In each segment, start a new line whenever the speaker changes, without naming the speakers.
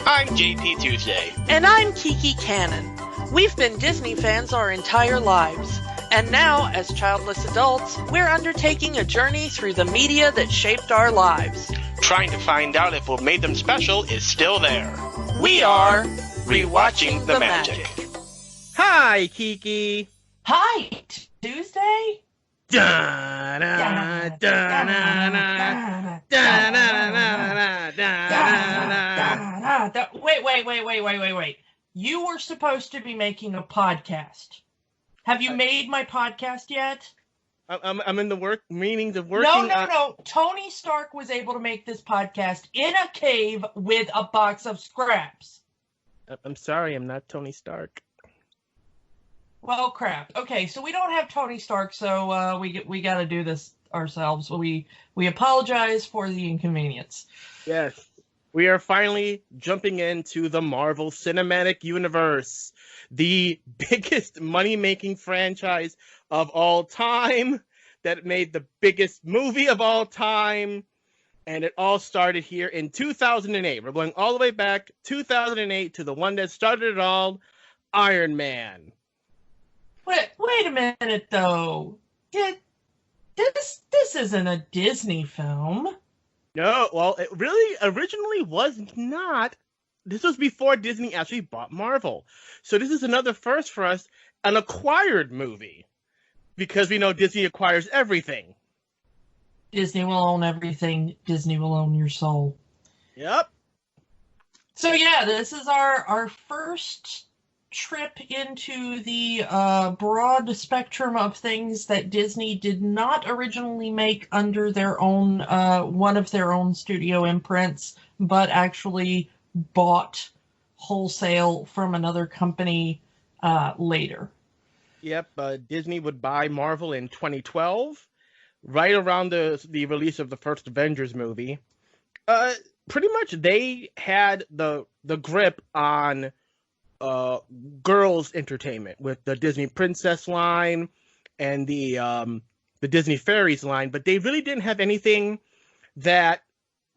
I'm JP Tuesday.
And I'm Kiki Canon. We've been Disney fans our entire lives. And now, as childless adults, we're undertaking a journey through the media that shaped our lives.
Trying to find out if what made them special is still there.
We are
Rewatching the Magic.
Hi, Kiki.
Hi, Tuesday. Wait. You were supposed to be making a podcast. Have you made my podcast yet?
I'm in the working.
No. Tony Stark was able to make this podcast in a cave with a box of scraps.
I'm sorry, I'm not Tony Stark.
Well, crap. Okay, so we don't have Tony Stark, so we got to do this ourselves. We apologize for the inconvenience.
Yes, we are finally jumping into the Marvel Cinematic Universe, the biggest money-making franchise of all time, that made the biggest movie of all time, and it all started here in 2008. We're going all the way back, 2008, to the one that started it all, Iron Man.
Wait a minute, though. This isn't a Disney film.
No, well, it really originally was not. This was before Disney actually bought Marvel. So this is another first for us, an acquired movie. Because we know Disney acquires everything.
Disney will own everything. Disney will own your soul.
Yep.
So yeah, this is our first trip into the broad spectrum of things that Disney did not originally make under their own one of their own studio imprints, but actually bought wholesale from another company later.
Yep, Disney would buy Marvel in 2012, right around the release of the first Avengers movie. Pretty much they had the grip on girls' entertainment with the Disney Princess line and the Disney Fairies line, but they really didn't have anything that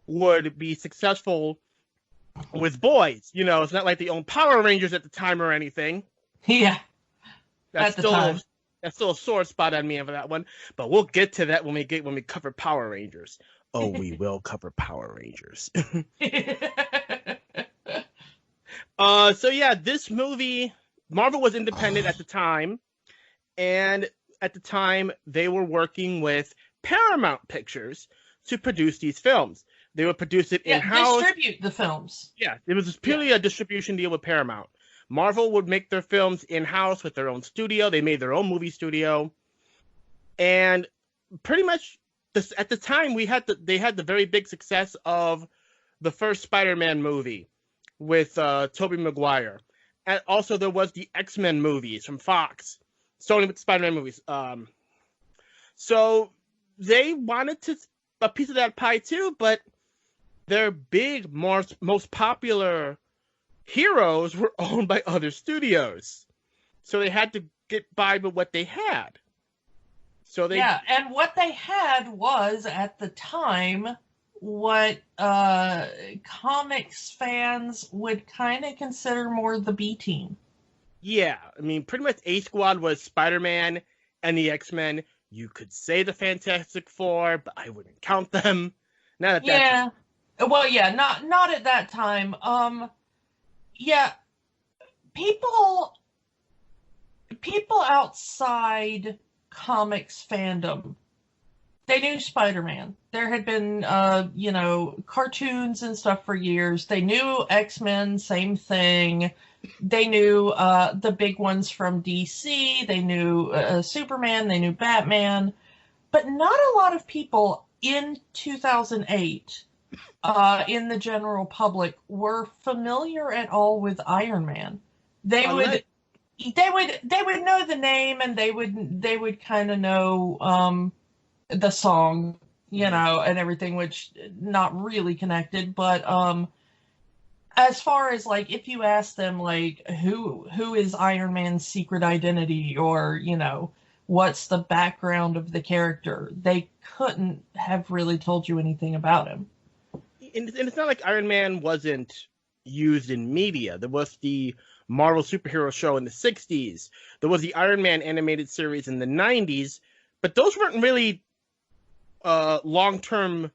would be successful with boys. You know, it's not like they owned Power Rangers at the time or anything.
Yeah.
That's still a sore spot on me for that one, but we'll get to that when we cover Power Rangers. Oh, we will cover Power Rangers. So yeah, this movie, Marvel was independent at the time, and at the time they were working with Paramount Pictures to produce these films. They would produce it in-house.
Distribute the films.
Yeah, it was purely a distribution deal with Paramount. Marvel would make their films in-house with their own studio. They made their own movie studio. And pretty much at the time, they had the very big success of the first Spider-Man movie with Tobey Maguire. And also there was the X-Men movies from Fox. Sony with the Spider-Man movies. So they wanted a piece of that pie too, but their big, most popular heroes were owned by other studios, so they had to get by with what they had. And
what they had was at the time what comics fans would kind of consider more the B team.
Yeah, I mean, pretty much A Squad was Spider-Man and the X-Men. You could say the Fantastic Four, but I wouldn't count them. Not at that time.
Well, yeah, not at that time. Yeah, people outside comics fandom, they knew Spider-Man. There had been, cartoons and stuff for years. They knew X-Men, same thing. They knew the big ones from DC. They knew Superman. They knew Batman. But not a lot of people in 2008 in the general public were familiar at all with Iron Man. They would know the name, and they would kind of know the song, and everything, which not really connected. But as far as like, if you ask them like who is Iron Man's secret identity, or what's the background of the character, they couldn't have really told you anything about him.
And it's not like Iron Man wasn't, used in media. There was the Marvel superhero show in the 60s. There was the Iron Man animated series in the 90s, but those weren't really long-term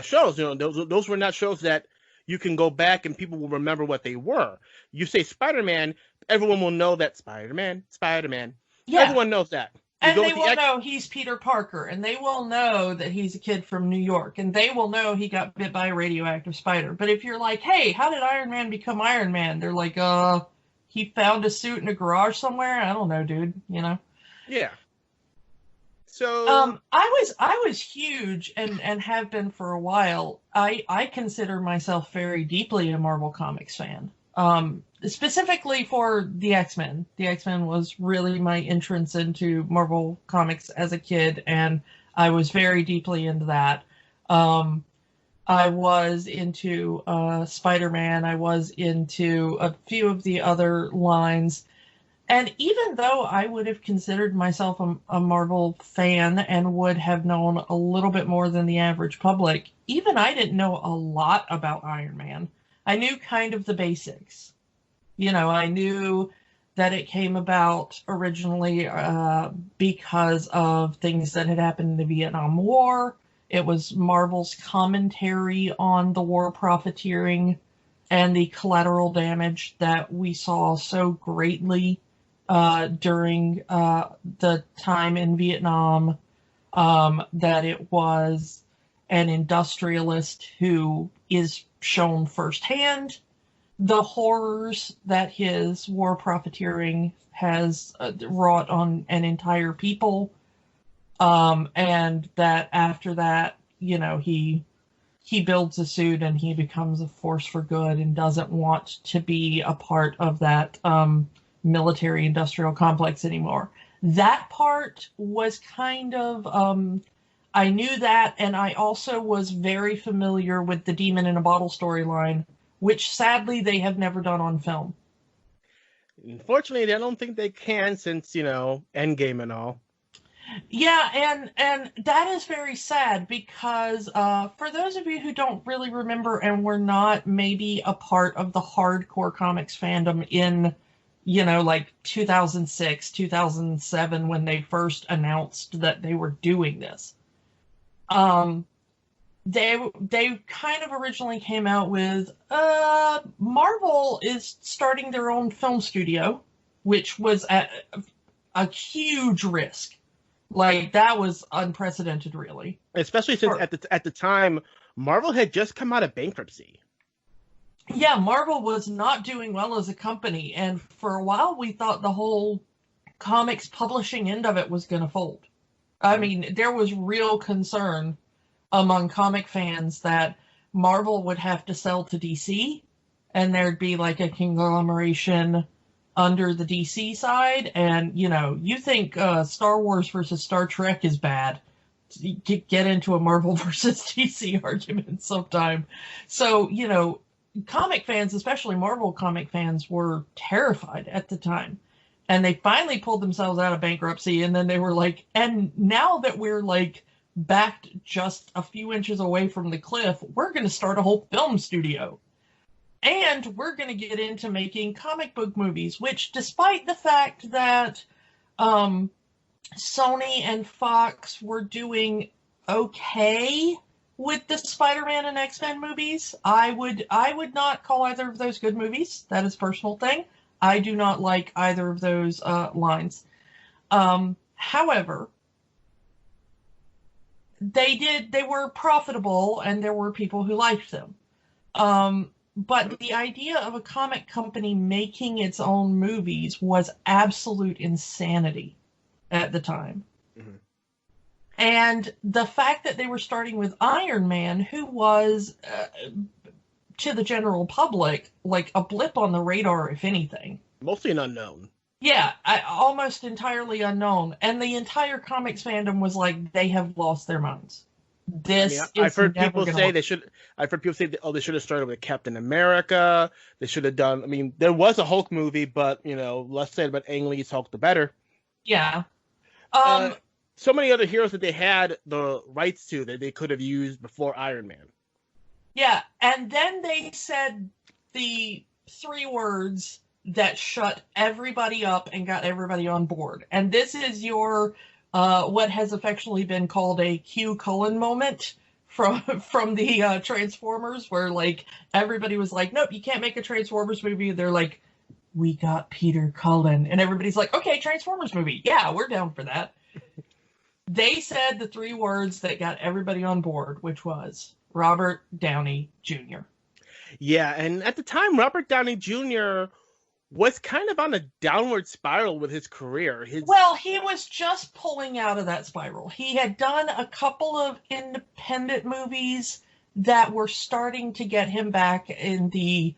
shows. You know, those were not shows that you can go back and people will remember what they were. You say Spider-Man, everyone will know that Spider-Man.
Yeah.
Everyone knows that.
And they will know he's Peter Parker, and they will know that he's a kid from New York, and they will know he got bit by a radioactive spider. But if you're like, hey, how did Iron Man become Iron Man? They're like, he found a suit in a garage somewhere? I don't know, dude, you know?
Yeah. So
I was huge and have been for a while. I consider myself very deeply a Marvel Comics fan. Specifically for the X-Men. The X-Men was really my entrance into Marvel Comics as a kid, and I was very deeply into that. I was into Spider-Man. I was into a few of the other lines. And even though I would have considered myself a Marvel fan and would have known a little bit more than the average public, even I didn't know a lot about Iron Man. I knew kind of the basics. You know, I knew that it came about originally because of things that had happened in the Vietnam War. It was Marvel's commentary on the war profiteering and the collateral damage that we saw so greatly during the time in Vietnam, that it was an industrialist who is shown firsthand the horrors that his war profiteering has wrought on an entire people, and that after that, you know, he builds a suit and he becomes a force for good and doesn't want to be a part of that military industrial complex anymore. That part was kind of I knew that, and I also was very familiar with the Demon in a Bottle storyline, which sadly they have never done on film.
Unfortunately, I don't think they can, since, you know, Endgame and all.
Yeah, and that is very sad because for those of you who don't really remember and were not maybe a part of the hardcore comics fandom in, you know, like 2006, 2007, when they first announced that they were doing this, they kind of originally came out with Marvel is starting their own film studio, which was at a huge risk. Like, that was unprecedented, really.
Especially since at the time, Marvel had just come out of bankruptcy.
Yeah, Marvel was not doing well as a company, and for a while we thought the whole comics publishing end of it was going to fold. I mean, there was real concern among comic fans that Marvel would have to sell to DC, and there'd be like a conglomeration under the DC side. And, you know, you think Star Wars versus Star Trek is bad, get into a Marvel versus DC argument sometime. So, you know, comic fans, especially Marvel comic fans, were terrified at the time. And they finally pulled themselves out of bankruptcy, and then they were like, and now that we're like backed just a few inches away from the cliff, we're going to start a whole film studio. And we're going to get into making comic book movies, which, despite the fact that Sony and Fox were doing okay with the Spider-Man and X-Men movies, I would not call either of those good movies. That is a personal thing. I do not like either of those lines. However, they were profitable, and there were people who liked them. But the idea of a comic company making its own movies was absolute insanity at the time. Mm-hmm. And the fact that they were starting with Iron Man, who was, to the general public, like a blip on the radar, if anything.
Mostly an unknown. Yeah,
almost entirely unknown. And the entire comics fandom was like, they have lost their minds.
I've heard people say they should. I've heard people say, they should have started with Captain America. They should have done. I mean, there was a Hulk movie, but, you know, less said about Ang Lee's Hulk, the better.
Yeah.
So many other heroes that they had the rights to that they could have used before Iron Man.
Yeah, and then they said, the 3 words that shut everybody up and got everybody on board. And this is your what has affectionately been called a Q Cullen moment from the Transformers, where like everybody was like, nope, you can't make a Transformers movie. They're like, we got Peter Cullen, and everybody's like, okay, Transformers movie, yeah, we're down for that. They said the 3 words that got everybody on board, which was Robert Downey Jr.
Yeah, and at the time, Robert Downey Jr. was kind of on a downward spiral with his career.
Well, he was just pulling out of that spiral. He had done a couple of independent movies that were starting to get him back in the,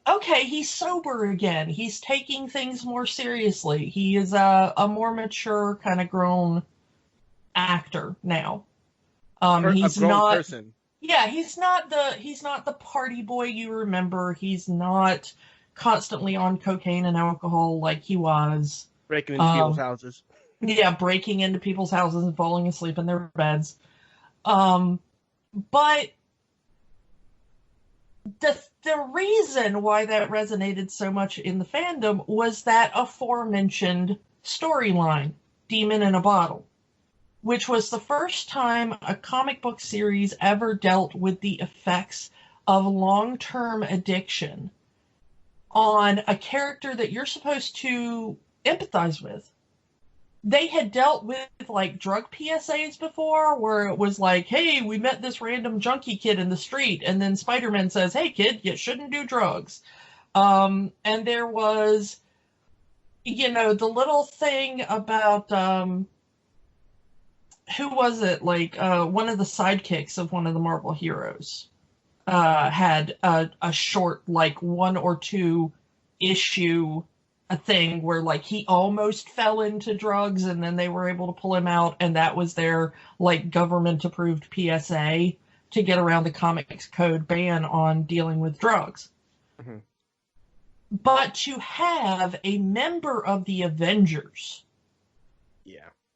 okay, he's sober again. He's taking things more seriously. He is a more mature, kind of grown actor now. He's
a grown
not
person.
Yeah, he's not the party boy you remember. He's not constantly on cocaine and alcohol like he was.
Breaking into people's houses.
Yeah, breaking into people's houses and falling asleep in their beds. But the reason why that resonated so much in the fandom was that aforementioned storyline, Demon in a Bottle, which was the first time a comic book series ever dealt with the effects of long-term addiction on a character that you're supposed to empathize with. They had dealt with like drug PSAs before, where it was like, hey, we met this random junkie kid in the street, and then Spider-Man says, hey kid, you shouldn't do drugs. And there was, the little thing about, who was it? Like, one of the sidekicks of one of the Marvel heroes had a short, like 1 or 2 issue a thing where like he almost fell into drugs and then they were able to pull him out, and that was their like government approved PSA to get around the Comics Code ban on dealing with drugs.
Mm-hmm.
But to have a member of the Avengers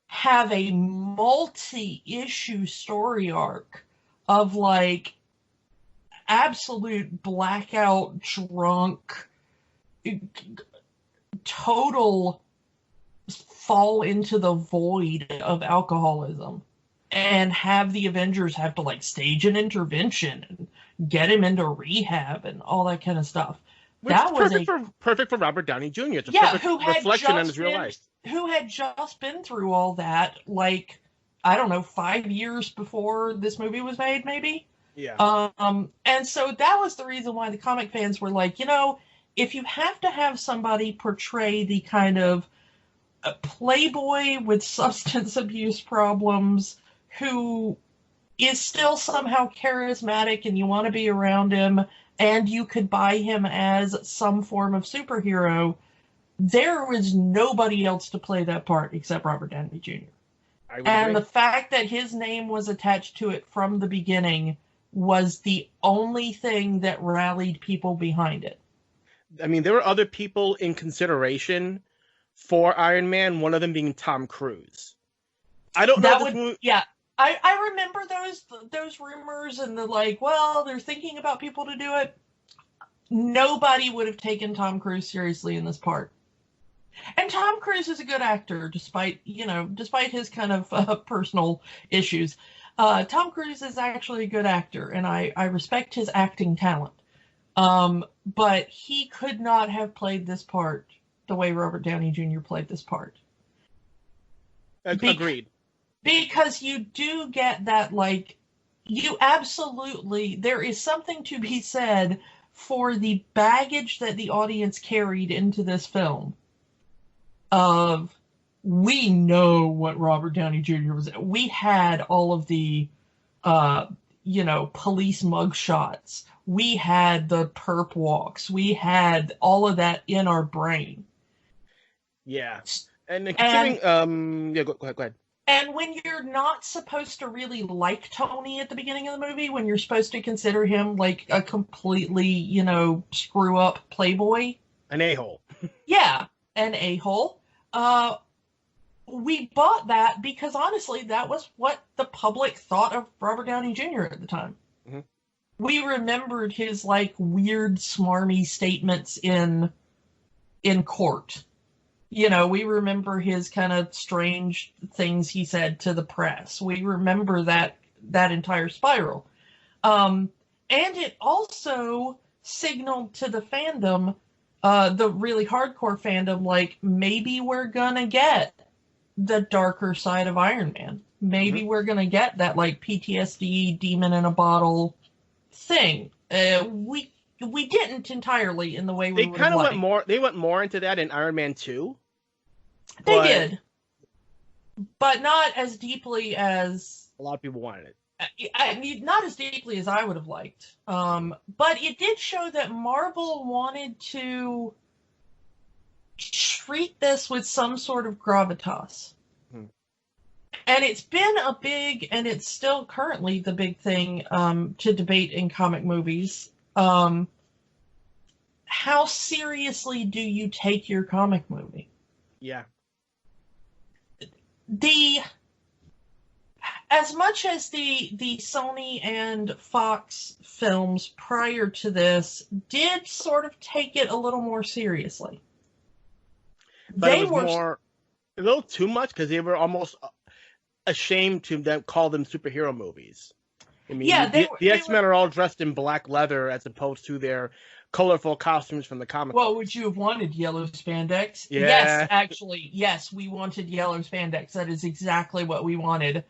have a multi-issue story arc of like absolute blackout drunk total fall into the void of alcoholism, and have the Avengers have to like stage an intervention and get him into rehab and all that kind of stuff.
Which
that
is
was
perfect for Robert Downey Jr. It's a perfect reflection on his real life.
Who had just been through all that, like, I don't know, 5 years before this movie was made, maybe?
Yeah.
And so that was the reason why the comic fans were like, if you have to have somebody portray the kind of playboy with substance abuse problems who is still somehow charismatic and you want to be around him and you could buy him as some form of superhero, there was nobody else to play that part except Robert Downey Jr. And the fact that his name was attached to it from the beginning was the only thing that rallied people behind it.
I mean, there were other people in consideration for Iron Man, one of them being Tom Cruise. I don't know.
Yeah. I remember those rumors and the like, well, they're thinking about people to do it. Nobody would have taken Tom Cruise seriously in this part. And Tom Cruise is a good actor, despite his kind of personal issues. Tom Cruise is actually a good actor, and I respect his acting talent. But he could not have played this part the way Robert Downey Jr. played this part.
Agreed.
Because you do get that, like, there is something to be said for the baggage that the audience carried into this film. We know what Robert Downey Jr. was. We had all of the, police mugshots. We had the perp walks. We had all of that in our brain.
Yeah. And considering, go ahead.
And when you're not supposed to really like Tony at the beginning of the movie, when you're supposed to consider him like a completely, screw up playboy.
An a-hole.
Yeah, an a-hole. We bought that because honestly, that was what the public thought of Robert Downey Jr. at the time.
Mm-hmm.
we remembered his like weird smarmy statements in court. You know, we remember his kind of strange things he said to the press. We remember that entire spiral. And it also signaled to the fandom, the really hardcore fandom, like, maybe we're gonna get the darker side of Iron Man. Maybe we're gonna get that, like, PTSD demon in a bottle thing. We didn't entirely in the way we would have liked.
They went more into that in Iron Man 2.
They did. But not as deeply as
a lot of people wanted it.
Not as deeply as I would have liked. But it did show that Marvel wanted to treat this with some sort of gravitas. And it's been a big, and it's still currently the big thing to debate in comic movies. How seriously do you take your comic movie?
Yeah.
As much as the Sony and Fox films prior to this did sort of take it a little more seriously.
But it was a little too much, because they were almost ashamed to call them superhero movies. I mean, the X-Men are all dressed in black leather as opposed to their colorful costumes from the comic
Well,
books.
would you have wanted yellow spandex?
Yeah.
Yes, actually, yes, we wanted yellow spandex. That is exactly what we wanted.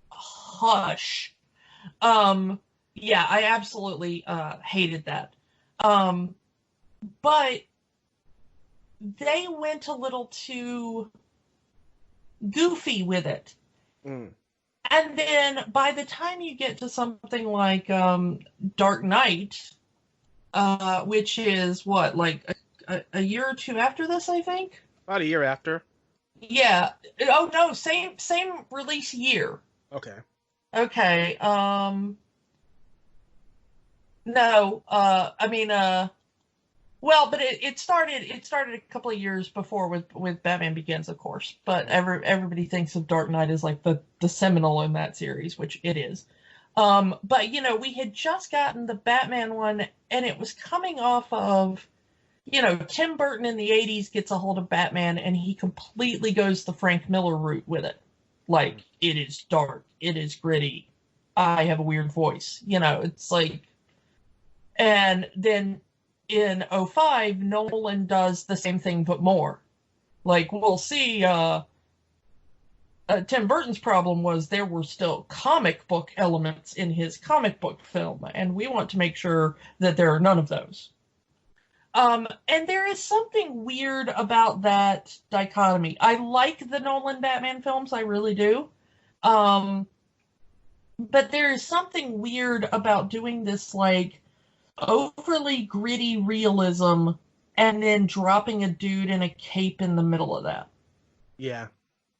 Hush. Yeah, I absolutely hated that. But they went a little too goofy with it. And then by the time you get to something like Dark Knight, which is what, like a year or two after this, I think?
About a year after.
Yeah. Oh, no, same release year.
Okay.
Okay. No. I mean, well, but it started a couple of years before with Batman Begins, of course. But everybody thinks of Dark Knight as like the seminal in that series, which it is. But you know, we had just gotten the Batman one, and it was coming off of, you know, Tim Burton in the 80s gets a hold of Batman, and he completely goes the Frank Miller route with it. Like, it is dark, it is gritty, I have a weird voice. You know, it's like, and then in 2005, Nolan does the same thing, but more. Like, we'll see, Tim Burton's problem was there were still comic book elements in his comic book film, and we want to make sure that there are none of those. And there is something weird about that dichotomy. I like the Nolan Batman films, I really do. But there is something weird about doing this, like, overly gritty realism and then dropping a dude in a cape in the middle of that.
Yeah.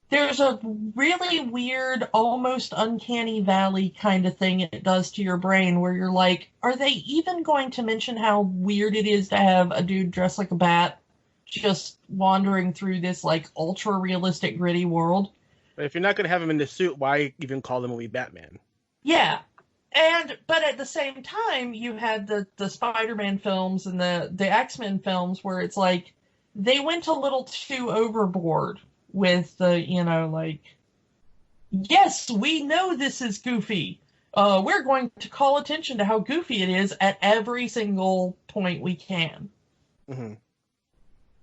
There's a really weird, almost uncanny valley kind of thing it does to your brain where you're like, are they even going to mention how weird it is to have a dude dressed like a bat just wandering through this, like, ultra-realistic, gritty world?
But if you're not going to have him in the suit, why even call the movie Batman?
Yeah. But at the same time, you had the Spider-Man films and the X-Men films where it's like, they went a little too overboard with the, you know, like, yes, we know this is goofy. We're going to call attention to how goofy it is at every single point we can.
Mm-hmm.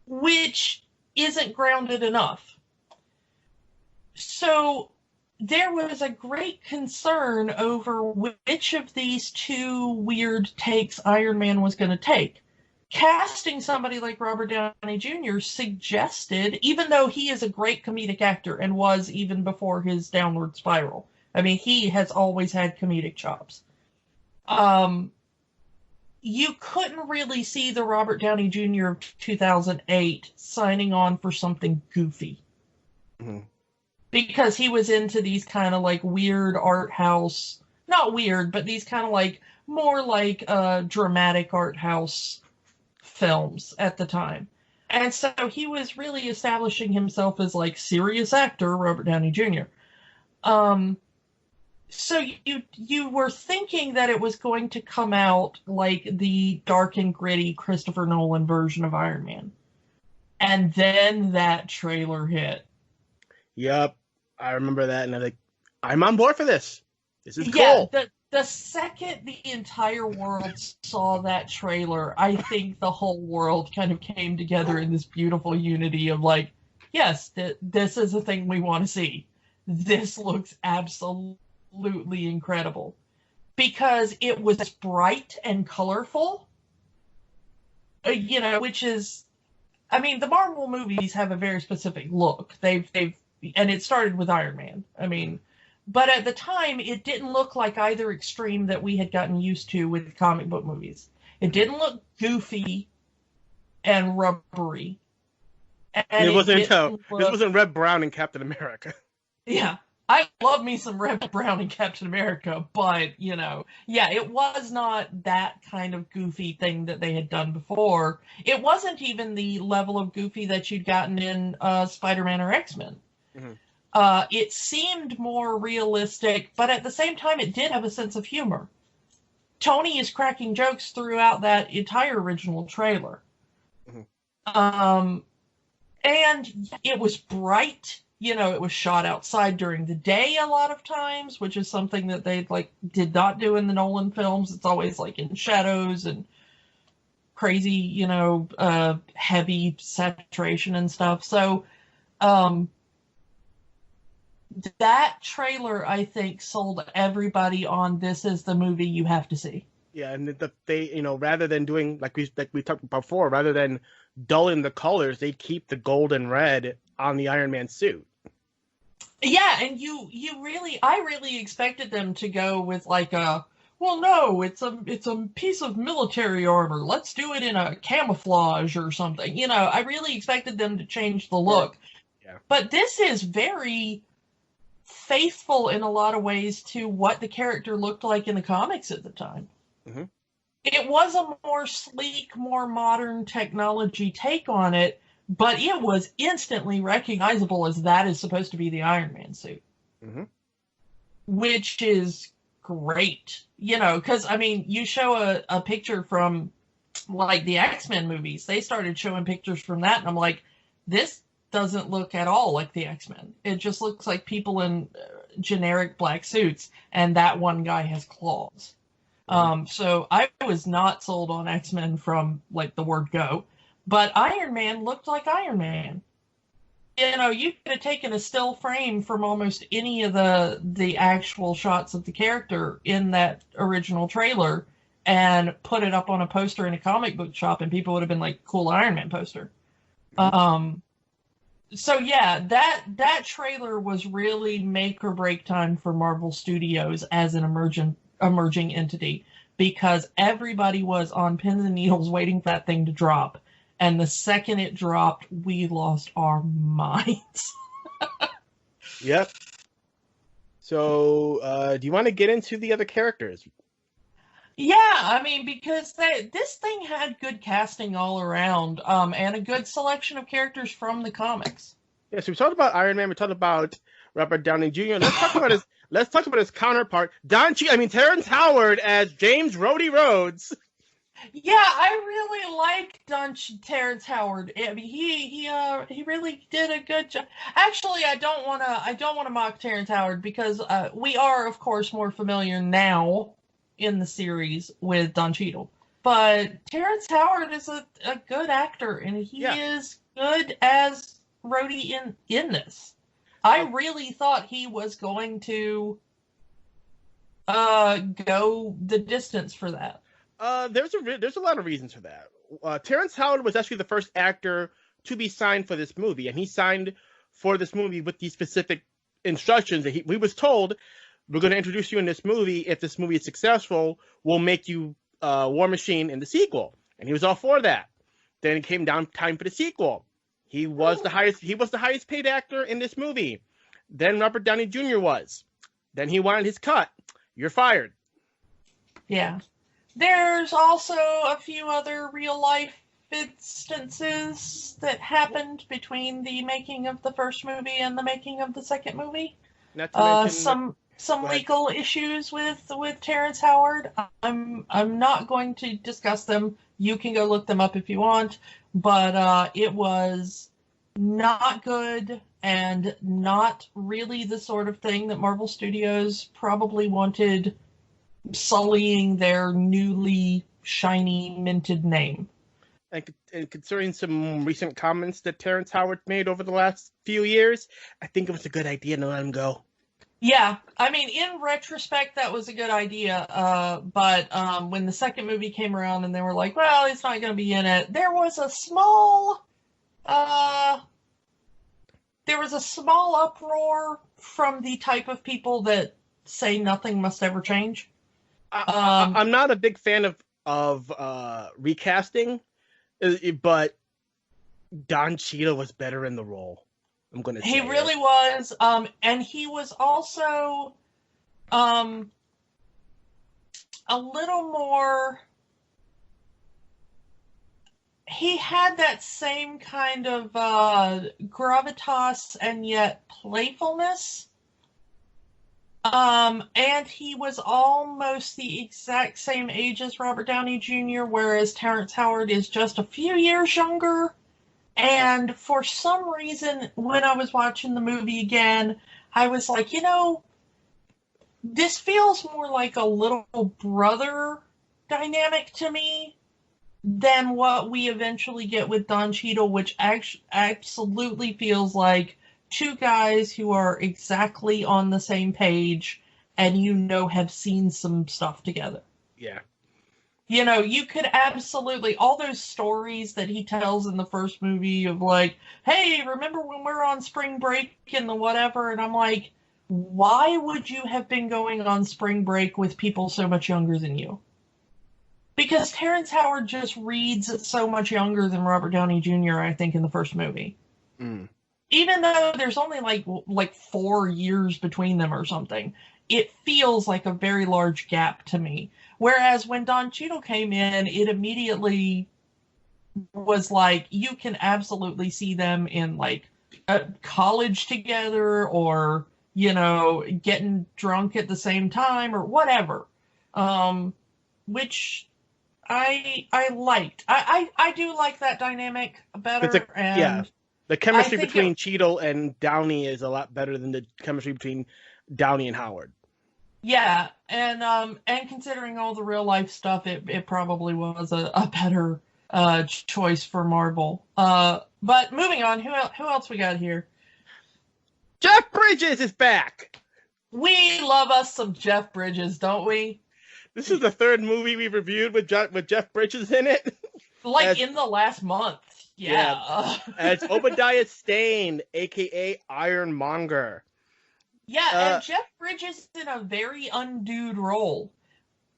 Which isn't grounded enough. So there was a great concern over which of these two weird takes Iron Man was going to take. Casting somebody like Robert Downey Jr. suggested, even though he is a great comedic actor and was even before his downward spiral. I mean, he has always had comedic chops. You couldn't really see the Robert Downey Jr. of 2008 signing on for something goofy.
Mm-hmm.
Because he was into these kind of like weird art house, not weird, but these kind of like more like dramatic art house films at the time. And so he was really establishing himself as like serious actor Robert Downey Jr. So you were thinking that it was going to come out like the dark and gritty Christopher Nolan version of Iron Man. And then that trailer hit.
Yep, I remember that, and I'm like, I'm on board for this. This is
Yeah,
cool.
the second the entire world saw that trailer, I think the whole world kind of came together in this beautiful unity of like, yes, this is a thing we want to see. This looks absolutely incredible. Because it was bright and colorful, which is, I mean, the Marvel movies have a very specific look. And it started with Iron Man. I mean, but at the time, it didn't look like either extreme that we had gotten used to with comic book movies. It didn't look goofy and rubbery. And
it wasn't
didn't
this wasn't Red Brown and Captain America.
Yeah. I love me some Red Brown and Captain America, but, yeah, it was not that kind of goofy thing that they had done before. It wasn't even the level of goofy that you'd gotten in Spider-Man or X-Men. Mm-hmm. It seemed more realistic, but at the same time, it did have a sense of humor. Tony is cracking jokes throughout that entire original trailer. Mm-hmm. And it was bright. It was shot outside during the day a lot of times, which is something that they did not do in the Nolan films. It's always in shadows and crazy, heavy saturation and stuff. So, that trailer, I think, sold everybody on this is the movie you have to see.
Yeah, and they, rather than doing like we talked about before, rather than dulling the colors, they keep the gold and red on the Iron Man suit.
Yeah, and I really expected them to go with well, no, it's a piece of military armor. Let's do it in a camouflage or something. I really expected them to change the look. Yeah. But this is very faithful in a lot of ways to what the character looked like in the comics at the time. Mm-hmm. It was a more sleek, more modern technology take on it, but it was instantly recognizable as that is supposed to be the Iron Man suit. Mm-hmm. Which is great. Because, I mean, you show a picture from, the X-Men movies. They started showing pictures from that, and I'm like, this doesn't look at all like the X-Men. It just looks like people in generic black suits, and that one guy has claws. Mm-hmm. So I was not sold on X-Men from, the word go. But Iron Man looked like Iron Man. You could have taken a still frame from almost any of the actual shots of the character in that original trailer and put it up on a poster in a comic book shop, and people would have been like, cool Iron Man poster. Mm-hmm. So yeah, that trailer was really make or break time for Marvel Studios as an emerging entity, because everybody was on pins and needles waiting for that thing to drop. And the second it dropped, we lost our minds.
Yep. So, do you want to get into the other characters?
Yeah, I mean, because this thing had good casting all around, and a good selection of characters from the comics.
Yeah, so we talked about Iron Man, we talked about Robert Downey Jr. Let's talk about his counterpart, Terrence Howard as James Rhodey Rhodes.
Yeah, I really like Terrence Howard. I mean, he really did a good job. Actually, I don't wanna mock Terrence Howard, because we are, of course, more familiar now in the series with Don Cheadle. But Terrence Howard is a good actor, and he is good as Rhodey in this. I really thought he was going to go the distance for that.
There's a lot of reasons for that. Terrence Howard was actually the first actor to be signed for this movie, and he signed for this movie with these specific instructions. That we was told, we're going to introduce you in this movie. If this movie is successful, we'll make you War Machine in the sequel. And he was all for that. Then it came down time for the sequel. He was the highest paid actor in this movie. Then Robert Downey Jr. was. Then he wanted his cut. You're fired.
Yeah. There's also a few other real-life instances that happened between the making of the first movie and the making of the second movie.
Not to mention
some legal issues with Terrence Howard. I'm not going to discuss them. You can go look them up if you want, but it was not good and not really the sort of thing that Marvel Studios probably wanted, sullying their newly shiny minted name.
And considering some recent comments that Terrence Howard made over the last few years, I think it was a good idea to let him go.
Yeah, I mean, in retrospect, that was a good idea. But when the second movie came around and they were like, well, he's not going to be in it, there was a small uproar from the type of people that say nothing must ever change.
I'm not a big fan of recasting, but Don Cheadle was better in the role. I'm going to say
he really was, and he was also a little more. He had that same kind of gravitas and yet playfulness. And he was almost the exact same age as Robert Downey Jr., whereas Terrence Howard is just a few years younger. And for some reason, when I was watching the movie again, I was like, this feels more like a little brother dynamic to me than what we eventually get with Don Cheadle, which absolutely feels like two guys who are exactly on the same page and have seen some stuff together.
Yeah.
You could absolutely, all those stories that he tells in the first movie of like, hey, remember when we were on spring break and the whatever? And I'm like, why would you have been going on spring break with people so much younger than you? Because Terrence Howard just reads so much younger than Robert Downey Jr., I think, in the first movie.
Mm.
Even though there's only like 4 years between them or something, it feels like a very large gap to me. Whereas when Don Cheadle came in, it immediately was like, you can absolutely see them in like college together or, getting drunk at the same time or whatever. Which I liked. I do like that dynamic better.
Yeah. The chemistry between Cheadle and Downey is a lot better than the chemistry between Downey and Howard.
Yeah, and considering all the real life stuff, it probably was a better choice for Marvel. But moving on, who else we got here?
Jeff Bridges is back.
We love us some Jeff Bridges, don't we?
This is the third movie we've reviewed with Jeff Bridges in it.
In the last month. Yeah.
As Obadiah Stane, a.k.a. Ironmonger.
Yeah, and Jeff Bridges in a very undude role.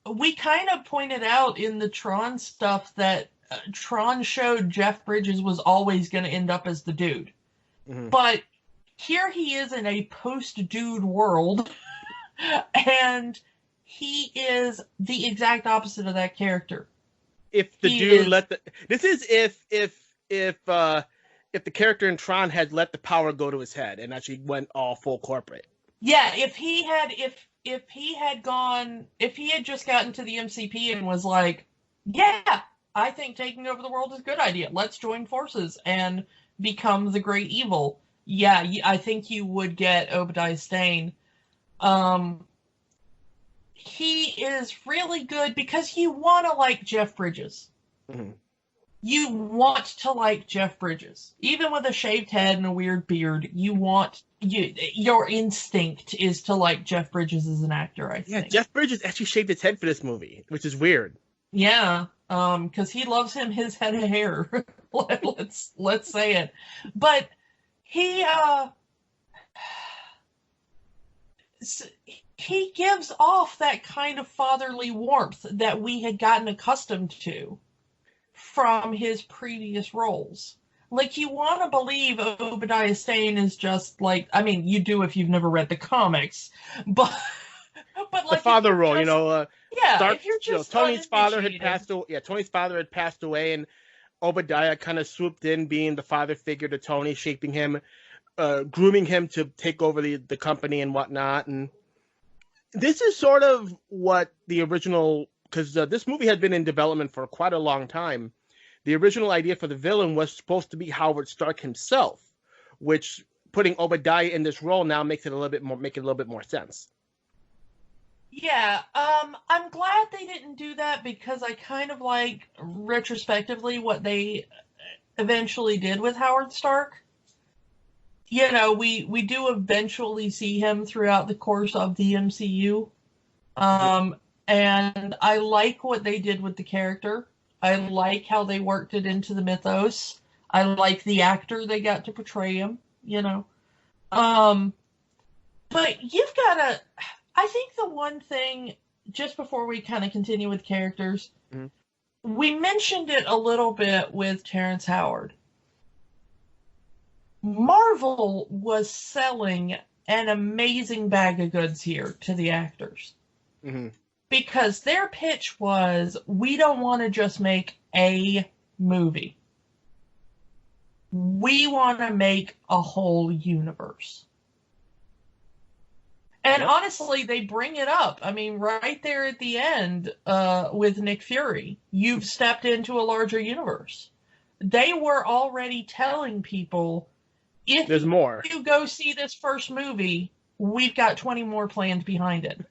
We kind of pointed out in the Tron stuff that Tron showed Jeff Bridges was always going to end up as the dude. Mm-hmm. But here he is in a post-dude world, and he is the exact opposite of that character.
If the dude this is if the character in Tron had let the power go to his head and actually went all full corporate.
Yeah, if he had just gotten to the MCP and was like, yeah, I think taking over the world is a good idea. Let's join forces and become the great evil. Yeah, I think you would get Obadiah Stane. He is really good because you want to like Jeff Bridges. Mm-hmm. You want to like Jeff Bridges. Even with a shaved head and a weird beard, your instinct is to like Jeff Bridges as an actor, I think.
Yeah, Jeff Bridges actually shaved his head for this movie, which is weird.
Yeah, because he loves his head of hair. let's say it. But he gives off that kind of fatherly warmth that we had gotten accustomed to from his previous roles. Like, you want to believe Obadiah Stane is just like, I mean, you do if you've never read the comics, but like
the father role,
if you're just
Tony's father had passed away. Yeah, Tony's father had passed away, and Obadiah kind of swooped in, being the father figure to Tony, shaping him, grooming him to take over the company and whatnot, and This is sort of what the original, because this movie had been in development for quite a long time. The original idea for the villain was supposed to be Howard Stark himself, which putting Obadiah in this role now makes it a little bit more sense.
Yeah, I'm glad they didn't do that because I kind of like retrospectively what they eventually did with Howard Stark. You know, we do eventually see him throughout the course of the MCU. And I like what they did with the character. I like how they worked it into the mythos. I like the actor they got to portray him, you know. But you've got to, I think the one thing, just before we kind of continue with characters, we mentioned it a little bit with Terrence Howard. Marvel was selling an amazing bag of goods here to the actors. Because their pitch was, we don't want to just make a movie. We want to make a whole universe. And honestly, they bring it up. I mean, right there at the end with Nick Fury, you've stepped into a larger universe. They were already telling people, if
there's more.
You go see this first movie, we've got 20 more planned behind it.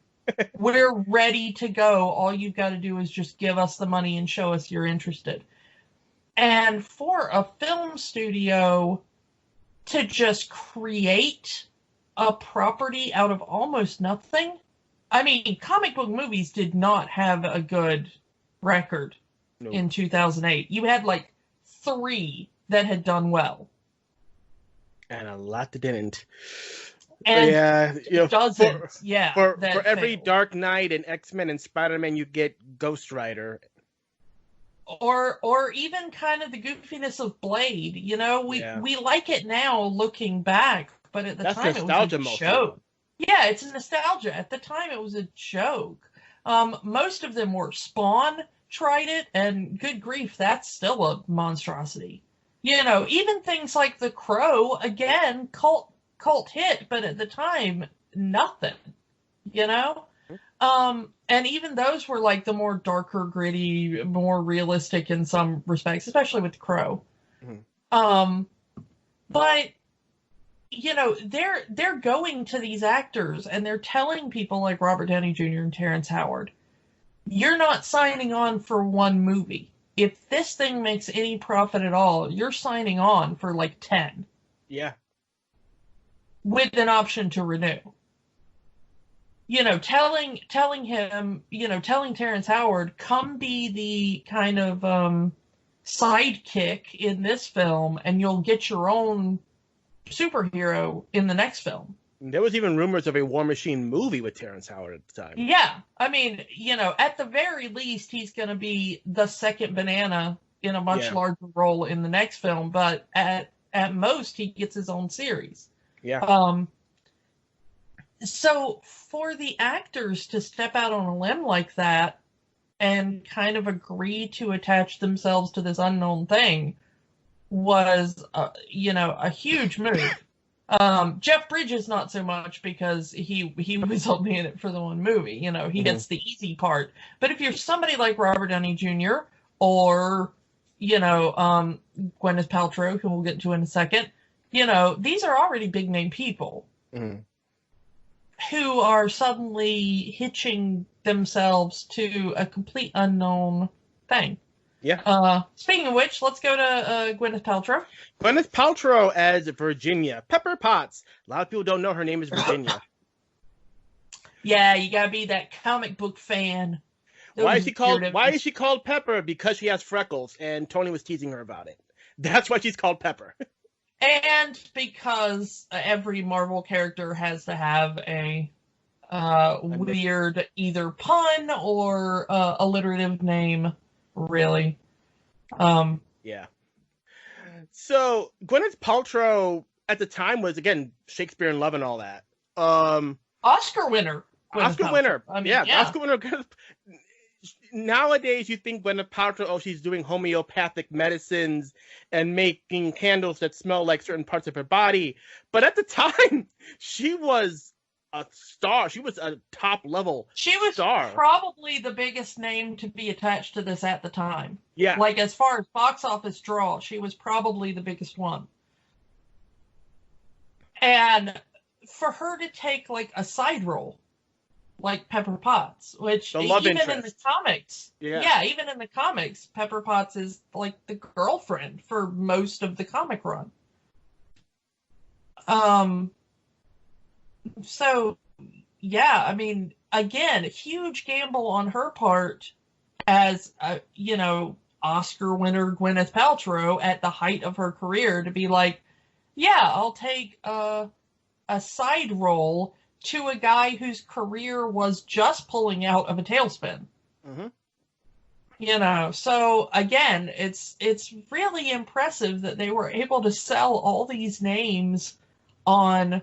We're ready to go. All you've got to do is just give us the money and show us you're interested. And for a film studio to just create a property out of almost nothing, I mean, comic book movies did not have a good record in 2008. You had like 3 that had done well.
And a lot that didn't.
And dozens,
For every failed. Dark Knight and X-Men and Spider-Man, you get Ghost Rider.
Or even kind of the goofiness of Blade. You know, we like it now looking back, but at the time it was a joke. Yeah, it's nostalgia. At the time it was a joke. Most of them were. Spawn tried it, and good grief, that's still a monstrosity. You know, even things like The Crow, again, cult hit, but at the time, nothing, you know? And even those were like the more darker, gritty, more realistic in some respects, especially with The Crow. But, you know, they're going to these actors and they're telling people like Robert Downey Jr. and Terrence Howard, you're not signing on for one movie. If this thing makes any profit at all, you're signing on for like 10.
Yeah.
With an option to renew. You know, telling him, you know, telling Terrence Howard, come be the kind of sidekick in this film and you'll get your own superhero in the next film.
There was even rumors of a War Machine movie with Terrence Howard at the time.
Yeah. I mean, you know, at the very least, he's going to be the second banana in a much larger role in the next film. But at most, he gets his own series.
Yeah.
So for the actors to step out on a limb like that and kind of agree to attach themselves to this unknown thing was, you know, a huge move. Jeff Bridges not so much because he was only in it for the one movie. You know, he gets the easy part. But if you're somebody like Robert Downey Jr. or, you know, Gwyneth Paltrow, who we'll get to in a second, you know, these are already big name people who are suddenly hitching themselves to a complete unknown thing.
Yeah.
Speaking of which, let's go to Gwyneth Paltrow.
Gwyneth Paltrow as Virginia. Pepper Potts. A lot of people don't know her name is Virginia.
Yeah, you gotta be that comic book fan.
Why is she called Pepper? Because she has freckles, and Tony was teasing her about it. That's why she's called Pepper.
And because every Marvel character has to have a weird either pun or alliterative name. Really.
Yeah. So Gwyneth Paltrow at the time was, again, Shakespeare in Love and all that.
Oscar winner.
Oscar winner. I mean, yeah, Oscar winner. Nowadays, you think Gwyneth Paltrow, she's doing homeopathic medicines and making candles that smell like certain parts of her body. But at the time, she was a star. She was a top level
She was
star.
probably the biggest name to be attached to this at the time.
Yeah.
Like, as far as box office draw, she was probably the biggest one. And for her to take, like, a side role, like Pepper Potts, which
The love
even in the
interest.
comics,
Yeah.
even in the comics, Pepper Potts is, like, the girlfriend for most of the comic run. So, yeah, I mean, again, a huge gamble on her part as, Oscar winner Gwyneth Paltrow at the height of her career to be like, yeah, I'll take a side role to a guy whose career was just pulling out of a tailspin.
Mm-hmm.
So again, it's really impressive that they were able to sell all these names on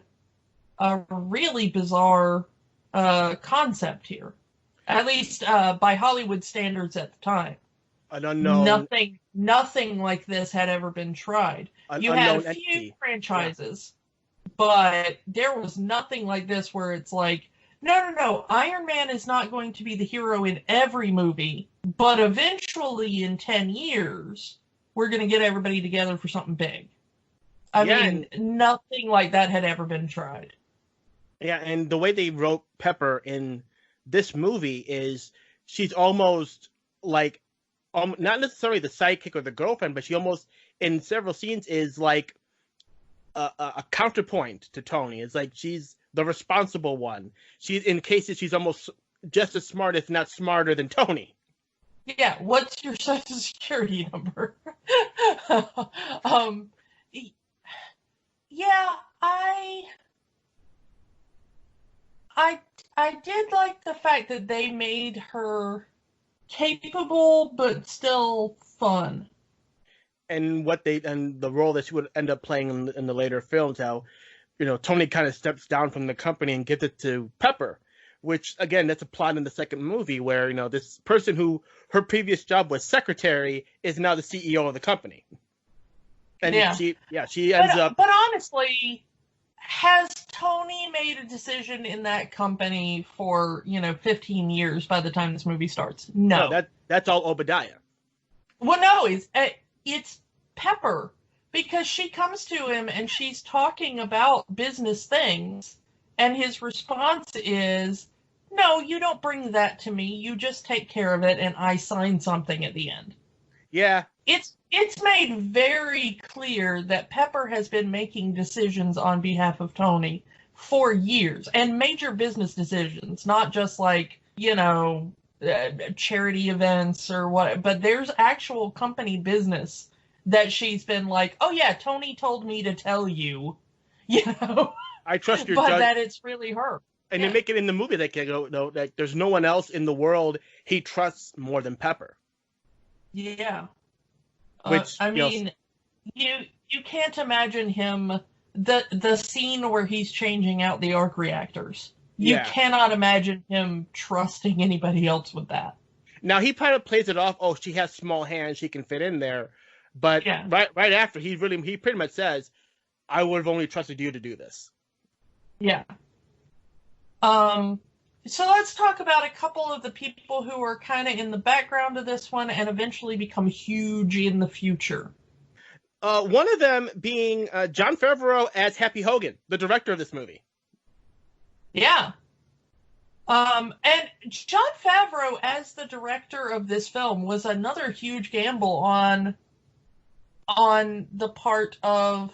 a really bizarre concept here, at least by Hollywood standards at the time.
An unknown.
Nothing like this had ever been tried. You had a few
entity.
franchises, but there was nothing like this where it's like, no, Iron Man is not going to be the hero in every movie, but eventually in 10 years, we're going to get everybody together for something big. I mean, nothing like that had ever been tried.
Yeah, and the way they wrote Pepper in this movie is she's almost like, not necessarily the sidekick or the girlfriend, but she almost, in several scenes, is like a counterpoint to Tony. It's like she's the responsible one. She's, in cases, she's almost just as smart, if not smarter, than Tony.
Yeah, what's your social security number? Yeah, I did like the fact that they made her capable but still fun.
And the role that she would end up playing in the later films, how Tony kind of steps down from the company and gives it to Pepper, which again, that's a plot in the second movie where this person who her previous job was secretary is now the CEO of the company. And she ends up.
But honestly, has Tony made a decision in that company for 15 years by the time this movie starts? No,
that's all Obadiah.
Well, no, it's Pepper, because she comes to him and she's talking about business things, and his response is, "No, you don't bring that to me. You just take care of it, and I sign something at the end."
Yeah.
It's made very clear that Pepper has been making decisions on behalf of Tony for years, and major business decisions, not just like, charity events or what, but there's actual company business that she's been like, oh yeah, Tony told me to tell you,
I trust your
but
judge.
that it's really her.
And they make it in the movie that there's no one else in the world he trusts more than Pepper.
Yeah.
Which,
I mean, you can't imagine him, the scene where he's changing out the arc reactors. You cannot imagine him trusting anybody else with that.
Now, he kind of plays it off, oh, she has small hands, she can fit in there. But right after, he pretty much says, I would have only trusted you to do this.
Yeah. So let's talk about a couple of the people who are kind of in the background of this one and eventually become huge in the future.
One of them being Jon Favreau as Happy Hogan, the director of this movie.
Yeah. And Jon Favreau as the director of this film was another huge gamble on the part of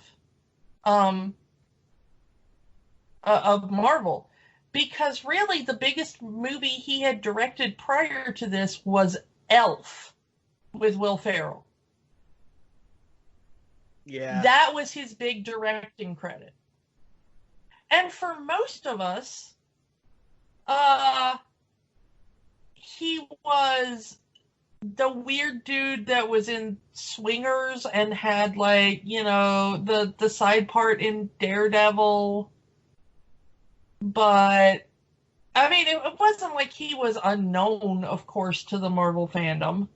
Marvel. Because really, the biggest movie he had directed prior to this was Elf with Will Ferrell.
Yeah.
That was his big directing credit. And for most of us, he was the weird dude that was in Swingers and had, like, the side part in Daredevil. But, I mean, it wasn't like he was unknown, of course, to the Marvel fandom.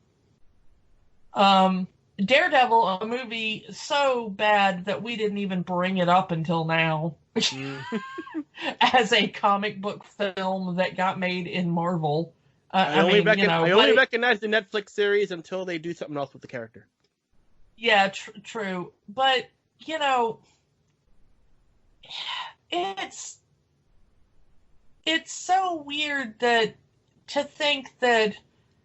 Daredevil, a movie so bad that we didn't even bring it up until now. as a comic book film that got made in Marvel.
I only recognize the Netflix series until they do something else with the character.
Yeah, true. But, you know, it's so weird that to think that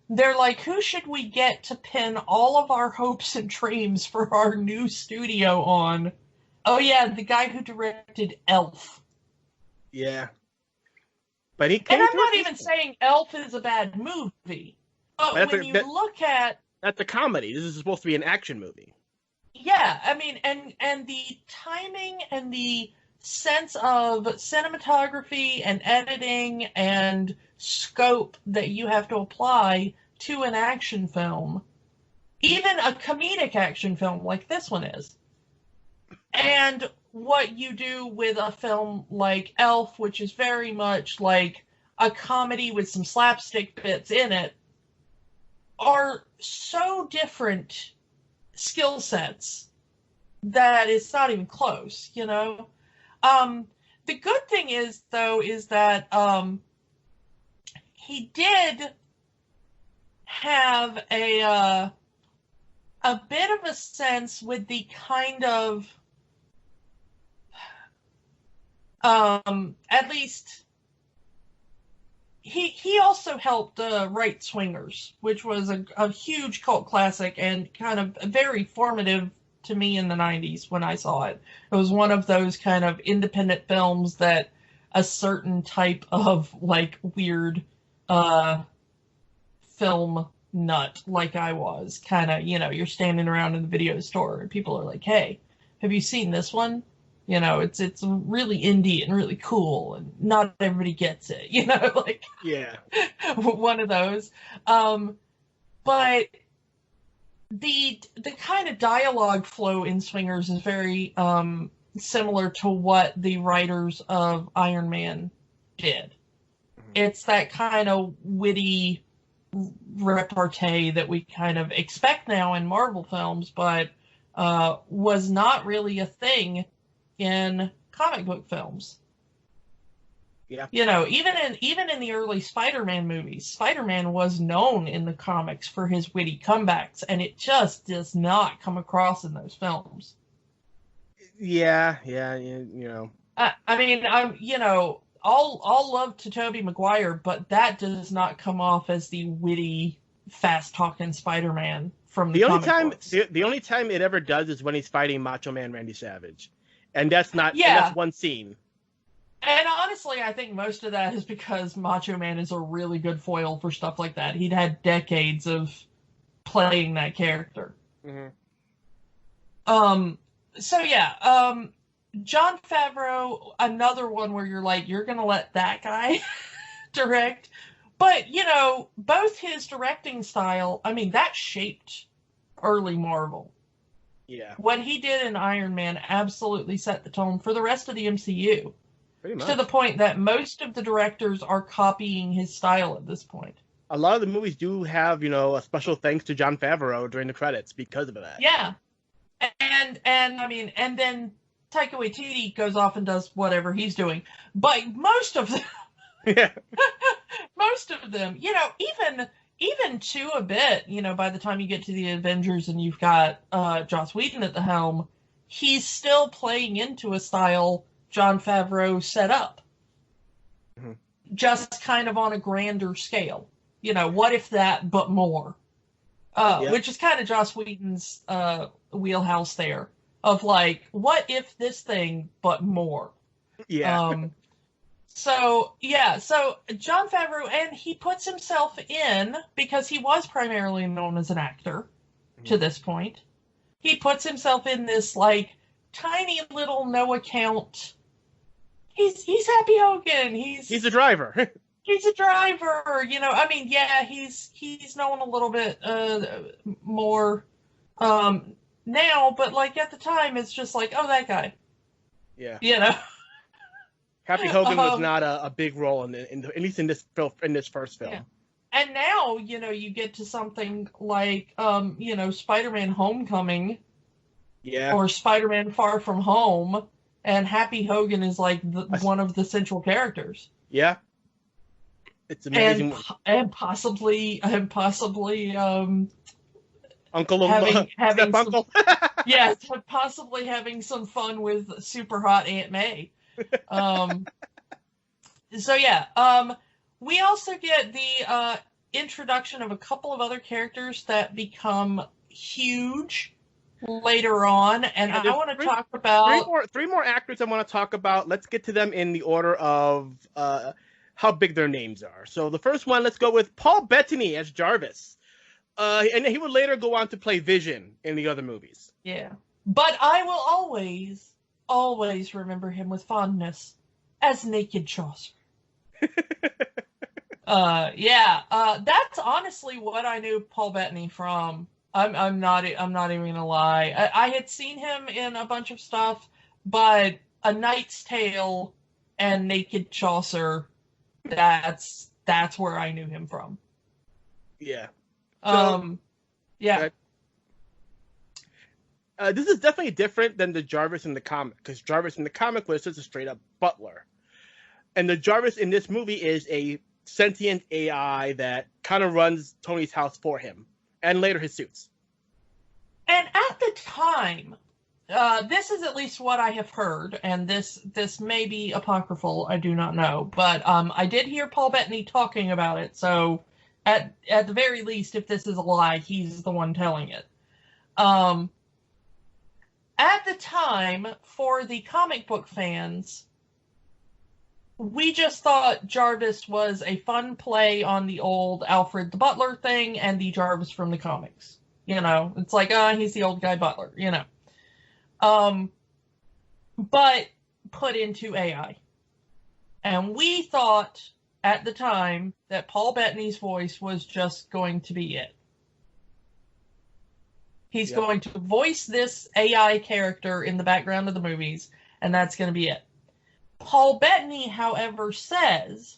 they're like, who should we get to pin all of our hopes and dreams for our new studio on? Oh, yeah, the guy who directed Elf.
Yeah. But and
I'm not even saying Elf is a bad movie. But when you look at...
That's a comedy. This is supposed to be an action movie.
Yeah, I mean, and the timing and the sense of cinematography and editing and scope that you have to apply to an action film, even a comedic action film like this one is, and what you do with a film like Elf, which is very much like a comedy with some slapstick bits in it, are so different skill sets that it's not even close, you know? The good thing is, though, is that he did have a bit of a sense with the kind of, at least, he also helped write Swingers, which was a huge cult classic and kind of very formative to me in the 90s when I saw it. It was one of those kind of independent films that a certain type of like weird film nut like I was kind of, you know, you're standing around in the video store and people are like, hey, have you seen this one? You know, it's really indie and really cool and not everybody gets it, you know, like,
yeah,
one of those. But the kind of dialogue flow in Swingers is very similar to what the writers of Iron Man did. Mm-hmm. It's that kind of witty repartee that we kind of expect now in Marvel films, but was not really a thing in comic book films.
Yeah.
You know, even in the early Spider-Man movies, Spider-Man was known in the comics for his witty comebacks, and it just does not come across in those films.
Yeah, you know.
I mean, I'm, you know, all love to Tobey Maguire, but that does not come off as the witty, fast-talking Spider-Man from the comic books.
The only time it ever does is when he's fighting Macho Man Randy Savage. And that's not, and that's one scene.
And honestly, I think most of that is because Macho Man is a really good foil for stuff like that. He'd had decades of playing that character.
Mm-hmm.
So yeah, Jon Favreau, another one where you're like, you're gonna let that guy direct. But, you know, both his directing style, I mean, that shaped early Marvel.
Yeah.
What he did in Iron Man absolutely set the tone for the rest of the MCU.
Pretty much.
To the point that most of the directors are copying his style at this point.
A lot of the movies do have, you know, a special thanks to Jon Favreau during the credits because of that.
Yeah. And I mean, and then Taika Waititi goes off and does whatever he's doing. But most of them,
yeah.
Most of them, you know, even to a bit, you know, by the time you get to the Avengers and you've got Joss Whedon at the helm, he's still playing into a style Jon Favreau set up. Mm-hmm. Just kind of on a grander scale. You know, what if that, but more? Which is kind of Joss Whedon's wheelhouse there. Of like, what if this thing, but more?
Yeah.
So Jon Favreau, and he puts himself in, because he was primarily known as an actor to this point, he puts himself in this, like, tiny little no-account, he's Happy Hogan, he's
a driver.
He's a driver, you know, I mean, yeah, he's known a little bit more now, but, like, at the time, it's just like, oh, that guy.
Yeah.
You know?
Happy Hogan was not a big role at least in this first film.
Yeah. And now, you know, you get to something like, you know, Spider-Man Homecoming,
yeah,
or Spider-Man Far From Home, and Happy Hogan is like one of the central characters.
Yeah, it's amazing.
And possibly
Uncle
having
step uncle.
yeah, possibly having some fun with super hot Aunt May. So yeah, we also get the introduction of a couple of other characters that become huge later on, and I want to talk about
three more actors I want to talk about. Let's get to them in the order of how big their names are. So the first one, let's go with Paul Bettany as Jarvis, and he would later go on to play Vision in the other movies.
Yeah, but I will always remember him with fondness as Naked Chaucer. That's honestly what I knew Paul Bettany from. I'm not even gonna lie. I had seen him in a bunch of stuff, but A Knight's Tale and Naked Chaucer, that's where I knew him from.
Yeah.
Yeah.
This is definitely different than the Jarvis in the comic, because Jarvis in the comic was just a straight up butler. And the Jarvis in this movie is a sentient AI that kind of runs Tony's house for him, and later his suits.
And at the time, this is at least what I have heard, and this may be apocryphal, I do not know, but I did hear Paul Bettany talking about it, so at the very least, if this is a lie, he's the one telling it. At the time, for the comic book fans, we just thought Jarvis was a fun play on the old Alfred the Butler thing and the Jarvis from the comics. You know, it's like, he's the old guy butler, you know. But put into AI. And we thought at the time that Paul Bettany's voice was just going to be it. He's going to voice this AI character in the background of the movies, and that's going to be it. Paul Bettany, however, says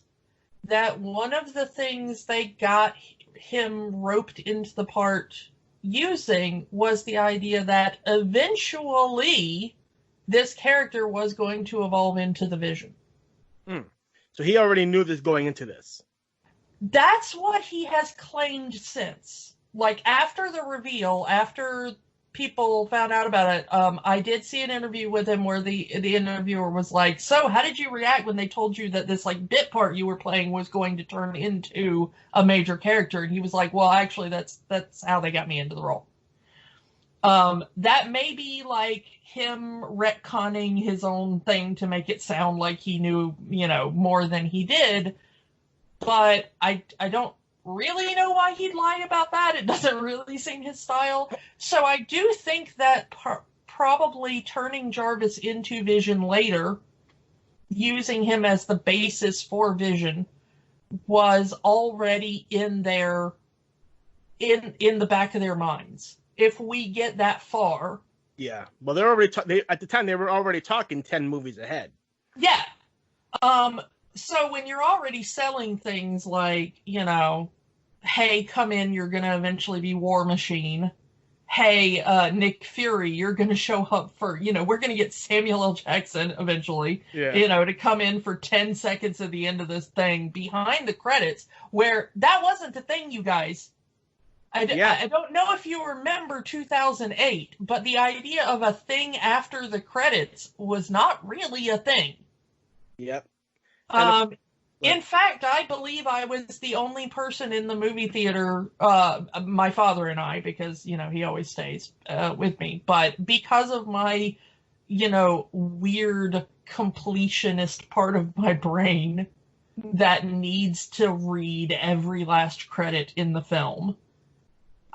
that one of the things they got him roped into the part using was the idea that eventually this character was going to evolve into the Vision.
So he already knew this going into this.
That's what he has claimed since. Like, after the reveal, after people found out about it, I did see an interview with him where the interviewer was like, so how did you react when they told you that this like bit part you were playing was going to turn into a major character? And he was like, well, actually that's how they got me into the role. That may be like him retconning his own thing to make it sound like he knew, you know, more than he did, but I don't really know why he'd lie about that. It doesn't really seem his style. So I do think that probably turning Jarvis into Vision later, using him as the basis for Vision, was already in their in the back of their minds. If we get that far.
Yeah. Well, they're already at the time they were already talking 10 movies ahead.
Yeah. So when you're already selling things like, you know, hey, come in, you're going to eventually be War Machine. Hey, Nick Fury, you're going to show up for, you know, we're going to get Samuel L. Jackson eventually, you know, to come in for 10 seconds at the end of this thing behind the credits, where that wasn't the thing, you guys. I don't know if you remember 2008, but the idea of a thing after the credits was not really a thing.
Yep.
In fact, I believe I was the only person in the movie theater, my father and I, because, you know, he always stays with me, but because of my, you know, weird completionist part of my brain that needs to read every last credit in the film,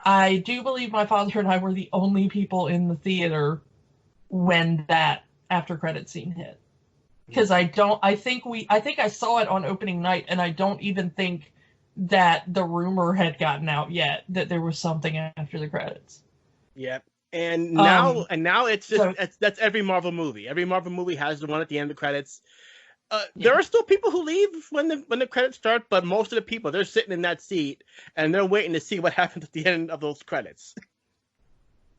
I do believe my father and I were the only people in the theater when that after credit scene hit. Because I think I saw it on opening night, and I don't even think that the rumor had gotten out yet that there was something after the credits.
Yep. And now it's just that's every Marvel movie. Every Marvel movie has the one at the end of the credits. There are still people who leave when the credits start, but most of the people, they're sitting in that seat and they're waiting to see what happens at the end of those credits.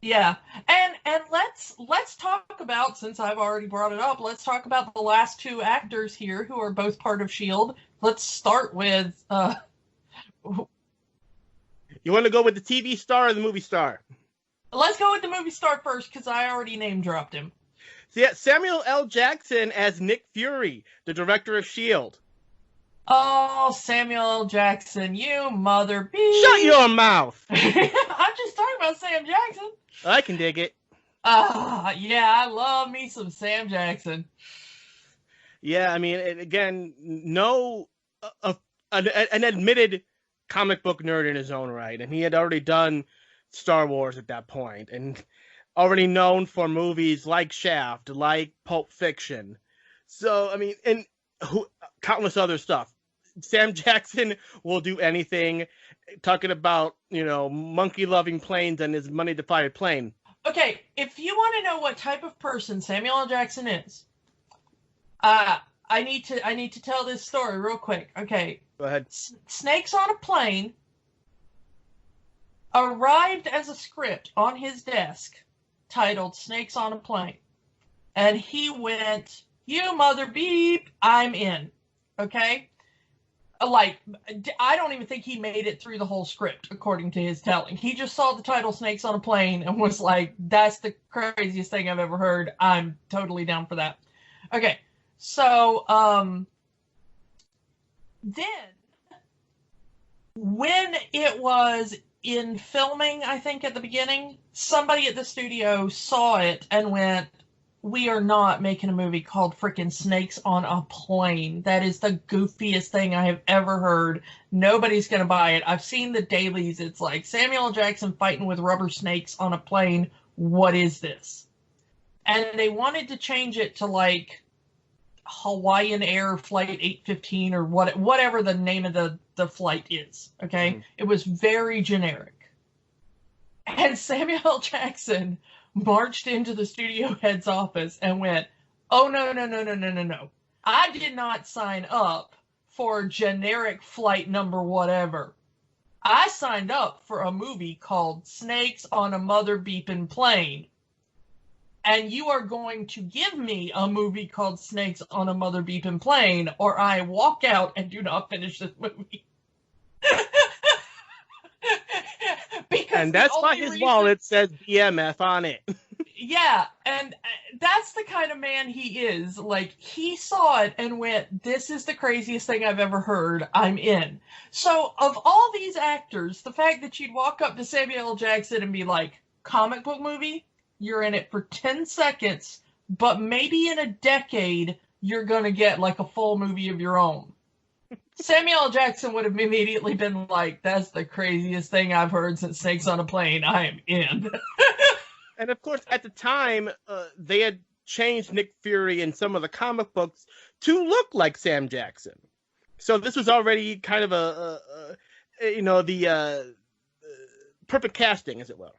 Yeah, and let's talk about, since I've already brought it up, let's talk about the last two actors here who are both part of Shield. Let's start with
You want to go with the TV star or the movie star?
let's go with the movie star first because I already name dropped him.
So yeah, Samuel L. Jackson as Nick Fury, the director of Shield.
Oh, Samuel L. Jackson, you mother beep.
Shut your mouth.
I'm just talking about Sam Jackson.
I can dig it.
Yeah, I love me some Sam Jackson.
Yeah, I mean, again, an admitted comic book nerd in his own right, and he had already done Star Wars at that point, and already known for movies like Shaft, like Pulp Fiction. So, I mean, and countless other stuff. Sam Jackson will do anything, talking about, monkey-loving planes and his money-defying plane.
Okay, if you want to know what type of person Samuel L. Jackson is, I need to tell this story real quick. Okay.
Go ahead.
Snakes on a Plane arrived as a script on his desk titled Snakes on a Plane. And he went, you mother beep, I'm in. Okay? Like, I don't even think he made it through the whole script, according to his telling. He just saw the title Snakes on a Plane and was like, that's the craziest thing I've ever heard. I'm totally down for that. Okay, so, then, when it was in filming, I think at the beginning, somebody at the studio saw it and went, we are not making a movie called frickin' Snakes on a Plane. That is the goofiest thing I have ever heard. Nobody's going to buy it. I've seen the dailies. It's like Samuel L. Jackson fighting with rubber snakes on a plane. What is this? And they wanted to change it to like Hawaiian Air Flight 815 or whatever the name of the flight is. Okay? Mm-hmm. It was very generic. And Samuel L. Jackson marched into the studio head's office and went, oh, no. I did not sign up for generic flight number whatever. I signed up for a movie called Snakes on a Mother Beepin' Plane. And you are going to give me a movie called Snakes on a Mother Beepin' Plane, or I walk out and do not finish this movie.
And that's why his wallet says BMF on it.
Yeah, and that's the kind of man he is. Like, he saw it and went, this is the craziest thing I've ever heard. I'm in. So, of all these actors, the fact that you'd walk up to Samuel L. Jackson and be like, comic book movie? You're in it for 10 seconds, but maybe in a decade, you're going to get like a full movie of your own. Samuel L. Jackson would have immediately been like, that's the craziest thing I've heard since Snakes on a Plane. I am in.
And of course, at the time, they had changed Nick Fury in some of the comic books to look like Sam Jackson. So this was already kind of the perfect casting, as it were.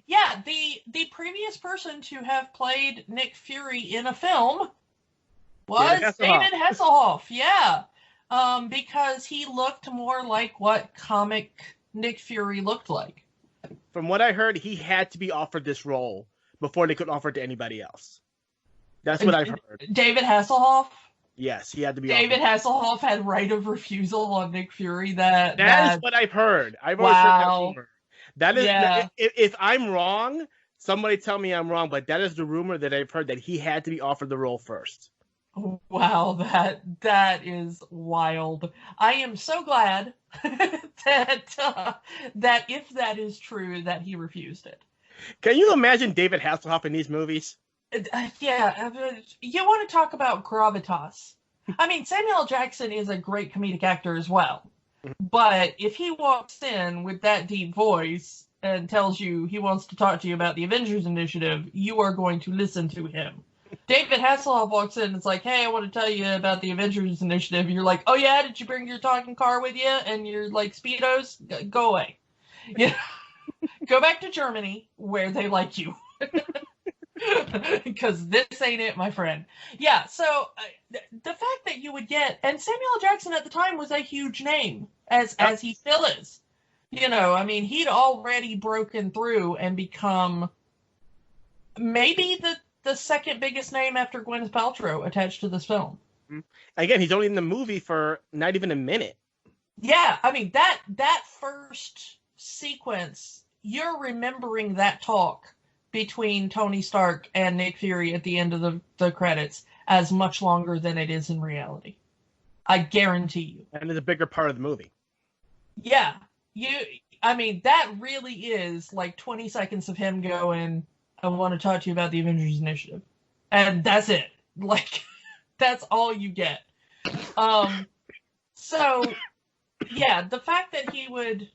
Yeah, the previous person to have played Nick Fury in a film was David Hasselhoff. Yeah. Because he looked more like what comic Nick Fury looked like.
From what I heard, he had to be offered this role before they could offer it to anybody else. That's what I've heard.
David Hasselhoff?
Yes, he had to be
David Hasselhoff had right of refusal on Nick Fury. That
is what I've heard. I've always heard that rumor. That is, if I'm wrong, somebody tell me I'm wrong, but that is the rumor that I've heard, that he had to be offered the role first.
Wow, that is wild. I am so glad that if that is true, that he refused it.
Can you imagine David Hasselhoff in these movies?
Yeah, you want to talk about gravitas. I mean, Samuel L. Jackson is a great comedic actor as well. But if he walks in with that deep voice and tells you he wants to talk to you about the Avengers Initiative, you are going to listen to him. David Hasselhoff walks in and it's like, hey, I want to tell you about the Avengers Initiative. You're like, oh yeah, did you bring your talking car with you and your like Speedos? Go away. Yeah. Go back to Germany where they like you. Because this ain't it, my friend. Yeah, so the fact that you would get, and Samuel L. Jackson at the time was a huge name, as he still is. You know, I mean, he'd already broken through and become maybe the second biggest name after Gwyneth Paltrow attached to this film.
Again, he's only in the movie for not even a minute.
Yeah, I mean, that first sequence, you're remembering that talk between Tony Stark and Nick Fury at the end of the credits as much longer than it is in reality. I guarantee you.
And it's a bigger part of the movie.
Yeah. I mean, that really is like 20 seconds of him going, I want to talk to you about the Avengers Initiative. And that's it. Like, that's all you get. So, yeah, the fact that he would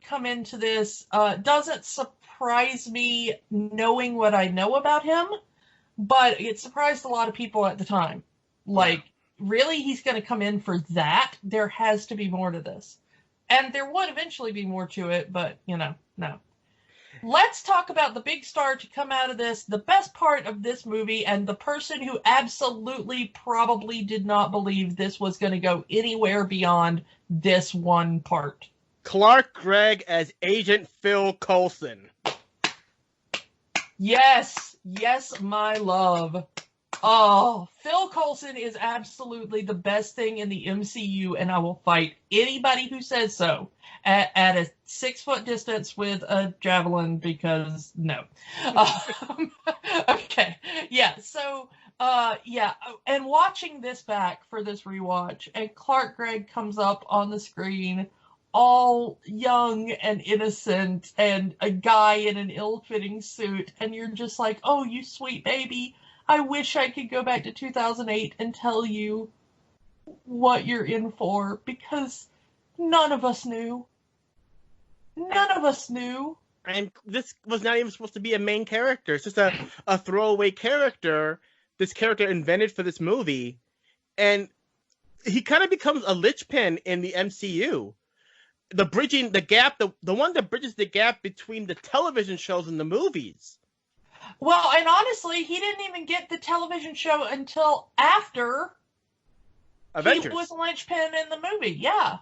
come into this doesn't surprise me knowing what I know about him, but it surprised a lot of people at the time. Like, really, he's going to come in for that? There has to be more to this. And there would eventually be more to it, but, no. Let's talk about the big star to come out of this, the best part of this movie, and the person who absolutely probably did not believe this was going to go anywhere beyond this one part.
Clark Gregg as Agent Phil Coulson.
Yes, my love. Oh, Phil Coulson is absolutely the best thing in the MCU, and I will fight anybody who says so at a 6-foot distance with a javelin, because no. Okay, yeah, so, and watching this back for this rewatch, and Clark Gregg comes up on the screen, all young and innocent, and a guy in an ill-fitting suit, and you're just like, oh, you sweet baby. I wish I could go back to 2008 and tell you what you're in for, because none of us knew. None of us knew.
And this was not even supposed to be a main character. It's just a throwaway character, this character invented for this movie. And he kind of becomes a linchpin in the MCU. The one that bridges the gap between the television shows and the movies.
Well, and honestly, he didn't even get the television show until after
Avengers.
He was a linchpin in the movie, yeah.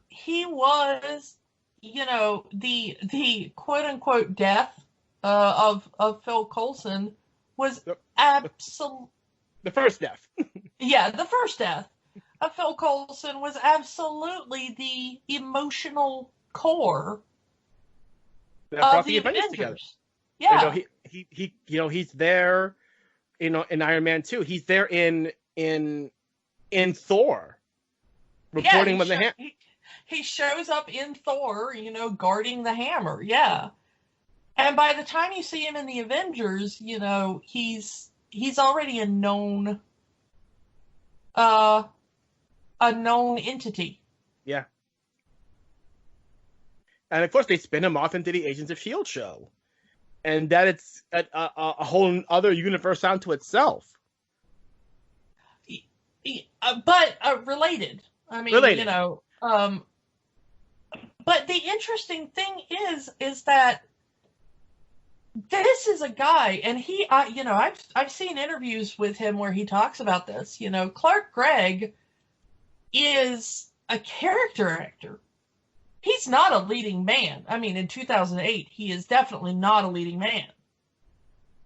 He was, the quote-unquote death of Phil Coulson was absolutely...
The first death.
Yeah, the first death of Phil Coulson was absolutely the emotional core
that brought
of the Avengers
together.
Yeah.
He's there, in Iron Man 2. He's there in Thor. Reporting with the hammer.
He shows up in Thor, guarding the hammer. Yeah. And by the time you see him in the Avengers, he's already a known entity.
Yeah. And of course, they spin him off into the Agents of S.H.I.E.L.D. show. And that it's a whole other universe unto itself.
But related. I mean,
related.
But the interesting thing is that this is a guy, and I've seen interviews with him where he talks about this. Clark Gregg is a character actor. He's not a leading man. I mean, in 2008, he is definitely not a leading man.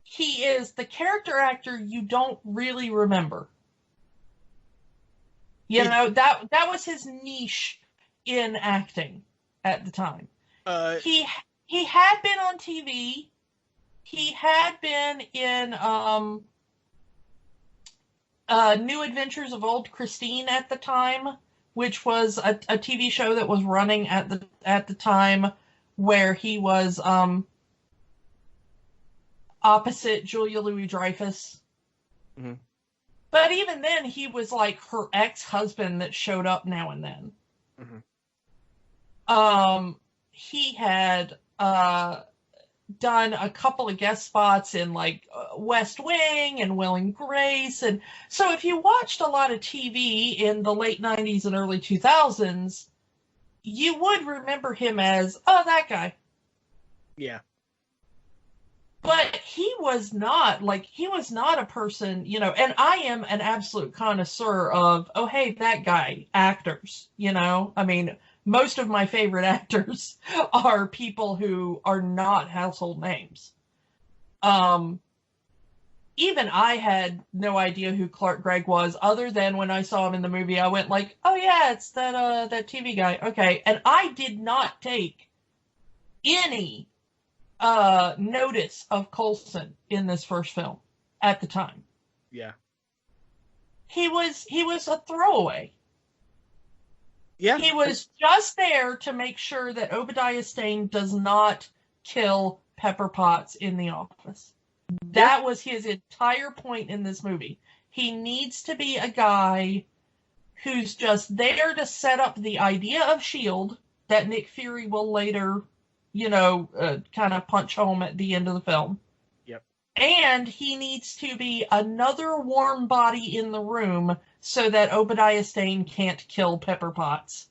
He is the character actor you don't really remember. That was his niche in acting at the time. He had been on TV. He had been in New Adventures of Old Christine at the time, which was a TV show that was running at the time, where he was opposite Julia Louis-Dreyfus.
Mm-hmm.
But even then, he was like her ex-husband that showed up now and then.
Mm-hmm.
He had done a couple of guest spots in like West Wing and Will and Grace, and so if you watched a lot of TV in the late 90s and early 2000s, you would remember him as, oh, that guy.
Yeah.
But he was not a person, and I am an absolute connoisseur of, oh, hey, that guy, actors, I mean, most of my favorite actors are people who are not household names. Even I had no idea who Clark Gregg was, other than when I saw him in the movie, I went like, oh yeah, it's that TV guy. Okay. And I did not take any notice of Coulson in this first film at the time.
Yeah.
He was a throwaway.
Yeah.
He was just there to make sure that Obadiah Stane does not kill Pepper Potts in the office. That was his entire point in this movie. He needs to be a guy who's just there to set up the idea of S.H.I.E.L.D. that Nick Fury will later, kind of punch home at the end of the film.
Yep.
And he needs to be another warm body in the room so that Obadiah Stane can't kill Pepper Potts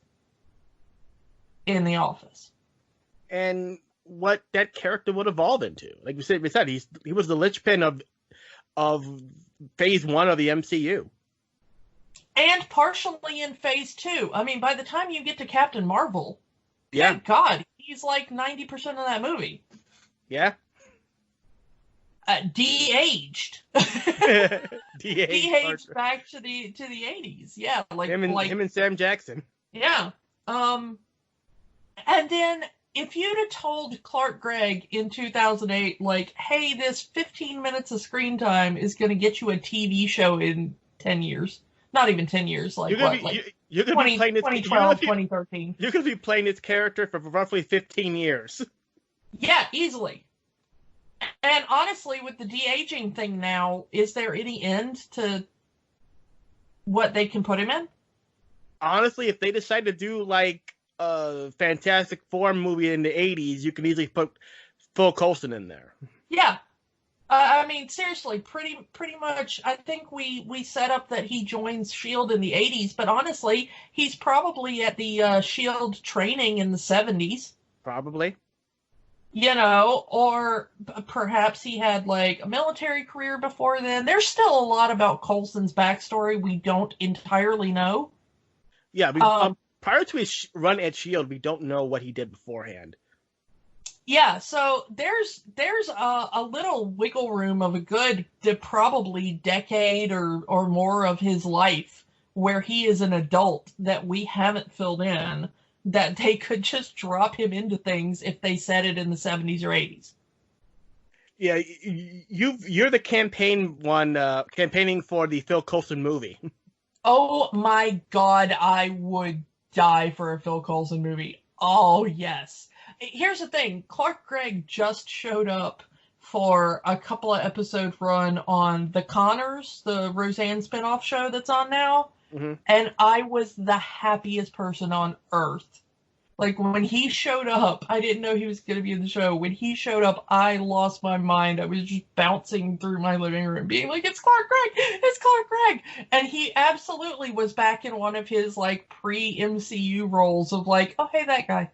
in the office.
And what that character would evolve into. Like we said, he was the linchpin of phase 1 of the MCU.
And partially in phase 2. I mean, by the time you get to Captain Marvel,
yeah,
thank God, he's like 90% of that movie.
Yeah.
De-aged. De-aged back to the 80s. Yeah,
him and Sam Jackson.
Yeah. And then if you'd have told Clark Gregg in 2008, like, hey, this 15 minutes of screen time is going to get you a TV show in 10 years. Not even 10 years, like
you're
what?
You're going to be playing
2012, 2013.
You're going to be playing this character for roughly 15 years.
Yeah, easily. And honestly, with the de-aging thing now, is there any end to what they can put him in?
Honestly, if they decide to do like a Fantastic Four movie in the 80s, you can easily put Phil Coulson in there.
Yeah. I mean, seriously, pretty much, I think we set up that he joins S.H.I.E.L.D. in the 80s, but honestly, he's probably at the S.H.I.E.L.D. training in the 70s.
Probably.
Or perhaps he had like a military career before then. There's still a lot about Coulson's backstory we don't entirely know.
Yeah, prior to his run at S.H.I.E.L.D., we don't know what he did beforehand.
Yeah, so there's a little wiggle room of a good probably decade or more of his life where he is an adult that we haven't filled in, that they could just drop him into things if they said it in the 70s or 80s.
Yeah, you're the campaigning for the Phil Coulson movie.
Oh my God, I would die for a Phil Coulson movie. Oh, yes. Here's the thing. Clark Gregg just showed up for a couple of episode run on The Connors, the Roseanne spinoff show that's on now.
Mm-hmm.
And I was the happiest person on earth. Like, when he showed up, I didn't know he was going to be in the show. When he showed up, I lost my mind. I was just bouncing through my living room being like, it's Clark Gregg! It's Clark Gregg! And he absolutely was back in one of his, like, pre-MCU roles of like, oh, hey, that guy.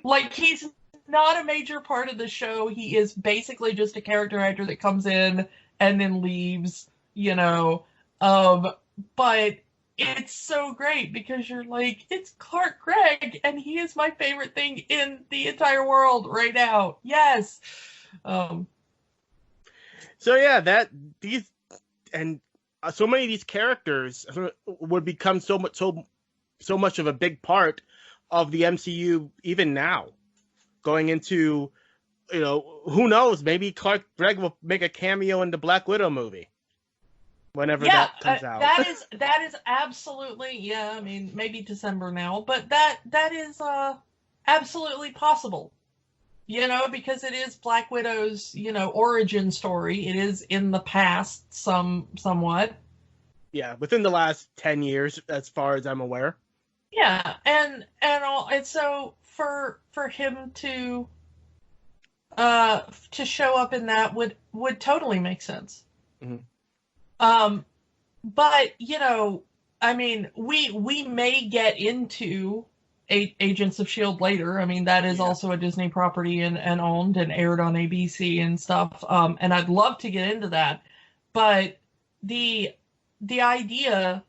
Like, he's not a major part of the show. He is basically just a character actor that comes in and then leaves, but it's so great because you're like, it's Clark Gregg and he is my favorite thing in the entire world right now. Yes.
So yeah, so many of these characters would become so much of a big part of the MCU even now, going into, who knows, maybe Clark Gregg will make a cameo in the Black Widow movie whenever that comes out.
That is absolutely, I mean, maybe December now, but that is absolutely possible, because it is Black Widow's, origin story. It is in the past somewhat.
Yeah, within the last 10 years, as far as I'm aware.
Yeah, and so for him to show up in that would totally make sense.
Mm-hmm.
But I mean, we may get into Agents of S.H.I.E.L.D. later. I mean, that is also a Disney property and owned and aired on ABC and stuff. And I'd love to get into that, but the idea,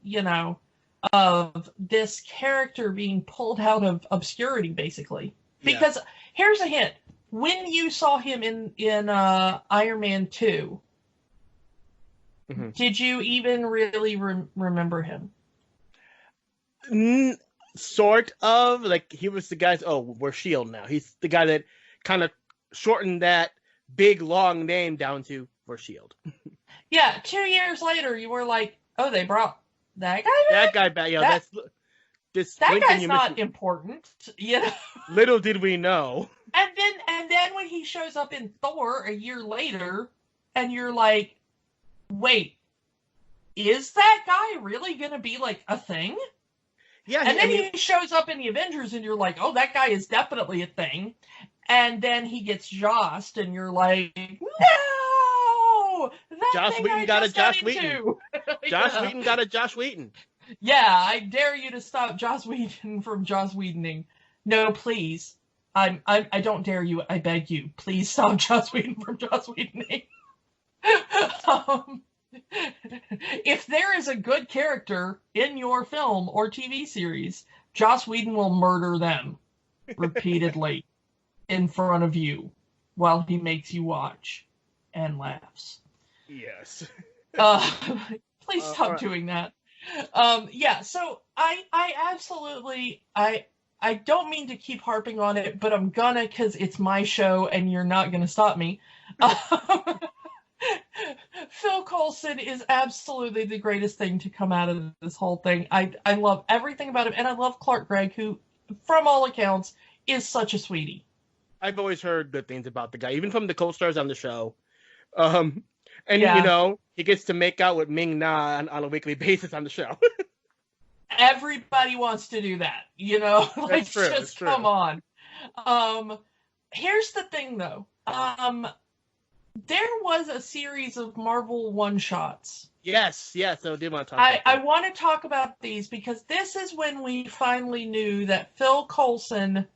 of this character being pulled out of obscurity, basically. Because here's a hint: when you saw him in Iron Man 2, did you even really remember him?
Sort of. Like, he was the guy. Oh, we're S.H.I.E.L.D. now. He's the guy that kind of shortened that big long name down to we're S.H.I.E.L.D.
Yeah, 2 years later, you were like, oh, they brought that guy back?
That guy back.
That guy's not important, you know.
Little did we know.
And then when he shows up in Thor a year later, and you're like, wait, is that guy really gonna be like a thing?
Yeah.
And then he shows up in the Avengers, and you're like, oh, that guy is definitely a thing. And then he gets Jossed, and you're like, no!
Joss Whedon got a Joss Whedon. Joss Whedon got a Joss Whedon.
Yeah, I dare you to stop Joss Whedon from Joss Whedoning. No, please. I don't dare you. I beg you. Please stop Joss Whedon from Joss Whedoning. If there is a good character in your film or TV series, Joss Whedon will murder them repeatedly in front of you while he makes you watch and laughs.
Yes.
Please stop doing that. So I absolutely, I don't mean to keep harping on it, but I'm gonna, because it's my show and you're not gonna stop me. Phil Coulson is absolutely the greatest thing to come out of this whole thing. I love everything about him, and I love Clark Gregg, who, from all accounts, is such a sweetie.
I've always heard good things about the guy, even from the co-stars on the show. You know, he gets to make out with Ming-Na on a weekly basis on the show.
Everybody wants to do that, you know? Like,
That's true,
just come on. Here's the thing, though. There was a series of Marvel one-shots.
Yes, I did want to talk about that.
I want to talk about these because this is when we finally knew that Phil Coulson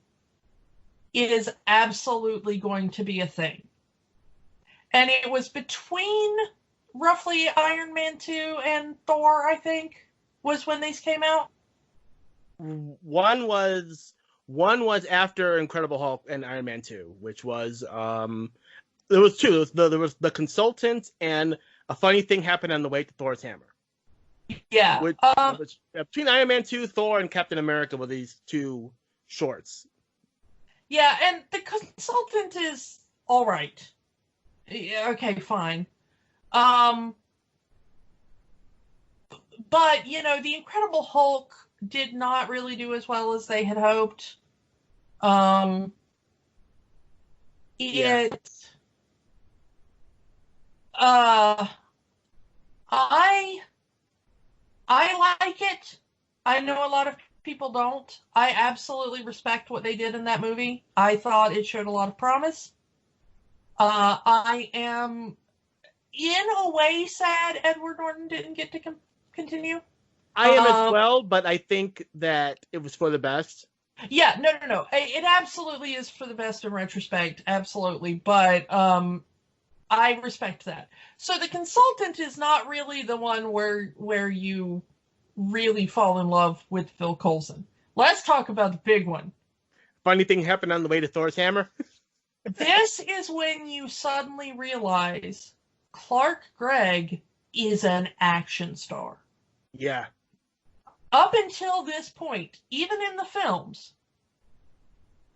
is absolutely going to be a thing. And it was between roughly Iron Man 2 and Thor, I think, was when these came out.
One was after Incredible Hulk and Iron Man 2, which was there was two. There was The Consultant and A Funny Thing Happened on the Way to Thor's Hammer.
Yeah.
Which, between Iron Man 2, Thor, and Captain America were these two shorts.
Yeah, and The Consultant is all right. Yeah, okay, fine. But, you know, The Incredible Hulk did not really do as well as they had hoped. I like it. I know a lot of people don't. I absolutely respect what they did in that movie. I thought it showed a lot of promise. I am, in a way, sad Edward Norton didn't get to continue.
I am as well, but I think that it was for the best.
Yeah, no. It absolutely is for the best in retrospect, absolutely. But I respect that. So The Consultant is not really the one where you really fall in love with Phil Coulson. Let's talk about the big one.
Funny Thing Happened on the Way to Thor's Hammer.
This is when you suddenly realize Clark Gregg is an action star.
Yeah.
Up until this point, even in the films,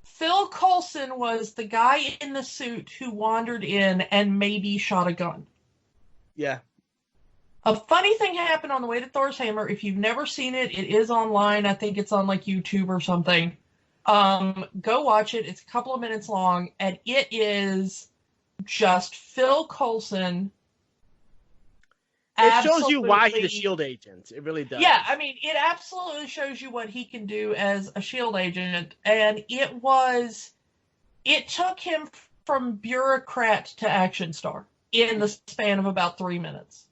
Phil Coulson was the guy in the suit who wandered in and maybe shot a gun.
Yeah.
A Funny Thing Happened on the Way to Thor's Hammer. If you've never seen it, it is online. I think it's on like YouTube or something. Go watch it. It's a couple of minutes long, and it is just Phil Coulson.
It shows you why he's a S.H.I.E.L.D. agent. It really does.
Yeah, I mean, it absolutely shows you what he can do as a S.H.I.E.L.D. agent, and it took him from bureaucrat to action star in the span of about 3 minutes.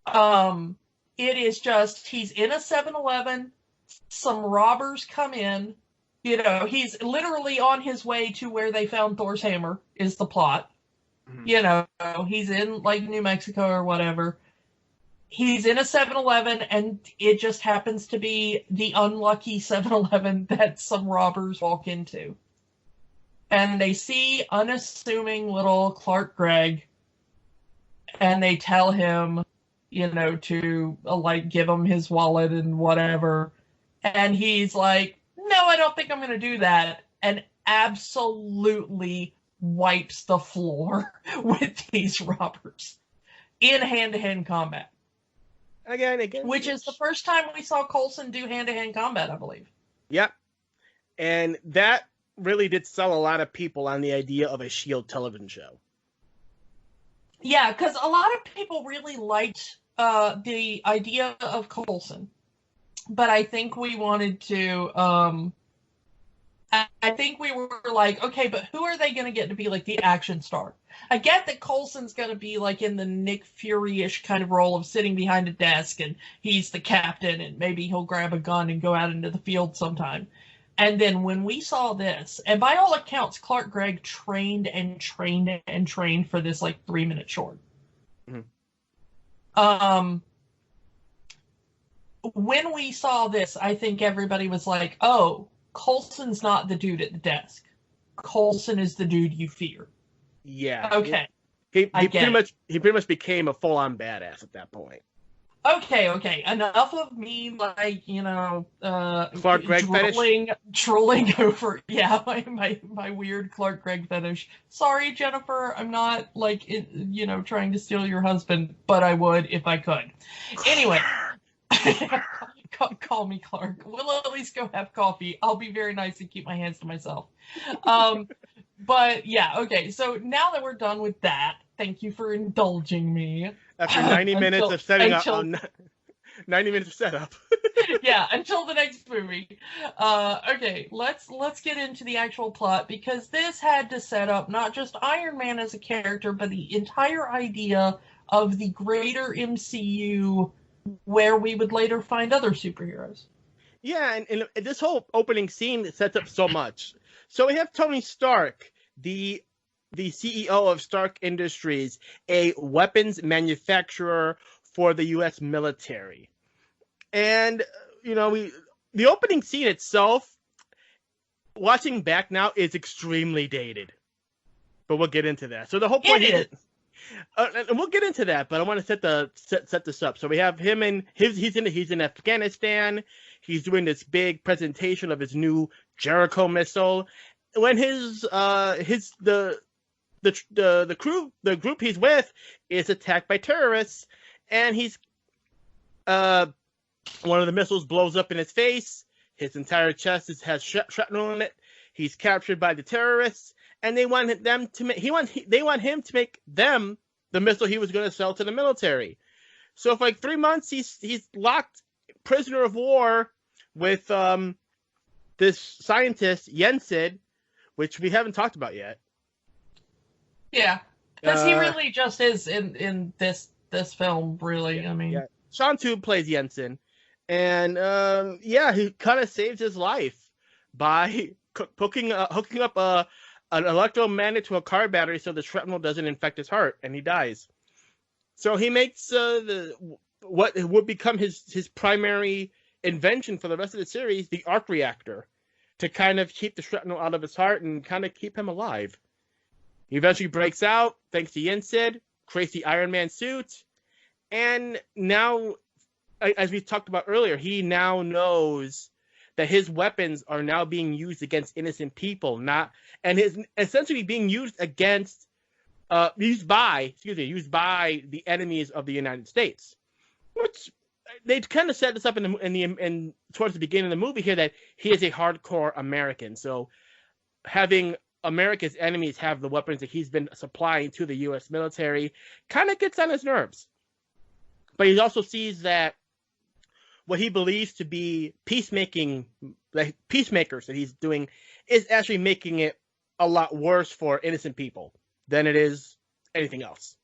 It is just, he's in a 7-Eleven, some robbers come in, you know, he's literally on his way to where they found Thor's hammer, is the plot. Mm-hmm. You know, he's in, like, New Mexico or whatever. He's in a 7-Eleven, and it just happens to be the unlucky 7-Eleven that some robbers walk into. And they see unassuming little Clark Gregg, and they tell him, to give him his wallet and whatever. And he's like, no, I don't think I'm going to do that. And absolutely wipes the floor with these robbers in hand-to-hand combat.
Again.
Which is the first time we saw Coulson do hand-to-hand combat, I believe.
Yep. And that really did sell a lot of people on the idea of a S.H.I.E.L.D. television show.
Yeah, because a lot of people really liked the idea of Coulson. But I think we wanted to... I think we were like, okay, but who are they going to get to be like the action star? I get that Coulson's going to be like in the Nick Fury-ish kind of role of sitting behind a desk and he's the captain and maybe he'll grab a gun and go out into the field sometime. And then when we saw this, and by all accounts, Clark Gregg trained for this like 3-minute short. Mm-hmm. When we saw this, I think everybody was like, oh, Coulson's not the dude at the desk. Coulson is the dude you fear.
Yeah.
Okay.
He pretty much became a full-on badass at that point.
Okay. Enough of me, like,
Clark Gregg
drooling over, my weird Clark Gregg fetish. Sorry, Jennifer, I'm not, like, trying to steal your husband, but I would if I could. Anyway. Call me Clark. We'll at least go have coffee. I'll be very nice and keep my hands to myself. But yeah, okay. So now that we're done with that, thank you for indulging me.
After 90 minutes of setting up, 90 minutes of setup.
Yeah, until the next movie. Okay, let's get into the actual plot, because this had to set up not just Iron Man as a character, but the entire idea of the greater MCU, where we would later find other superheroes.
Yeah, and this whole opening scene sets up so much. So we have Tony Stark, the CEO of Stark Industries, a weapons manufacturer for the U.S. military. And, the opening scene itself, watching back now, is extremely dated. But we'll get into that. So the whole point is... and we'll get into that, but I want to set this up. So we have him he's in Afghanistan. He's doing this big presentation of his new Jericho missile. When the group he's with is attacked by terrorists, and one of the missiles blows up in his face. His entire chest has shrapnel in it. He's captured by the terrorists. And they want him to make them the missile he was going to sell to the military. So for like 3 months, he's locked prisoner of war with this scientist Jensen, which we haven't talked about yet.
Yeah, because he really just is in this film. Really, I mean,
Sean Tube plays Jensen, and he kind of saves his life by hooking up an electromagnet to a car battery so the shrapnel doesn't infect his heart, and he dies. So he makes what would become his primary invention for the rest of the series, the arc reactor, to kind of keep the shrapnel out of his heart and kind of keep him alive. He eventually breaks out, thanks to Jensen, creates the Iron Man suit, and now, as we talked about earlier, he now knows that his weapons are now being used against innocent people, and is essentially being used by the enemies of the United States. Which they kind of set this up in towards the beginning of the movie here, that he is a hardcore American. So having America's enemies have the weapons that he's been supplying to the U.S. military kind of gets on his nerves. But he also sees that what he believes to be peacemakers that he's doing is actually making it a lot worse for innocent people than it is anything else.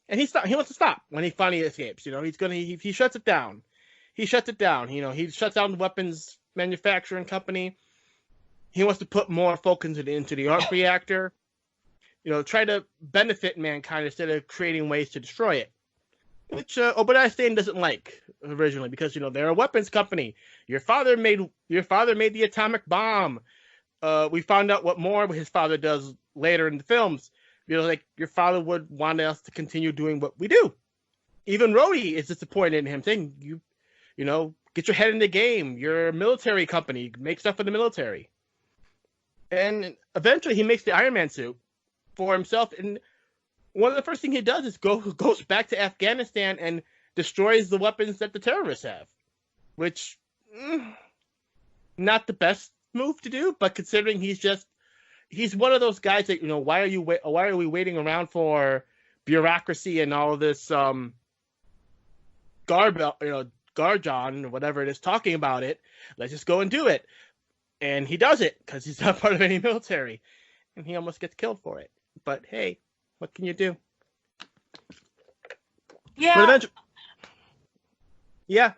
And he wants to stop when he finally escapes. He shuts it down. He shuts down the weapons manufacturing company. He wants to put more focus into the arc reactor. Try to benefit mankind instead of creating ways to destroy it. which Obadiah Stane doesn't like originally because they're a weapons company. Your father made the atomic bomb. We found out what more his father does later in the films. Like your father would want us to continue doing what we do. Even Rhodey is disappointed in him, saying, get your head in the game. You're a military company. Make stuff for the military. And eventually he makes the Iron Man suit for himself. And one of the first things he does is goes back to Afghanistan and destroys the weapons that the terrorists have. Which, not the best move to do, but considering he's one of those guys that, why are we waiting around for bureaucracy and all of this Garjon or whatever it is talking about it. Let's just go and do it. And he does it because he's not part of any military. And he almost gets killed for it. But hey, what can you do?
Yeah.
Yeah.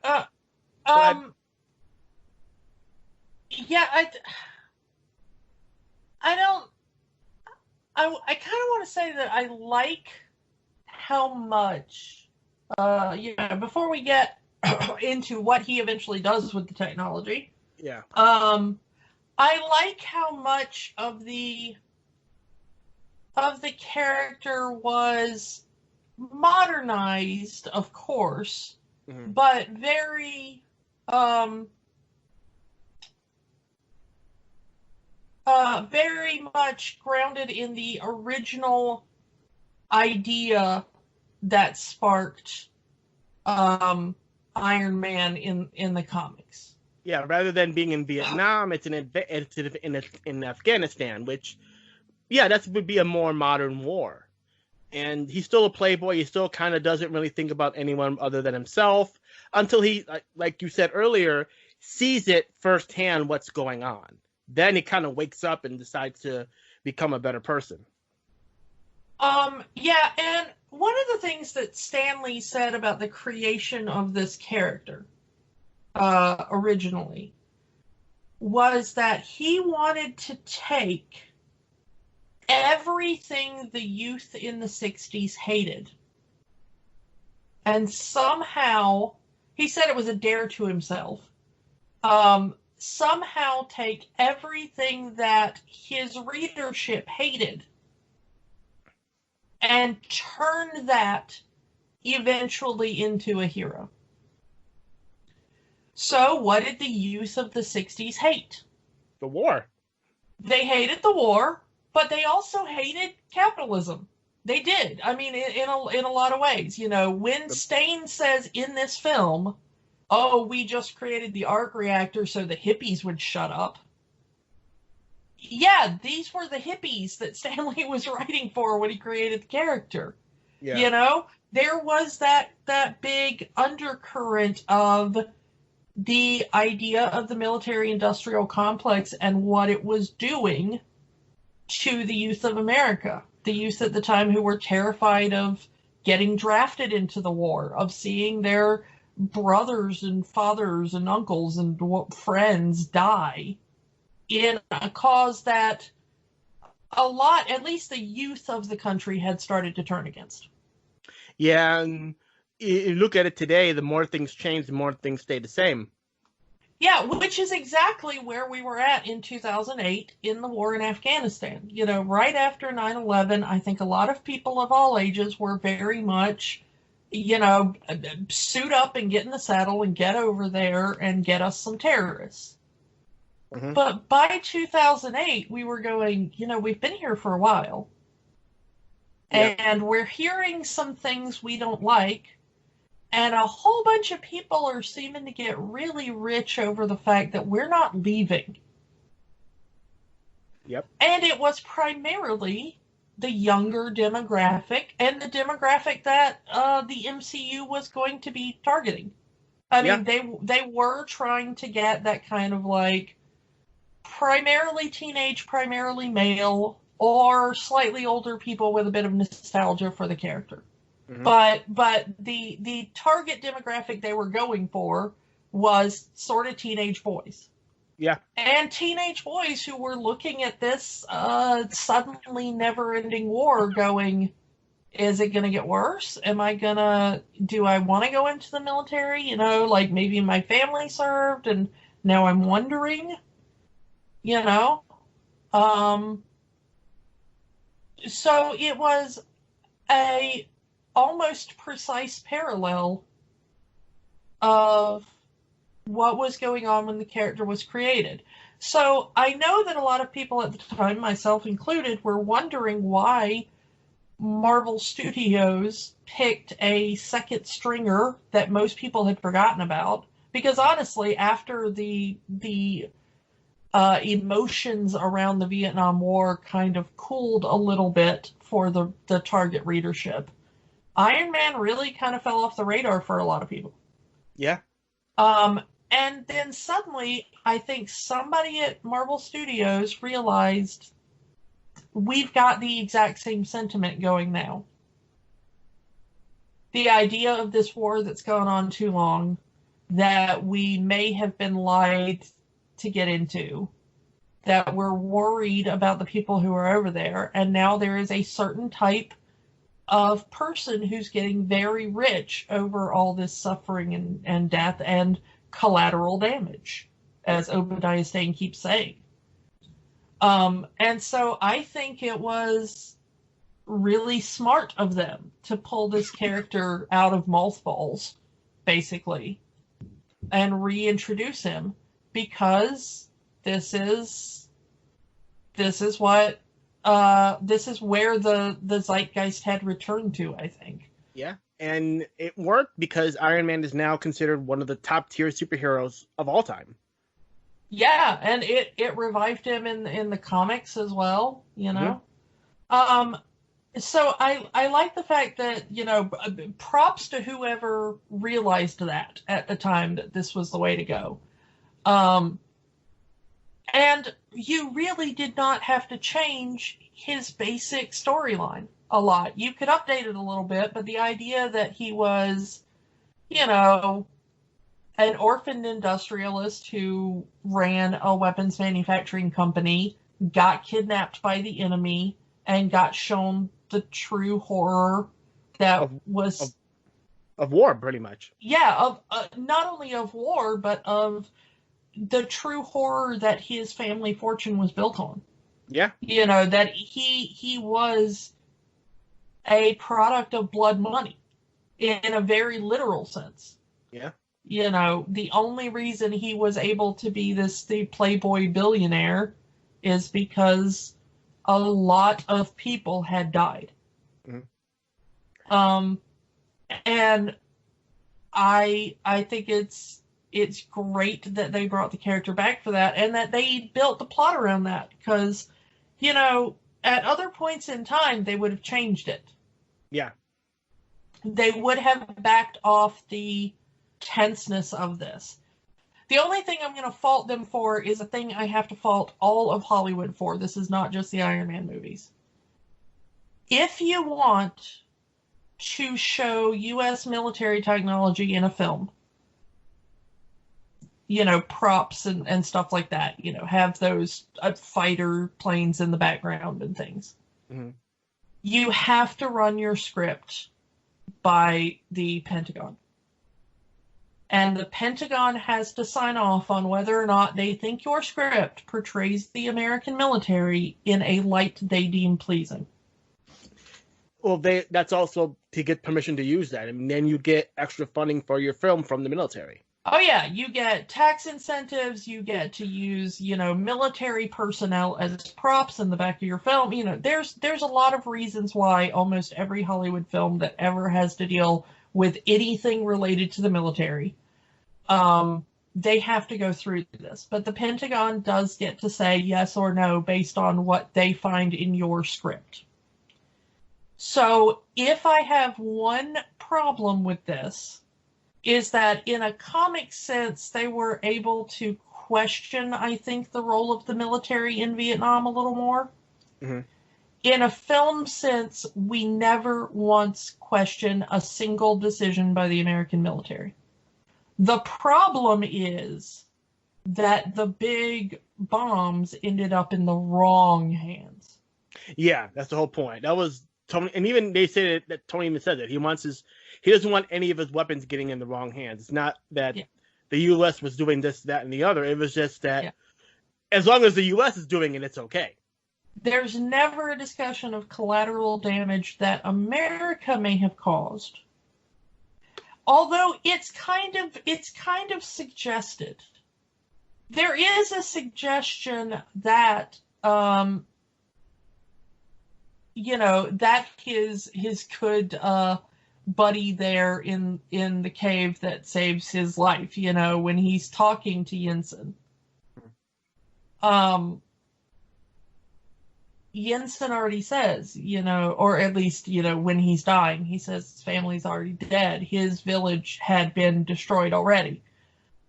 Yeah, I kind of want to say that I like how much, before we get into what he eventually does with the technology.
Yeah.
I like how much of the character was modernized, of course, but very very much grounded in the original idea that sparked Iron Man in the comics.
Yeah, rather than being in Vietnam, it's in Afghanistan, which, that would be a more modern war. And he's still a playboy. He still kind of doesn't really think about anyone other than himself until he, like you said earlier, sees it firsthand what's going on. Then he kind of wakes up and decides to become a better person.
Yeah, and one of the things that Stan Lee said about the creation of this character originally was that he wanted to take everything the youth in the 60s hated and somehow, he said it was a dare to himself, somehow take everything that his readership hated and turn that eventually into a hero. So what did the youth of the 60s hate?
The war.
They hated the war, but they also hated capitalism. They did. I mean, in a lot of ways. When Stain says in this film, oh, we just created the arc reactor so the hippies would shut up. Yeah, these were the hippies that Stanley was writing for when he created the character. Yeah. There was that big undercurrent of the idea of the military-industrial complex and what it was doing to the youth of America. The youth at the time who were terrified of getting drafted into the war, of seeing their brothers and fathers and uncles and friends die in a cause that a lot, at least the youth of the country, had started to turn against.
Yeah, and you look at it today, the more things change, the more things stay the same.
Yeah, which is exactly where we were at in 2008 in the war in Afghanistan. Right after 9/11, I think a lot of people of all ages were very much, suit up and get in the saddle and get over there and get us some terrorists. Mm-hmm. But by 2008, we were going, we've been here for a while. Yep. And we're hearing some things we don't like. And a whole bunch of people are seeming to get really rich over the fact that we're not leaving.
Yep.
And it was primarily the younger demographic and the demographic that the MCU was going to be targeting. I mean, they were trying to get that kind of primarily teenage, primarily male, or slightly older people with a bit of nostalgia for the character. Mm-hmm. But the target demographic they were going for was sort of teenage boys.
Yeah.
And teenage boys who were looking at this suddenly never-ending war going, Is it going to get worse? Do I want to go into the military? You know, like maybe my family served and now I'm wondering, you know? Um, so it was a almost precise parallel of what was going on when the character was created. So I know that a lot of people at the time, myself included, were wondering why Marvel Studios picked a second stringer that most people had forgotten about. Because honestly, after the emotions around the Vietnam War kind of cooled a little bit for the target readership, Iron Man really kind of fell off the radar for a lot of people.
Yeah.
And then suddenly, I think somebody at Marvel Studios realized we've got the exact same sentiment going now. The idea of this war that's gone on too long, that we may have been lied to get into, that we're worried about the people who are over there, and now there is a certain type of person who's getting very rich over all this suffering and death and collateral damage, as Obadiah Stane keeps saying. And so I think it was really smart of them to pull this character out of mothballs, basically, and reintroduce him, because this is where the zeitgeist had returned to, I think.
Yeah. And it worked because Iron Man is now considered one of the top tier superheroes of all time.
Yeah, and it revived him in the comics as well, you know.
Mm-hmm.
So I like the fact that, you know, props to whoever realized that at the time that this was the way to go. And you really did not have to change his basic storyline a lot. You could update it a little bit, but the idea that he was, you know, an orphaned industrialist who ran a weapons manufacturing company, got kidnapped by the enemy, and got shown the true horror that was
of war, pretty much.
Yeah, of not only of war, but of the true horror that his family fortune was built on.
Yeah.
You know, that he was a product of blood money in a very literal sense.
Yeah.
You know, the only reason he was able to be the playboy billionaire is because a lot of people had died.
Mm-hmm.
And I think it's great that they brought the character back for that, and that they built the plot around that, because, you know, at other points in time they would have changed it.
Yeah.
They would have backed off the tenseness of this. The only thing I'm going to fault them for is a thing I have to fault all of Hollywood for. This is not just the Iron Man movies. If you want to show U.S. military technology in a film, you know, props and stuff like that, you know, have those fighter planes in the background and things.
Mm-hmm.
You have to run your script by the Pentagon. And the Pentagon has to sign off on whether or not they think your script portrays the American military in a light they deem pleasing.
Well, that's also to get permission to use that. And then you get extra funding for your film from the military.
Oh, yeah. You get tax incentives. You get to use, you know, military personnel as props in the back of your film. You know, there's a lot of reasons why almost every Hollywood film that ever has to deal with anything related to the military, they have to go through this. But the Pentagon does get to say yes or no based on what they find in your script. So if I have one problem with this, is that in a comic sense, they were able to question, I think, the role of the military in Vietnam a little more.
Mm-hmm.
In a film sense, we never once questioned a single decision by the American military. The problem is that the big bombs ended up in the wrong hands.
Yeah, that's the whole point. That was Tony, and even they say that Tony even said that he doesn't want any of his weapons getting in the wrong hands. It's not that the U.S. was doing this, that, and the other. It was just that as long as the U.S. is doing it, it's okay.
There's never a discussion of collateral damage that America may have caused. Although it's kind of suggested. There is a suggestion that that his good buddy there in the cave that saves his life, when he's talking to Yinsen. Yinsen already says, or at least, when he's dying, he says his family's already dead. His village had been destroyed already.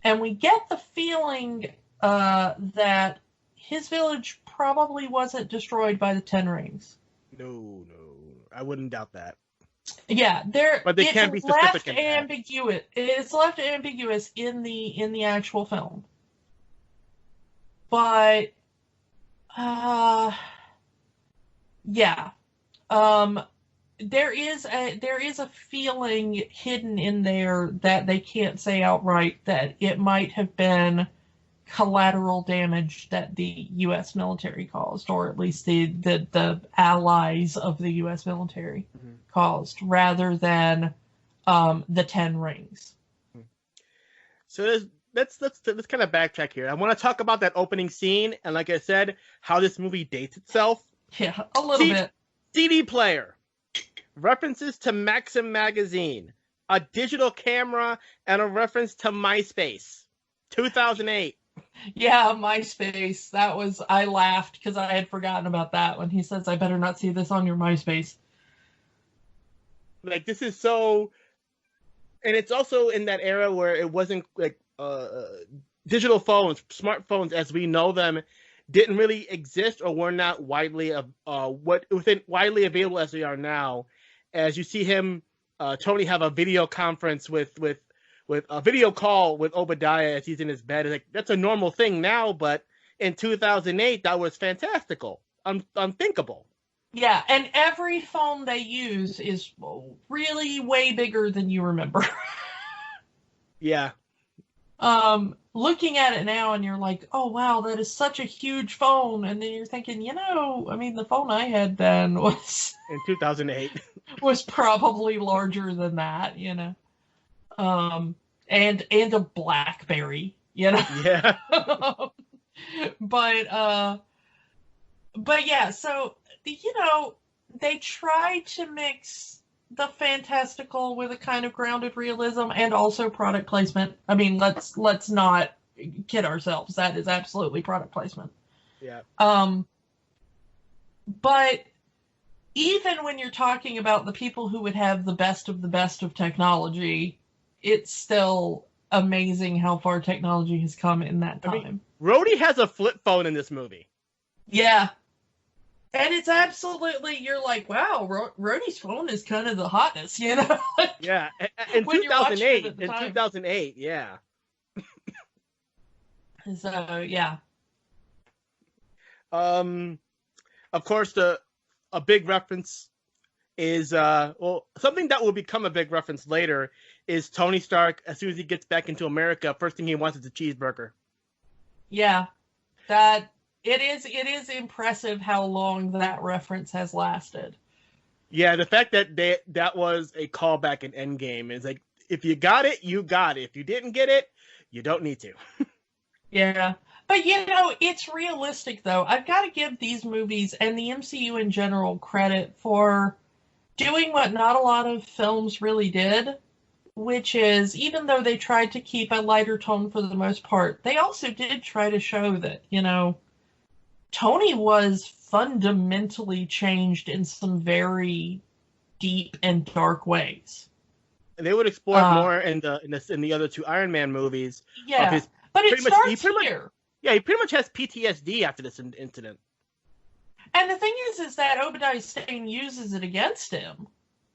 And we get the feeling that his village probably wasn't destroyed by the Ten Rings.
No, I wouldn't doubt that.
Yeah,
but they can't be specific.
It's left ambiguous in the actual film. But there is a feeling hidden in there that they can't say outright that it might have been collateral damage that the U.S. military caused, or at least the allies of the U.S. military caused, rather than the Ten Rings.
So let's kind of backtrack here. I want to talk about that opening scene, and like I said, how this movie dates itself.
Yeah, a little bit.
CD player, references to Maxim magazine, a digital camera, and a reference to MySpace, 2008.
Yeah, MySpace. I laughed because I had forgotten about that when he says, I better not see this on your MySpace.
Like, this is so... And it's also in that era where it wasn't, like, digital phones, smartphones as we know them, didn't really exist or were not widely available as they are now. As you see him, Tony have a video conference with a video call with Obadiah as he's in his bed. It's like, that's a normal thing now, but in 2008 that was fantastical, unthinkable.
Yeah, and every phone they use is really way bigger than you remember.
Yeah.
Looking at it now and you're like, oh wow, that is such a huge phone. And then you're thinking, the phone I had then was...
In 2008.
was probably larger than that, and a BlackBerry,
Yeah.
But yeah, so, they try to mix the fantastical with a kind of grounded realism and also product placement. I mean, let's not kid ourselves. That is absolutely product placement.
Yeah.
But even when you're talking about the people who would have the best of technology, it's still amazing how far technology has come in that time. I mean,
Rhodey has a flip phone in this movie.
Yeah. And it's absolutely, you're like, wow, Rhodey's phone is kind of the hotness,
Yeah, in 2008, yeah.
So, yeah.
Of course, a big reference is, something that will become a big reference later is Tony Stark, as soon as he gets back into America, first thing he wants is a cheeseburger.
Yeah, it is impressive how long that reference has lasted.
Yeah, the fact that that was a callback in Endgame is like, if you got it, you got it. If you didn't get it, you don't need to.
Yeah. But, it's realistic, though. I've got to give these movies and the MCU in general credit for doing what not a lot of films really did, which is, even though they tried to keep a lighter tone for the most part, they also did try to show that, Tony was fundamentally changed in some very deep and dark ways.
And they would explore more in the other two Iron Man movies.
Yeah, but it starts here.
Yeah, he pretty much has PTSD after this incident.
And the thing is that Obadiah Stane uses it against him.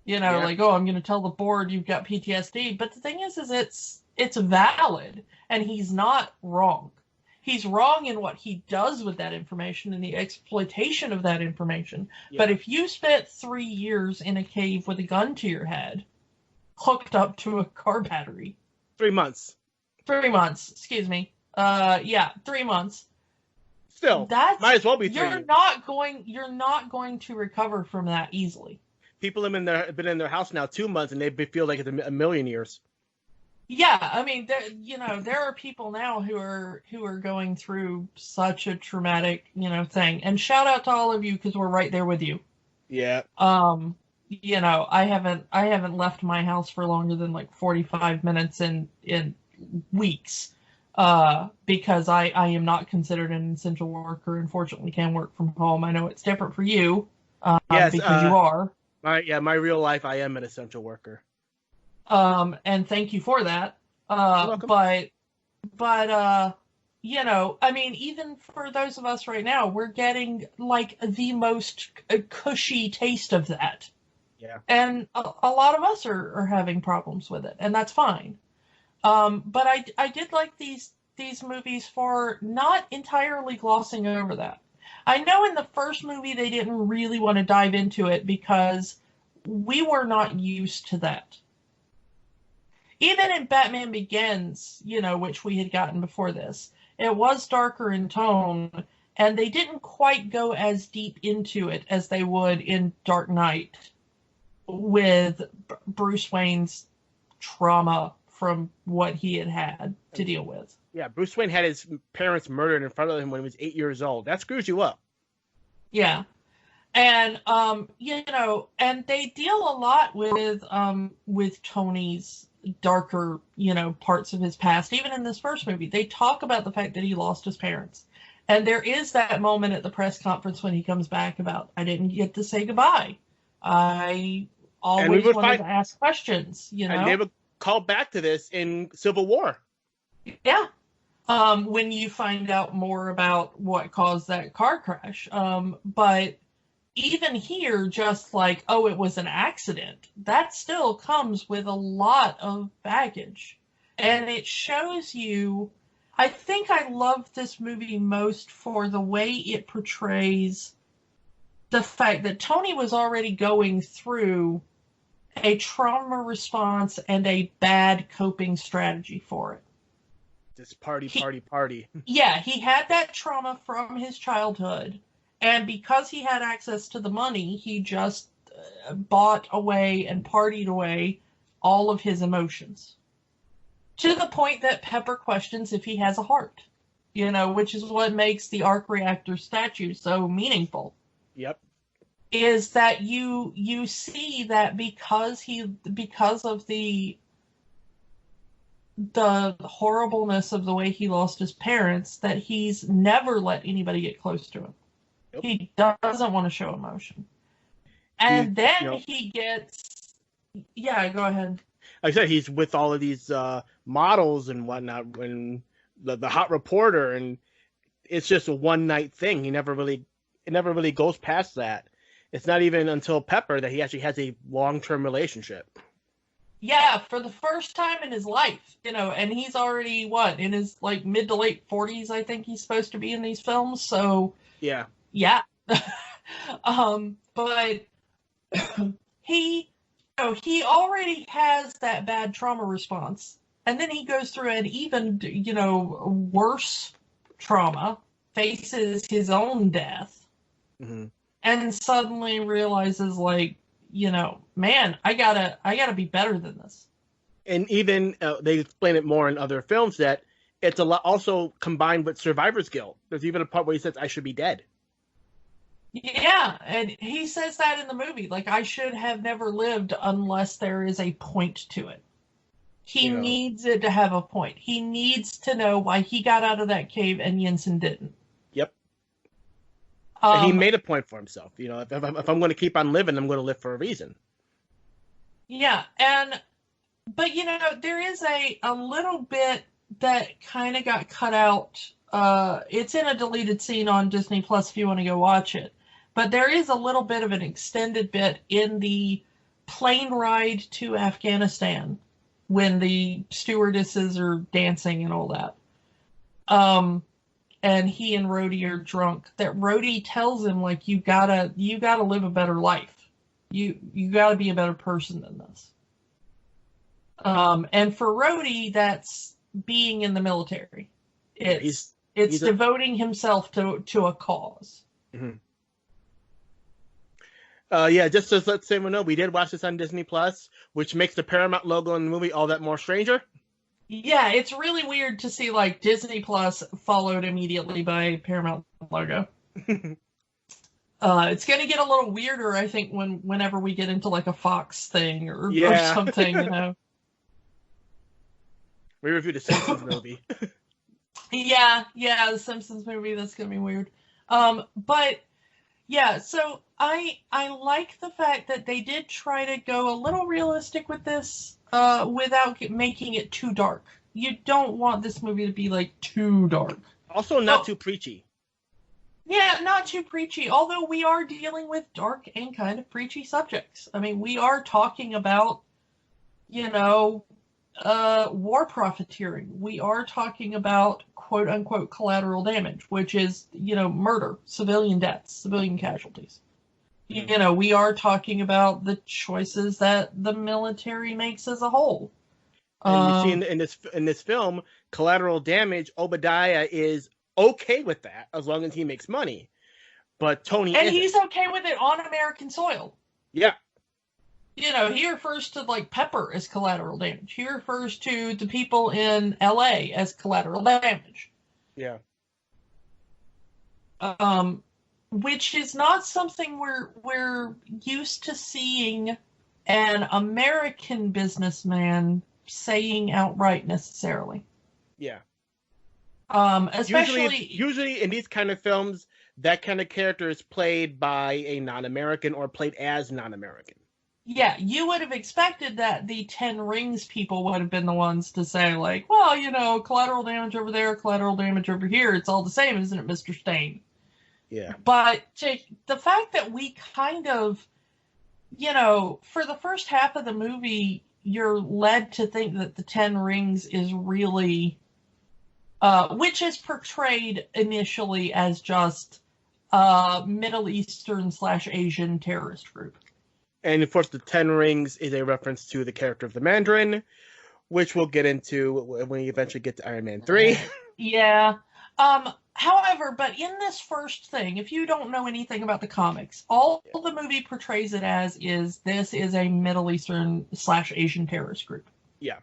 Like, oh, I'm going to tell the board you've got PTSD. But the thing is it's valid, and he's not wrong. He's wrong in what he does with that information and the exploitation of that information.
Yeah.
But if you spent 3 years in a cave with a gun to your head, hooked up to a car battery.
3 months.
3 months, excuse me. 3 months.
Still, might as well be 3 years.
You're not going to recover from that easily.
People have been in their house now 2 months, and they feel like it's a million years.
Yeah, I mean, there are people now who are going through such a traumatic, thing. And shout out to all of you, because we're right there with you.
Yeah.
I haven't left my house for longer than like 45 minutes in weeks, because I am not considered an essential worker. Unfortunately, can work from home. I know it's different for you,
yes,
because you are.
My real life, I am an essential worker.
And thank you for that.
You're welcome.
But I mean, even for those of us right now, we're getting like the most cushy taste of that.
Yeah.
And a lot of us are having problems with it, and that's fine. But I did like these movies for not entirely glossing over that. I know in the first movie they didn't really want to dive into it because we were not used to that. Even in Batman Begins, which we had gotten before this, it was darker in tone, and they didn't quite go as deep into it as they would in Dark Knight with Bruce Wayne's trauma from what he had to deal with.
Yeah, Bruce Wayne had his parents murdered in front of him when he was 8 years old. That screws you up.
Yeah. And, and they deal a lot with Tony's darker, parts of his past. Even in this first movie, they talk about the fact that he lost his parents. And there is that moment at the press conference when he comes back about, I didn't get to say goodbye. I always wanted to ask questions,
And they would call back to this in Civil War.
Yeah. When you find out more about what caused that car crash. But even here, just like, oh, it was an accident, that still comes with a lot of baggage. And it shows you, I think I love this movie most for the way it portrays the fact that Tony was already going through a trauma response and a bad coping strategy for it.
Just party.
Yeah, he had that trauma from his childhood. And because he had access to the money, he just bought away and partied away all of his emotions. To the point that Pepper questions if he has a heart, which is what makes the arc reactor statue so meaningful.
Yep.
Is that you see that because of the horribleness of the way he lost his parents, that he's never let anybody get close to him. Yep. He doesn't want to show emotion. And then he gets... Yeah, go ahead.
Like I said, he's with all of these models and whatnot, when the hot reporter, and it's just a one-night thing. It never really goes past that. It's not even until Pepper that he actually has a long-term relationship.
Yeah, for the first time in his life, and he's already, in his, mid to late 40s, I think he's supposed to be in these films, so...
Yeah.
Yeah. But he already has that bad trauma response, and then he goes through an even, worse trauma, faces his own death, and suddenly realizes, man, I gotta be better than this.
And even they explain it more in other films that it's a lot also combined with survivor's guilt. There's even a part where he says, "I should be dead."
Yeah, and he says that in the movie. I should have never lived unless there is a point to it. He needs it to have a point. He needs to know why he got out of that cave and Jensen didn't.
Yep. And he made a point for himself. If I'm going to keep on living, I'm going to live for a reason.
Yeah, but there is a little bit that kind of got cut out. It's in a deleted scene on Disney Plus if you want to go watch it. But there is a little bit of an extended bit in the plane ride to Afghanistan when the stewardesses are dancing and all that. and he and Rhodey are drunk, that Rhodey tells him, like, you gotta live a better life. You gotta be a better person than this. And for Rhodey, that's being in the military. It's devoting himself to a cause.
Mm-hmm. Just to let everyone know, we did watch this on Disney Plus, which makes the Paramount logo in the movie all that more stranger.
Yeah, it's really weird to see, like, Disney Plus followed immediately by Paramount logo. It's going to get a little weirder, I think, whenever we get into, like, a Fox thing or something, you know.
We reviewed the Simpsons movie.
Yeah, the Simpsons movie, that's going to be weird. But, yeah, so I like the fact that they did try to go a little realistic with this, without making it too dark. You don't want this movie to be, like, too dark.
Also, not too preachy.
Yeah, not too preachy, although we are dealing with dark and kind of preachy subjects. I mean, we are talking about, you know, war profiteering. We are talking about quote-unquote collateral damage, which is, you know, murder, civilian deaths, civilian casualties. Mm-hmm. You know, we are talking about the choices that the military makes as a whole.
And you see in this film, collateral damage, Obadiah is okay with that as long as he makes money. But Tony isn't.
He's okay with it on American soil.
Yeah.
You know, he refers to, like, pepper as collateral damage. He refers to the people in LA as collateral damage.
Yeah.
Which is not something we're used to seeing an American businessman saying outright necessarily.
Yeah.
Especially
usually in these kind of films, that kind of character is played by a non-American or played as non-American.
Yeah, you would have expected that the Ten Rings people would have been the ones to say, like, well, you know, collateral damage over there, collateral damage over here, it's all the same, isn't it, Mr. Stain?
Yeah.
But the fact that we kind of, you know, for the first half of the movie, you're led to think that the Ten Rings is really, which is portrayed initially as just a Middle Eastern / Asian terrorist group.
And of course, the Ten Rings is a reference to the character of the Mandarin, which we'll get into when we eventually get to Iron Man 3.
Yeah. However, but in this first thing, if you don't know anything about the comics, all the movie portrays it as is this is a Middle Eastern / Asian terrorist group.
Yeah.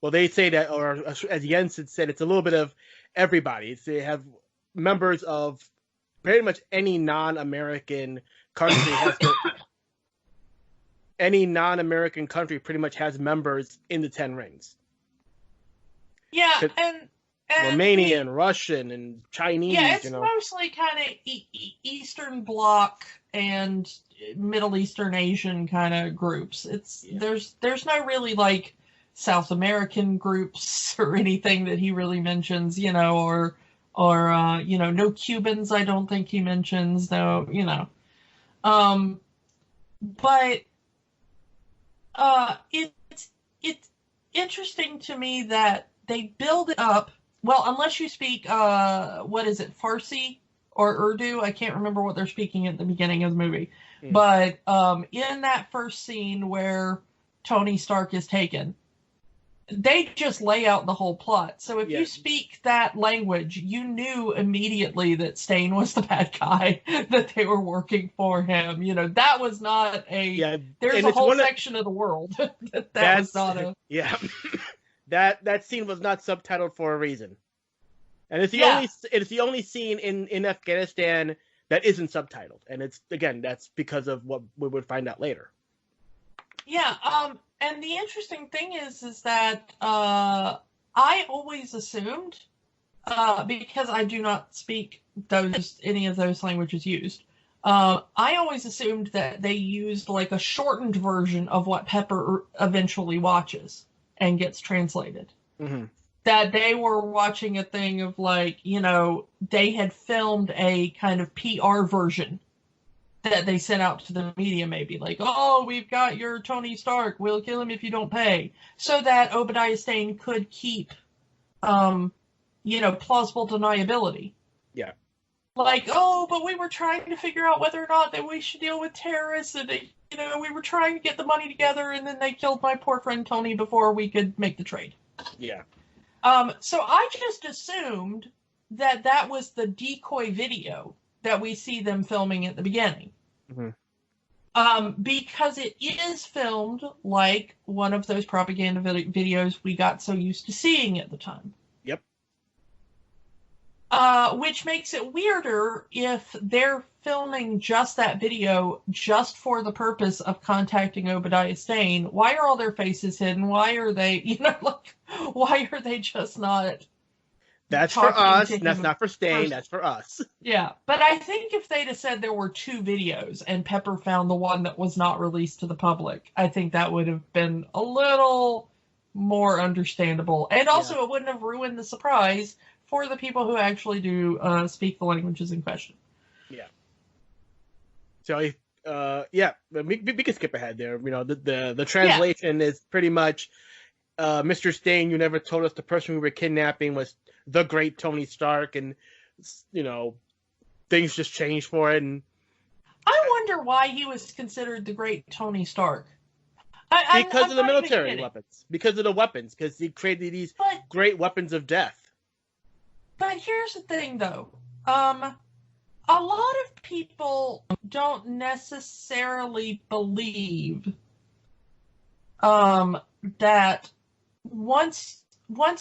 Well, they say that, or as Jens had said, it's a little bit of everybody. They have members of pretty much any non-American country any non-American country pretty much has members in the Ten Rings.
Yeah, and
Romanian, Russian, and Chinese.
Yeah, it's mostly kind of Eastern Bloc and Middle Eastern Asian kind of groups. There's no really, like, South American groups or anything that he really mentions, you know, or you know, no Cubans. I don't think he mentions, no, you know, but. It's interesting to me that they build it up. Well, unless you speak, what is it, Farsi or Urdu? I can't remember what they're speaking at the beginning of the movie. Mm. But in that first scene where Tony Stark is taken, they just lay out the whole plot. So if you speak that language, you knew immediately that Stain was the bad guy, that they were working for him. You know, that was not a... there's a whole section of the world that was not a...
Yeah. that scene was not subtitled for a reason. And it's the only scene in Afghanistan that isn't subtitled. And that's because of what we would find out later.
Yeah, and the interesting thing is that I always assumed, because I do not speak any of those languages used, I always assumed that they used, like, a shortened version of what Pepper eventually watches and gets translated. Mm-hmm. That they were watching a thing of, like, you know, they had filmed a kind of PR version that they sent out to the media, maybe, like, oh, we've got your Tony Stark, we'll kill him if you don't pay, so that Obadiah Stane could keep, you know, plausible deniability.
Yeah.
Like, oh, but we were trying to figure out whether or not that we should deal with terrorists, and we were trying to get the money together, and then they killed my poor friend Tony before we could make the trade.
Yeah.
So I just assumed that was the decoy video that we see them filming at the beginning.
Mm-hmm.
Because it is filmed like one of those propaganda videos we got so used to seeing at the time.
Yep.
Which makes it weirder if they're filming just that video just for the purpose of contacting Obadiah Stane. Why are all their faces hidden? Why are they, why are they just not?
That's for us. That's not for Stane. That's for us.
Yeah, but I think if they'd have said there were 2 videos and Pepper found the one that was not released to the public, I think that would have been a little more understandable. And also, it wouldn't have ruined the surprise for the people who actually do speak the languages in question.
Yeah. So, we can skip ahead there. The translation is pretty much, Mr. Stane, you never told us the person we were kidnapping was the great Tony Stark, and, things just changed for it. And
I wonder why he was considered the great Tony Stark.
Because of the military weapons. Because of the weapons. Because he created these great weapons of death.
But here's the thing, though. A lot of people don't necessarily believe that once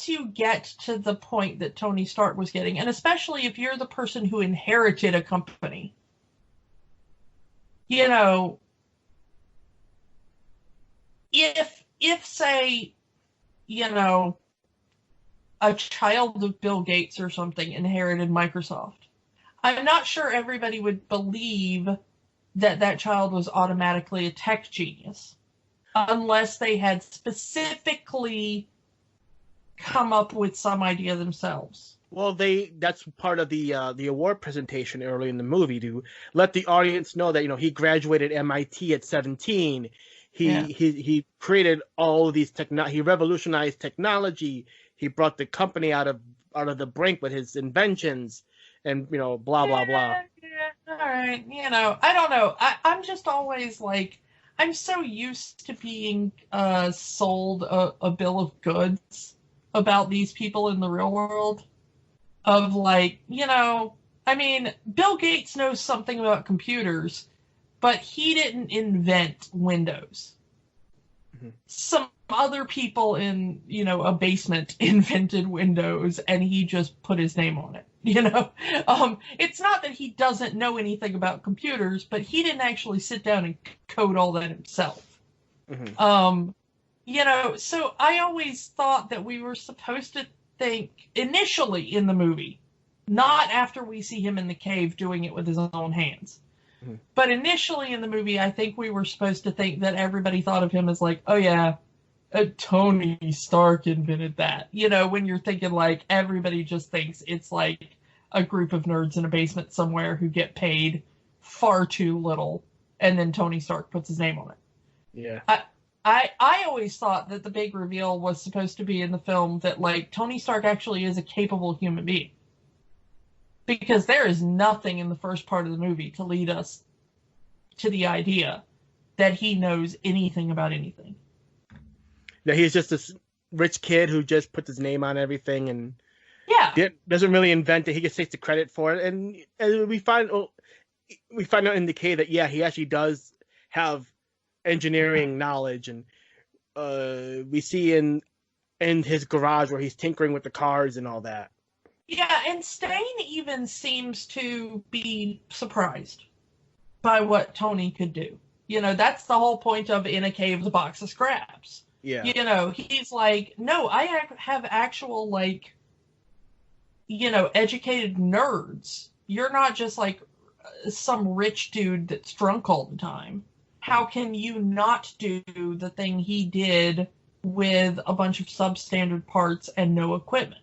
you get to the point that Tony Stark was getting, and especially if you're the person who inherited a company, if say, a child of Bill Gates or something inherited Microsoft, I'm not sure everybody would believe that child was automatically a tech genius unless they had specifically come up with some idea themselves.
Well, that's part of the award presentation early in the movie, to let the audience know that he graduated MIT at 17. He created all of these he revolutionized technology. He brought the company out of the brink with his inventions, and blah blah blah.
Yeah, all right. I don't know. I'm just always like, I'm so used to being sold a bill of goods about these people in the real world. Of like, Bill Gates knows something about computers, but he didn't invent Windows. Mm-hmm. Some other people in, a basement invented Windows, and he just put his name on it. It's not that he doesn't know anything about computers, but he didn't actually sit down and code all that himself. Mm-hmm. So I always thought that we were supposed to think initially in the movie, not after we see him in the cave doing it with his own hands. Mm-hmm. But initially in the movie, I think we were supposed to think that everybody thought of him as like, oh yeah, Tony Stark invented that. When you're thinking like, everybody just thinks it's like a group of nerds in a basement somewhere who get paid far too little, and then Tony Stark puts his name on it.
Yeah.
I always thought that the big reveal was supposed to be in the film that, like, Tony Stark actually is a capable human being. Because there is nothing in the first part of the movie to lead us to the idea that he knows anything about anything.
No, he's just a rich kid who just puts his name on everything and doesn't really invent it. He just takes the credit for it. And we find out in the cave that, he actually does have engineering knowledge, and we see in his garage where he's tinkering with the cars and all that.
Yeah, and Stane even seems to be surprised by what Tony could do. That's the whole point of in a cave with a box of scraps.
Yeah.
He's like, no, I have actual, like, educated nerds. You're not just like some rich dude that's drunk all the time. How can you not do the thing he did with a bunch of substandard parts and no equipment?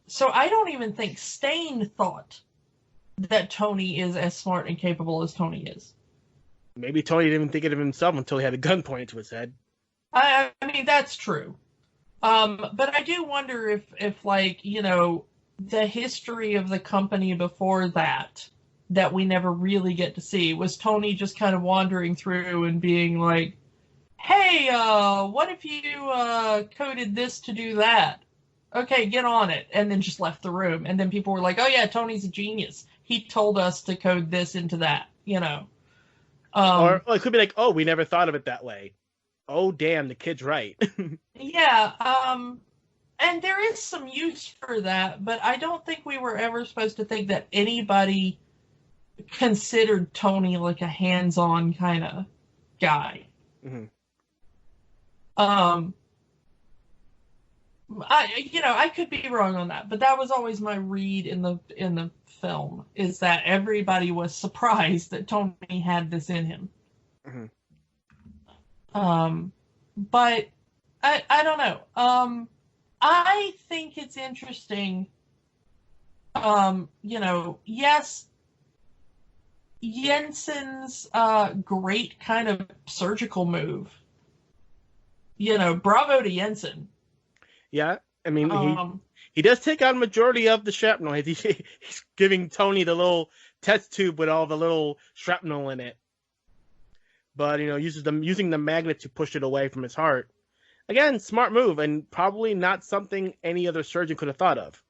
So I don't even think Stane thought that Tony is as smart and capable as Tony is.
Maybe Tony didn't even think of himself until he had a gun pointed to his head.
I mean, that's true. But I do wonder if like, the history of the company before that we never really get to see was Tony just kind of wandering through and being like, hey, what if you coded this to do that? Okay, get on it. And then just left the room. And then people were like, oh yeah, Tony's a genius. He told us to code this into that, you know.
Or it could be like, oh, we never thought of it that way. Oh, damn, the kid's right.
Yeah, and there is some use for that, but I don't think we were ever supposed to think that anybody considered Tony like a hands-on kind of guy.
Mm-hmm.
I could be wrong on that, but that was always my read in the film, is that everybody was surprised that Tony had this in him.
Mm-hmm.
But I don't know. I think it's interesting. Yes, Jensen's great kind of surgical move. Bravo to Jensen.
Yeah, I mean, he does take out a majority of the shrapnel. He's giving Tony the little test tube with all the little shrapnel in it. But, using the magnet to push it away from his heart. Again, smart move, and probably not something any other surgeon could have thought of.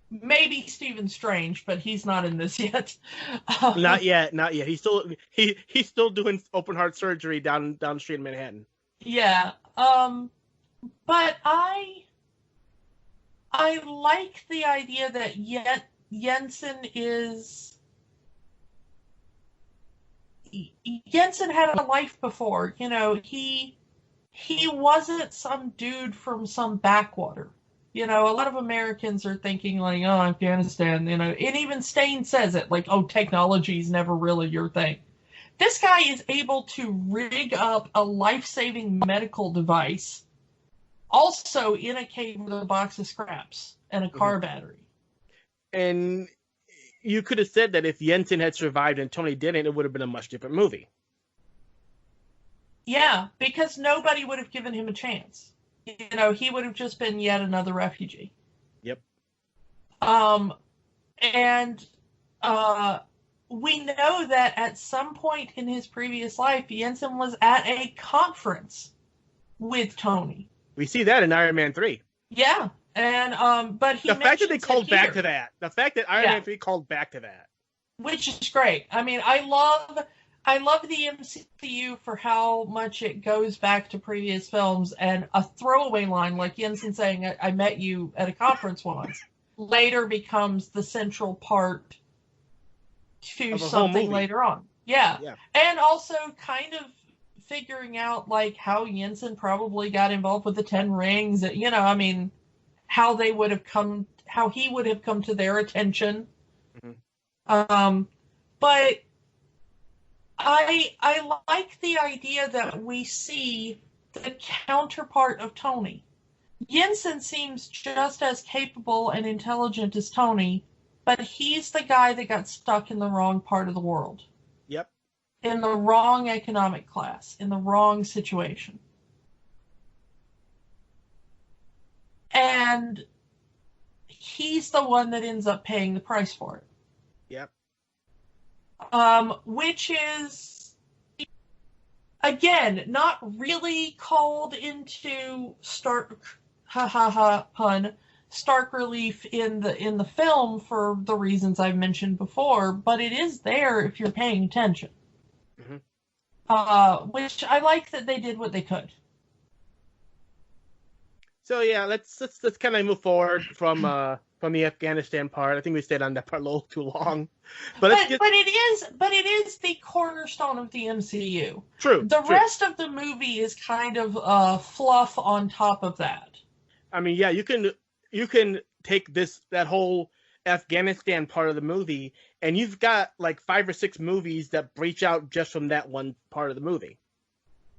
Maybe Stephen Strange, but he's not in this yet.
Not yet. He's still doing open heart surgery down the street in Manhattan.
Yeah. But I like the idea that Jensen had a life before. He wasn't some dude from some backwater. A lot of Americans are thinking like, oh, Afghanistan, and even Stain says it, like, oh, technology is never really your thing. This guy is able to rig up a life-saving medical device, also in a cave with a box of scraps and a car battery.
And you could have said that if Jensen had survived and Tony didn't, it would have been a much different movie.
Yeah, because nobody would have given him a chance. He would have just been yet another refugee.
Yep.
And we know that at some point in his previous life, Jensen was at a conference with Tony.
We see that in Iron Man 3.
Yeah, and but
the fact that they called back to that, the fact that Iron Man 3 called back to that,
which is great. I mean, I love the MCU for how much it goes back to previous films, and a throwaway line like Jensen saying, I met you at a conference once, later becomes the central part to something later on. Yeah. And also kind of figuring out like how Jensen probably got involved with the 10 Rings, how he would have come to their attention. Mm-hmm. But I like the idea that we see the counterpart of Tony. Jensen seems just as capable and intelligent as Tony, but he's the guy that got stuck in the wrong part of the world.
Yep.
In the wrong economic class, in the wrong situation. And he's the one that ends up paying the price for it.
Yep.
Which is, again, not really called into stark relief in the film for the reasons I've mentioned before, but it is there if you're paying attention. Mm-hmm. Which I like that they did what they could. So
yeah, let's kind of move forward from the Afghanistan part. I think we stayed on that part a little too long, but
it is the cornerstone of the MCU.
True.
The rest of the movie is kind of fluff on top of that.
I mean, yeah, you can take that whole Afghanistan part of the movie, and you've got like 5 or 6 movies that breach out just from that one part of the movie.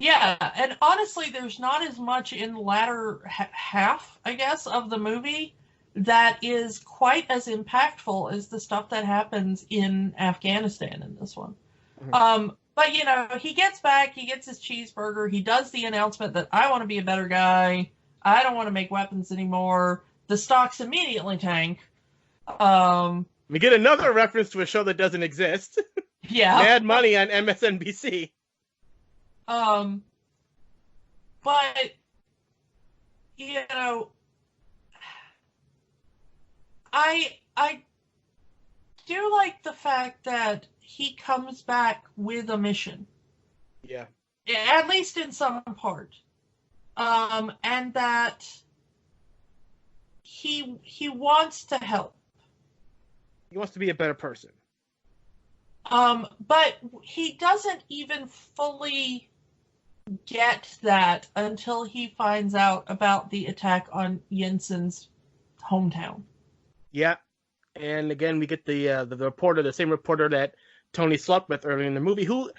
Yeah, and honestly, there's not as much in the latter half, I guess, of the movie that is quite as impactful as the stuff that happens in Afghanistan in this one. Mm-hmm. But, he gets back, he gets his cheeseburger, he does the announcement that I want to be a better guy, I don't want to make weapons anymore, the stocks immediately tank.
We get another reference to a show that doesn't exist.
Yeah.
Mad Money on MSNBC.
But, you know, I do like the fact that he comes back with a mission.
Yeah.
At least in some part. And that he wants to help.
He wants to be a better person.
But he doesn't even fully get that until he finds out about the attack on Jensen's hometown.
Yeah. And again, we get the reporter, the same reporter that Tony slept with earlier in the movie, who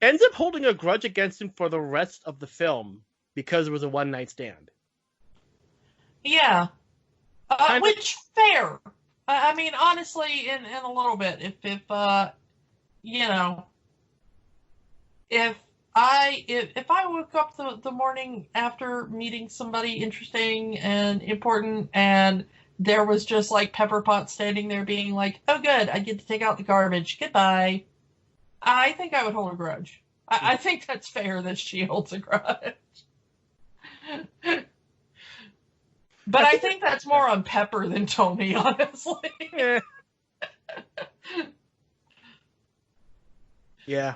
ends up holding a grudge against him for the rest of the film because it was a one-night stand.
Which, fair. I mean, honestly, in a little bit, if you know, if I woke up the morning after meeting somebody interesting and important, and there was just like Pepper Potts standing there being like, "Oh, good, I get to take out the garbage. Goodbye." I think I would hold a grudge. I think that's fair that she holds a grudge. But I think that's more on Pepper than Tony, honestly.
Yeah.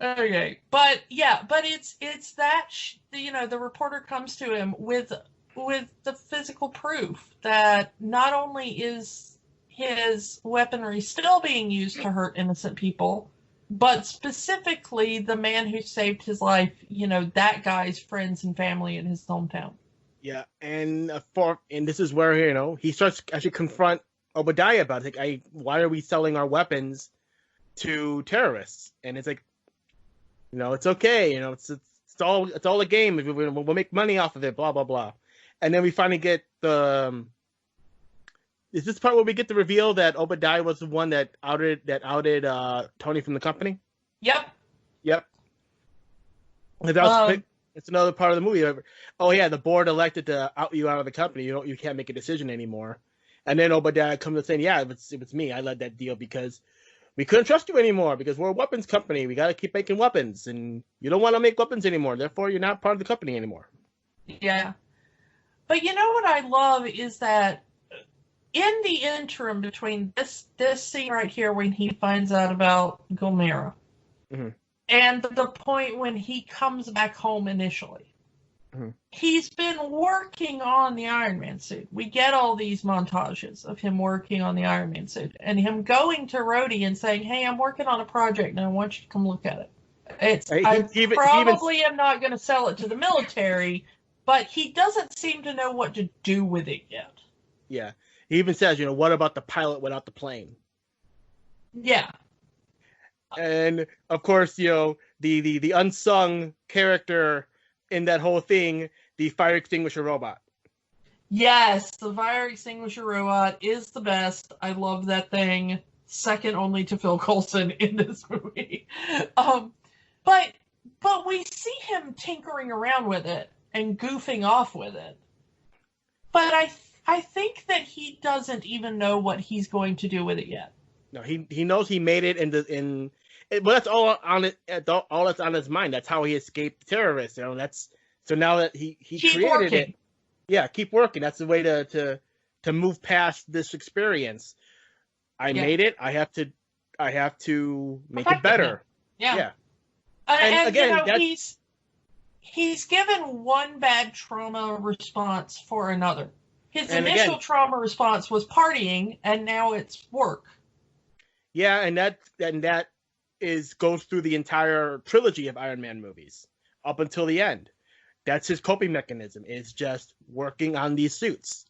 Okay, but it's that you know, the reporter comes to him with the physical proof that not only is his weaponry still being used to hurt innocent people, but specifically the man who saved his life, you know, that guy's friends and family in his hometown.
Yeah, and this is where, you know, he starts to actually confront Obadiah about it. Like, why are we selling our weapons to terrorists? And it's like, you know, it's okay. You know, it's all a game. We'll make money off of it. Blah blah blah. And then we finally get the. Is this part where we get the reveal that Obadiah was the one that outed Tony from the company?
Yep.
It's another part of the movie. Oh yeah, the board elected to out you out of the company. You can't make a decision anymore. And then Obadiah comes and saying, "Yeah, it was me. I led that deal because we couldn't trust you anymore because we're a weapons company. We got to keep making weapons, and you don't want to make weapons anymore. Therefore, you're not part of the company anymore."
Yeah. But you know what I love is that in the interim between this scene right here when he finds out about Gomera,
mm-hmm.
and the point when he comes back home initially,
mm-hmm.
he's been working on the Iron Man suit. We get all these montages of him working on the Iron Man suit and him going to Rhodey and saying, "Hey, I'm working on a project and I want you to come look at it." I am not going to sell it to the military, but he doesn't seem to know what to do with it yet.
Yeah. He even says, you know, what about the pilot without the plane?
Yeah.
And of course, you know, the unsung character in that whole thing, the fire extinguisher robot.
Yes, the fire extinguisher robot is the best. I love that thing. Second only to Phil Coulson in this movie. But we see him tinkering around with it and goofing off with it. But I think that he doesn't even know what he's going to do with it yet.
No, he knows he made it but that's all on it. All that's on his mind. That's how he escaped the terrorists. You know, so now that he created
working.
it. Yeah, keep working. That's the way to move past this experience. I made it. I have to make it better.
Yeah.
And again,
you know, he's given one bad trauma response for another. His initial trauma response was partying, and now it's work.
Yeah, and that goes through the entire trilogy of Iron Man movies up until the end. That's his coping mechanism, is just working on these suits.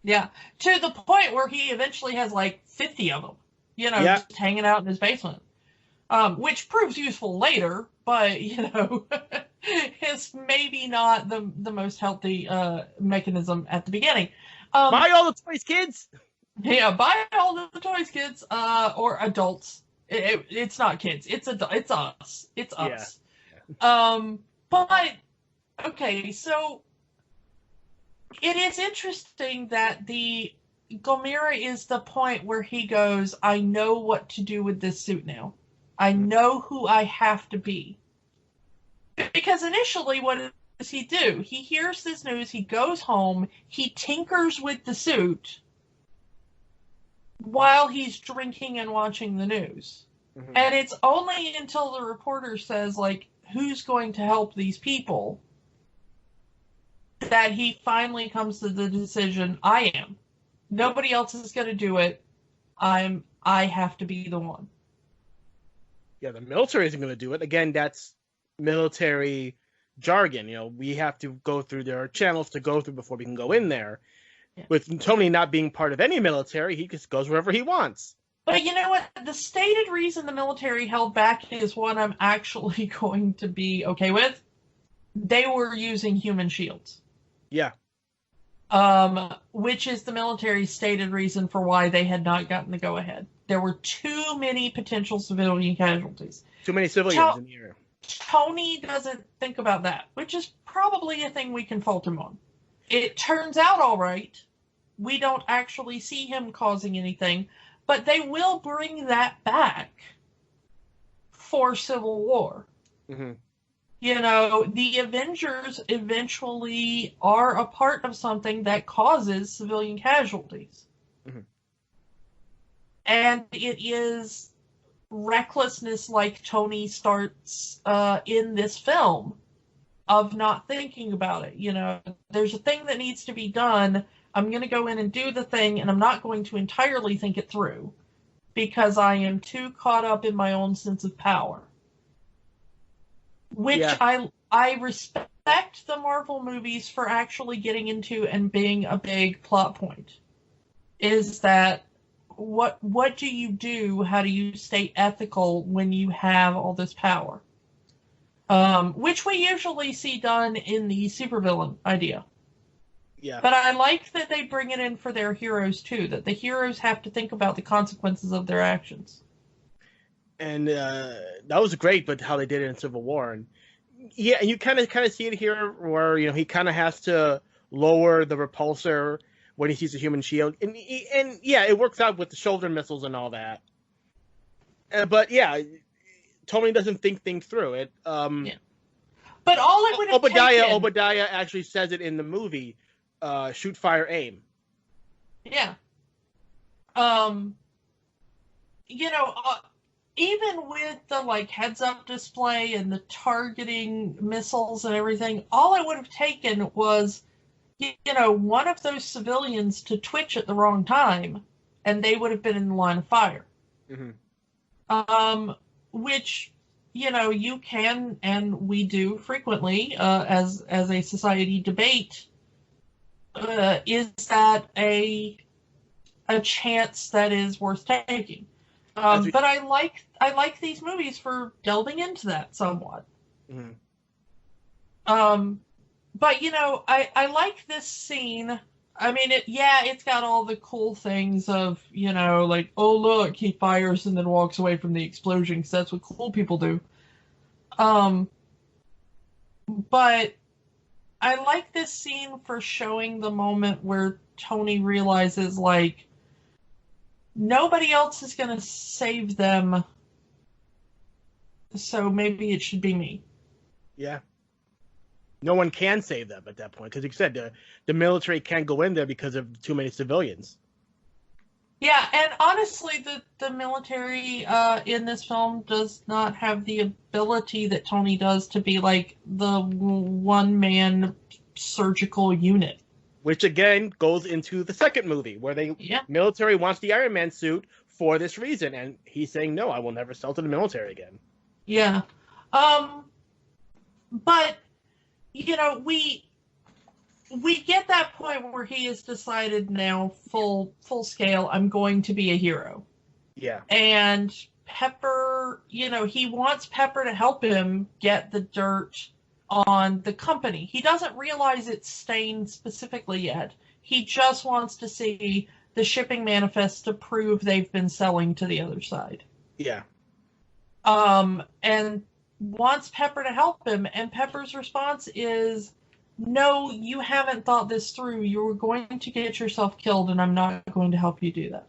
Yeah, to the point where he eventually has like 50 of them, you know, just hanging out in his basement. Which proves useful later, but, you know, it's maybe not the most healthy mechanism at the beginning.
Buy all the toys, kids!
Yeah, buy all the toys, kids, or adults. It's not kids. It's us. It's us. Yeah. But, okay, so... It is interesting that the Gomera is the point where he goes, I know what to do with this suit now. I know who I have to be. Because initially, what does he do? He hears this news, he goes home, he tinkers with the suit while he's drinking and watching the news.
Mm-hmm.
And it's only until the reporter says, like, who's going to help these people, that he finally comes to the decision, I am. Nobody else is going to do it. I have to be the one.
Yeah, the military isn't going to do it. Again, that's military jargon. You know, we have to go through, there are channels to go through before we can go in there. Yeah. With Tony not being part of any military, he just goes wherever he wants.
But you know what? The stated reason the military held back is one I'm actually going to be okay with. They were using human shields.
Yeah.
Which is the military's stated reason for why they had not gotten the go-ahead. There were too many potential civilian casualties.
Too many civilians in the area.
Tony doesn't think about that, which is probably a thing we can fault him on. It turns out all right. We don't actually see him causing anything, but they will bring that back for Civil War.
Mm-hmm.
You know, the Avengers eventually are a part of something that causes civilian casualties. Mm-hmm. And it is recklessness like Tony starts in this film of not thinking about it. You know, there's a thing that needs to be done. I'm going to go in and do the thing, and I'm not going to entirely think it through because I am too caught up in my own sense of power. Which I respect the Marvel movies for actually getting into and being a big plot point. Is that what do you do? How do you stay ethical when you have all this power? Which we usually see done in the supervillain idea.
Yeah.
But I like that they bring it in for their heroes too, that the heroes have to think about the consequences of their actions.
And that was great, but how they did it in Civil War, and yeah, and you kind of see it here, where he kind of has to lower the repulsor when he sees a human shield, and yeah, it works out with the shoulder missiles and all that. But yeah, Tony doesn't think things through it.
Yeah. But all it would have
Obadiah actually says it in the movie. Shoot, fire, aim.
Yeah. Even with the heads-up display and the targeting missiles and everything, all it would have taken was, one of those civilians to twitch at the wrong time, and they would have been in the line of fire. Mm-hmm. Which, you can and we do frequently as a society debate. Is that a chance that is worth taking? But I like these movies for delving into that somewhat. Mm-hmm. But I like this scene. I mean, it's got all the cool things of oh look, he fires and then walks away from the explosion because that's what cool people do. But I like this scene for showing the moment where Tony realizes nobody else is going to save them, so maybe it should be me. Yeah.
No one can save them at that point, because like you said, the military can't go in there because of too many civilians.
Yeah, and honestly, the military in this film does not have the ability that Tony does to be the one-man surgical unit.
Which again goes into the second movie, where military wants the Iron Man suit for this reason, and he's saying, no, I will never sell to the military again.
Yeah. But, we get that point where he has decided now, full scale, I'm going to be a hero.
Yeah.
And Pepper, he wants Pepper to help him get the dirt on the company. He doesn't realize it's Stain specifically yet. He just wants to see the shipping manifest to prove they've been selling to the other side.
Yeah.
And wants Pepper to help him, and Pepper's response is, no, you haven't thought this through. You're going to get yourself killed, and I'm not going to help you do that.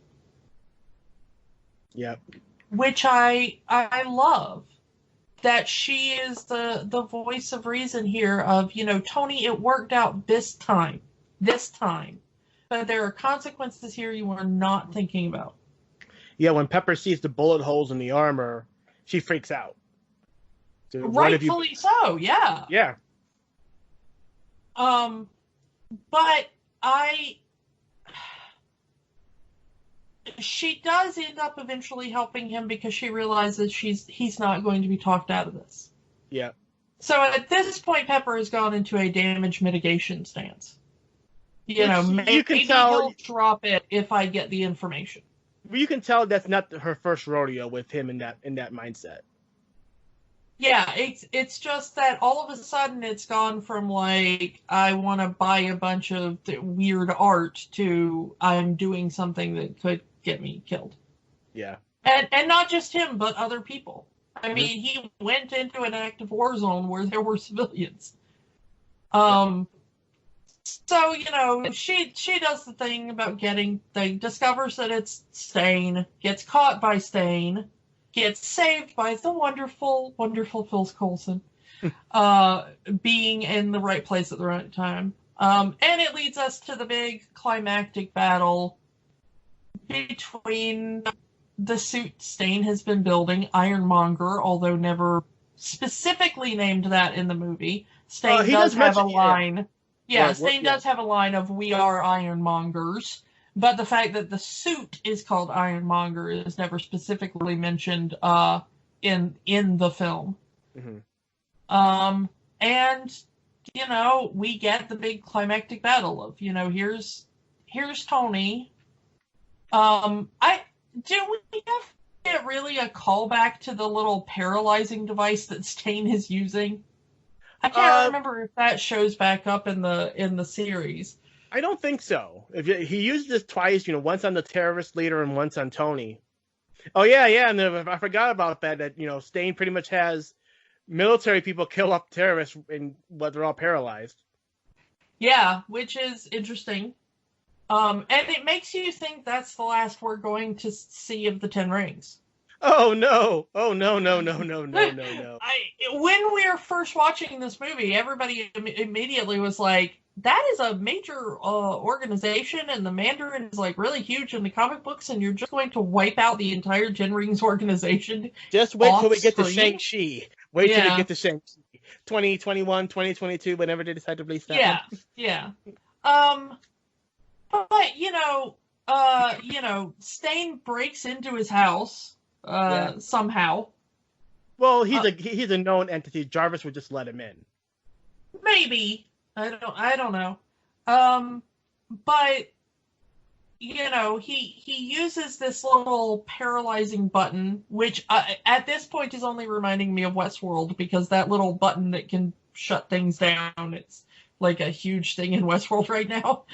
Yep.
Which I love. That she is the voice of reason here of, Tony, it worked out this time. But there are consequences here you are not thinking about.
Yeah, when Pepper sees the bullet holes in the armor, she freaks out. So
Rightfully so, yeah.
Yeah.
But she does end up eventually helping him because she realizes he's not going to be talked out of this.
Yeah.
So at this point, Pepper has gone into a damage mitigation stance. Maybe he'll drop it if I get the information.
You can tell that's not her first rodeo with him in that mindset.
Yeah, it's just that all of a sudden it's gone from like, I want to buy a bunch of weird art to I'm doing something that could get me killed.
Yeah.
And not just him, but other people. I mean, he went into an active war zone where there were civilians. So, she does the thing about discovers that it's Stain, gets caught by Stain, gets saved by the wonderful, wonderful Phil Coulson, being in the right place at the right time. And it leads us to the big climactic battle between the suit Stain has been building, Ironmonger, although never specifically named that in the movie. Stain does have a line. Yeah, Stain does have a line of, "We are Ironmongers," but the fact that the suit is called Ironmonger is never specifically mentioned in the film. Mm-hmm. And we get the big climactic battle of here's Tony. Do we have get really a callback to the little paralyzing device that Stain is using? I can't remember if that shows back up in the series.
I don't think so. He used this twice, once on the terrorist leader and once on Tony. Oh yeah, and I forgot about that. That Stain pretty much has military people kill up terrorists and they're all paralyzed.
Yeah, which is interesting. And it makes you think that's the last we're going to see of the Ten Rings.
Oh no! No!
When we were first watching this movie, everybody immediately was like, that is a major organization, and the Mandarin is like really huge in the comic books, and you're just going to wipe out the entire Ten Rings organization.
Just wait till we get to Shang-Chi. Wait till we get to Shang-Chi. 2021, 2022, whenever they decide to release that one.
Yeah. But, Stain breaks into his house somehow.
Well, he's a known entity. Jarvis would just let him in.
Maybe. I don't know. But he uses this little paralyzing button, which at this point is only reminding me of Westworld, because that little button that can shut things down, it's like a huge thing in Westworld right now.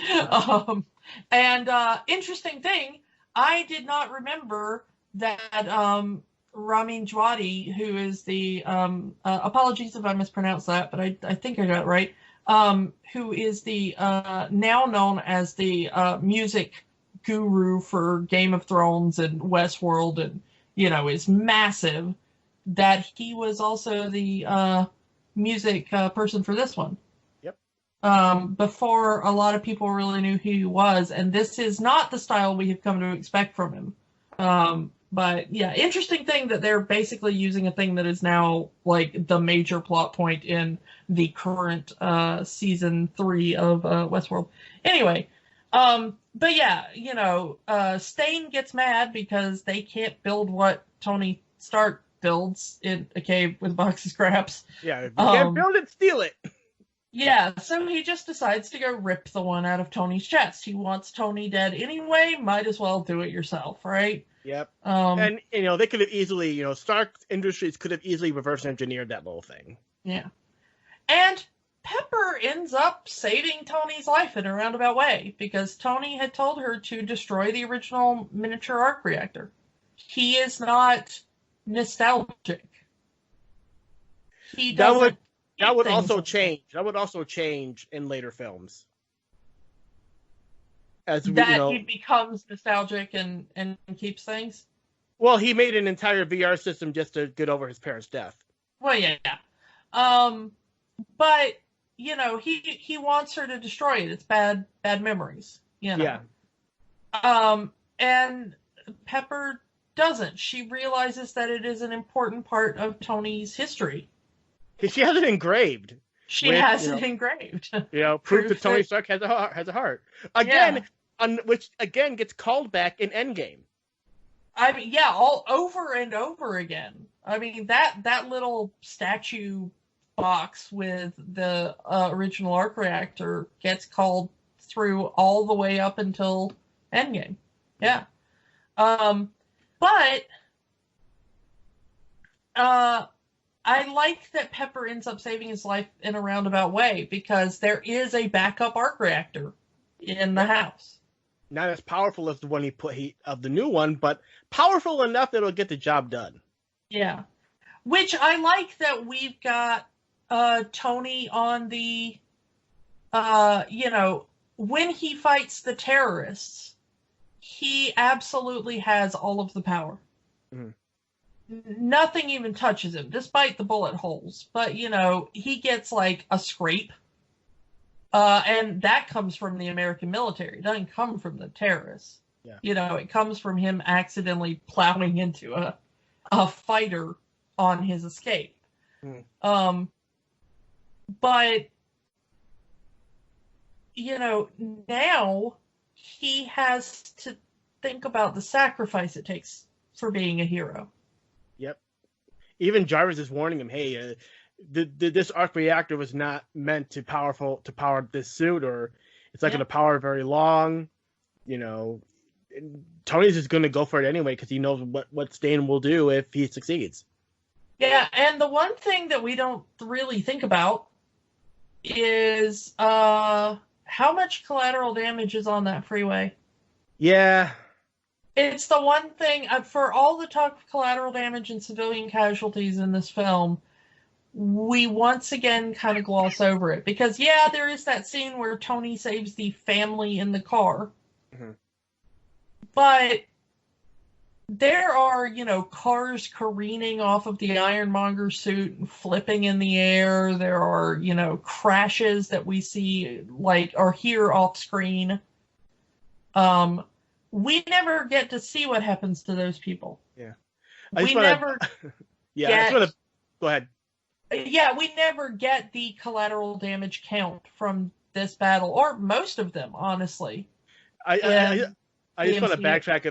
And interesting thing, I did not remember that Ramin Djawadi, who is the apologies if I mispronounced that, but I think I got it right. Who is the now known as the music guru for Game of Thrones and Westworld, and is massive. That he was also the music person for this one. Before a lot of people really knew who he was, and this is not the style we have come to expect from him. But yeah, interesting thing that they're basically using a thing that is now like the major plot point in the current season 3 of Westworld. Anyway, but yeah, Stain gets mad because they can't build what Tony Stark builds in a cave with a box of scraps.
Yeah, if you can't build it, steal it.
Yeah, so he just decides to go rip the one out of Tony's chest. He wants Tony dead anyway, might as well do it yourself, right?
Yep. And, they could have easily, Stark Industries could have easily reverse engineered that little thing.
Yeah. And Pepper ends up saving Tony's life in a roundabout way, because Tony had told her to destroy the original miniature arc reactor. He is not nostalgic. He doesn't...
that would also change. That would also change in later films. As we,
he becomes nostalgic and keeps things.
Well, he made an entire VR system just to get over his parents' death.
Well, yeah. But he wants her to destroy it. It's bad memories.
Yeah.
And Pepper doesn't. She realizes that it is an important part of Tony's history.
She has it engraved.
She has it engraved.
Proof that Tony Stark has a heart. Again, which again gets called back in Endgame.
I mean, yeah, all over and over again. I mean, that little statue box with the original arc reactor gets called through all the way up until Endgame. Yeah. But I like that Pepper ends up saving his life in a roundabout way because there is a backup arc reactor in the house.
Not as powerful as the one of the new one, but powerful enough that it'll get the job done.
Yeah. Which I like that we've got Tony on the, when he fights the terrorists, he absolutely has all of the power. Mm-hmm. Nothing even touches him, despite the bullet holes. But, he gets like a scrape. And that comes from the American military. It doesn't come from the terrorists. Yeah. It comes from him accidentally plowing into a fighter on his escape. Mm. But, now he has to think about the sacrifice it takes for being a hero.
Yep. Even Jarvis is warning him, hey, this arc reactor was not meant to power this suit, or it's not going to power very long. Tony's just going to go for it anyway because he knows what Stain will do if he succeeds.
Yeah, and the one thing that we don't really think about is how much collateral damage is on that freeway.
Yeah.
It's the one thing, for all the talk of collateral damage and civilian casualties in this film, we once again kind of gloss over it. Because, there is that scene where Tony saves the family in the car. Mm-hmm. But there are, cars careening off of the Ironmonger suit and flipping in the air. There are, crashes that we see, or hear off screen. We never get to see what happens to those people.
Yeah. Go ahead.
Yeah, we never get the collateral damage count from this battle, or most of them, honestly.
I just want to backtrack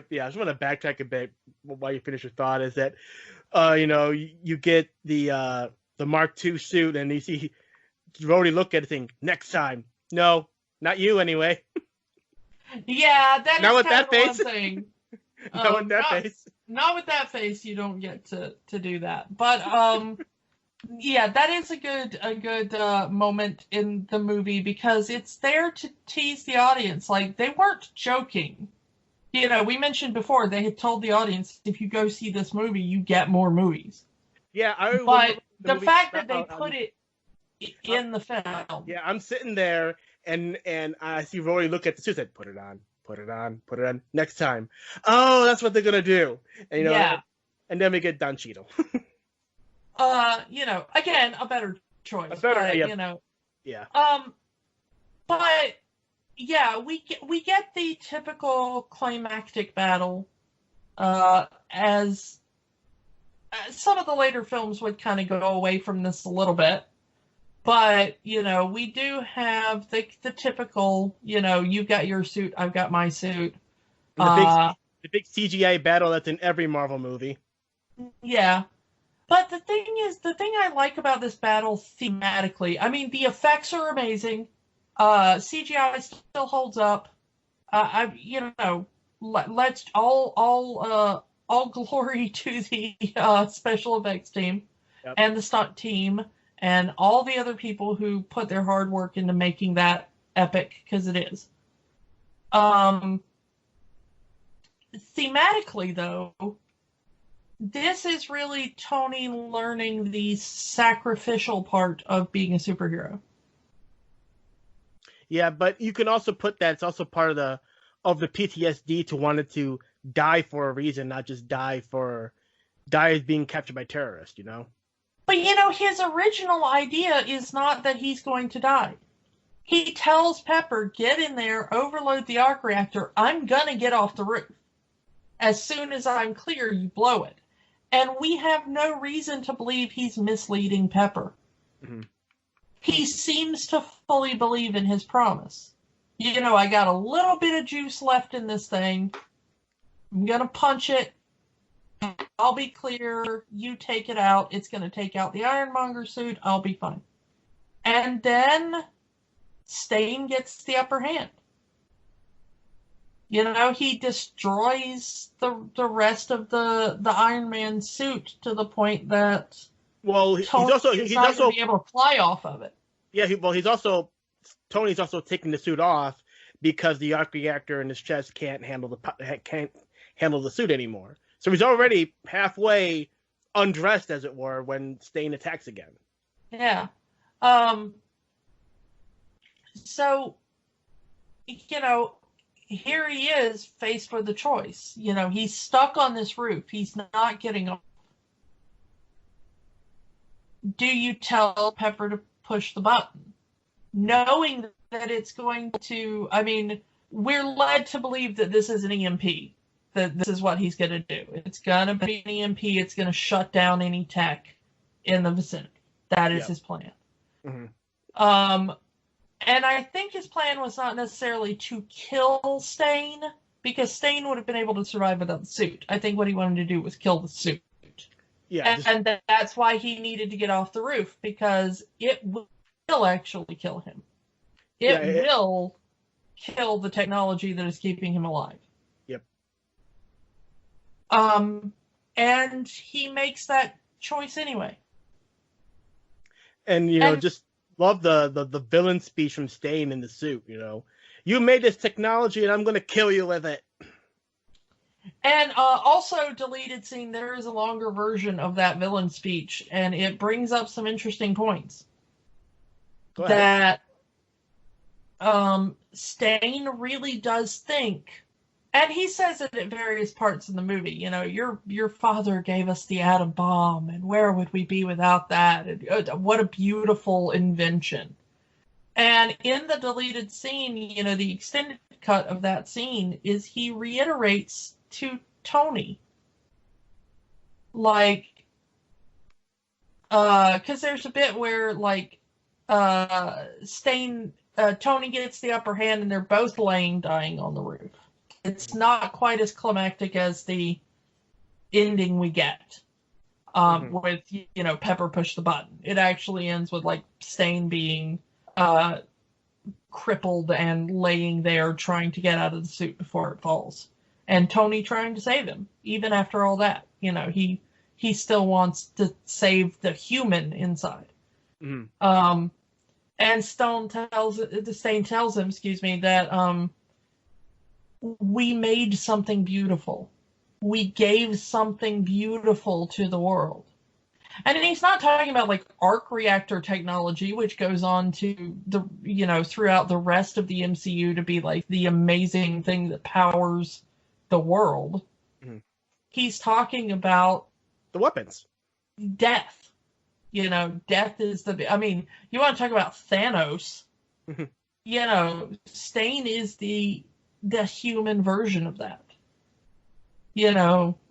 a bit while you finish your thought. Is that, you get the Mark II suit, and you see Rhodey look at it, think next time. No, not you anyway.
Yeah, that
not
is
with
kind
that
of
face.
One thing.
Not with that face.
Not with that face. You don't get to do that. But that is a good moment in the movie because it's there to tease the audience. Like, they weren't joking. We mentioned before they had told the audience, if you go see this movie, you get more movies.
Yeah,
but the fact that they put it in the film.
Yeah, I'm sitting there and I see Rory look at the suit and put it on next time. Oh, that's what they're gonna do. And, and then we get Don Cheadle.
Again, a better choice.
Yeah.
But yeah, we get the typical climactic battle, as some of the later films would kind of go away from this a little bit. But, we do have the typical, you've got your suit, I've got my suit.
The big CGI battle that's in every Marvel movie.
Yeah. But the thing I like about this battle thematically, I mean, the effects are amazing. CGI still holds up. Let's all glory to the special effects team and the stunt team and all the other people who put their hard work into making that epic, because it is. Thematically, though, this is really Tony learning the sacrificial part of being a superhero.
Yeah, but you can also put that it's also part of the PTSD to wanted to die for a reason, not just die as being captured by terrorists, you know?
But his original idea is not that he's going to die. He tells Pepper, get in there, overload the arc reactor. I'm going to get off the roof. As soon as I'm clear, you blow it. And we have no reason to believe he's misleading Pepper.
Mm-hmm.
He seems to fully believe in his promise. I got a little bit of juice left in this thing. I'm going to punch it. I'll be clear. You take it out. It's going to take out the Ironmonger suit. I'll be fine. And then Stain gets the upper hand. He destroys the rest of the Iron Man suit to the point that
he's also
not going to be able to fly off of it.
Yeah, Tony's also taking the suit off because the arc reactor in his chest can't handle the suit anymore. So he's already halfway undressed, as it were, when Stain attacks again.
Yeah. So, here he is faced with a choice. He's stuck on this roof. He's not getting off. Do you tell Pepper to push the button? Knowing that it's going to, we're led to believe that this is an EMP, that this is what he's going to do. It's going to be an EMP. It's going to shut down any tech in the vicinity. That is his plan.
Mm-hmm.
And I think his plan was not necessarily to kill Stain, because Stain would have been able to survive without the suit. I think what he wanted to do was kill the suit.
Yeah,
and that's why he needed to get off the roof, because it will actually kill him. It will kill the technology that is keeping him alive.
Yep.
And he makes that choice anyway.
And just love the villain speech from Stain in the suit. You made this technology, and I'm going to kill you with it.
And also, deleted scene, there is a longer version of that villain speech, and it brings up some interesting points.
Go ahead.
That Stain really does think, and he says it at various parts in the movie, your father gave us the atom bomb, and where would we be without that? And, what a beautiful invention. And in the deleted scene, the extended cut of that scene is he reiterates to Tony, because there's a bit where, Tony gets the upper hand and they're both dying on the roof. It's not quite as climactic as the ending we get with, Pepper push the button. It actually ends with, Stain being crippled and laying there trying to get out of the suit before it falls. And Tony trying to save him, even after all that. He still wants to save the human inside.
Mm-hmm.
And Stain tells him, that we made something beautiful. We gave something beautiful to the world. And he's not talking about arc reactor technology, which goes on to throughout the rest of the MCU to be the amazing thing that powers the world.
Mm-hmm.
He's talking about
the weapons.
Death. Death is you want to talk about Thanos.
Mm-hmm.
Stain is the human version of that.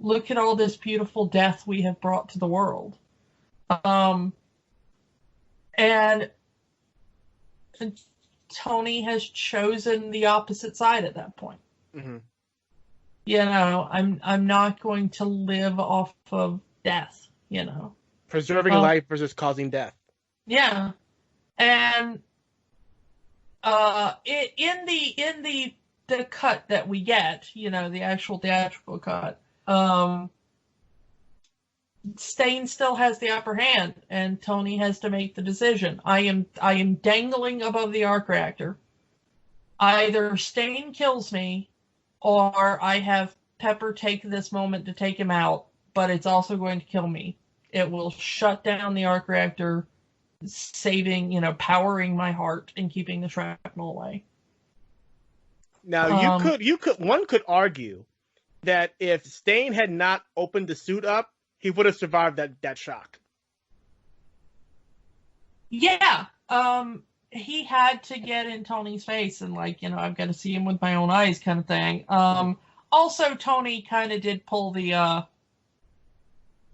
Look at all this beautiful death we have brought to the world. And Tony has chosen the opposite side at that point.
Mm-hmm.
I'm not going to live off of death,
Preserving life versus causing death.
Yeah. And in the cut that we get, the actual theatrical cut, Stain still has the upper hand, and Tony has to make the decision. I am dangling above the arc reactor. Either Stain kills me, or I have Pepper take this moment to take him out, but it's also going to kill me. It will shut down the arc reactor, saving, powering my heart and keeping the shrapnel away.
Now, one could argue that if Stain had not opened the suit up, he would have survived that shock.
Yeah. He had to get in Tony's face and I've got to see him with my own eyes kind of thing. Also, Tony kind of did pull the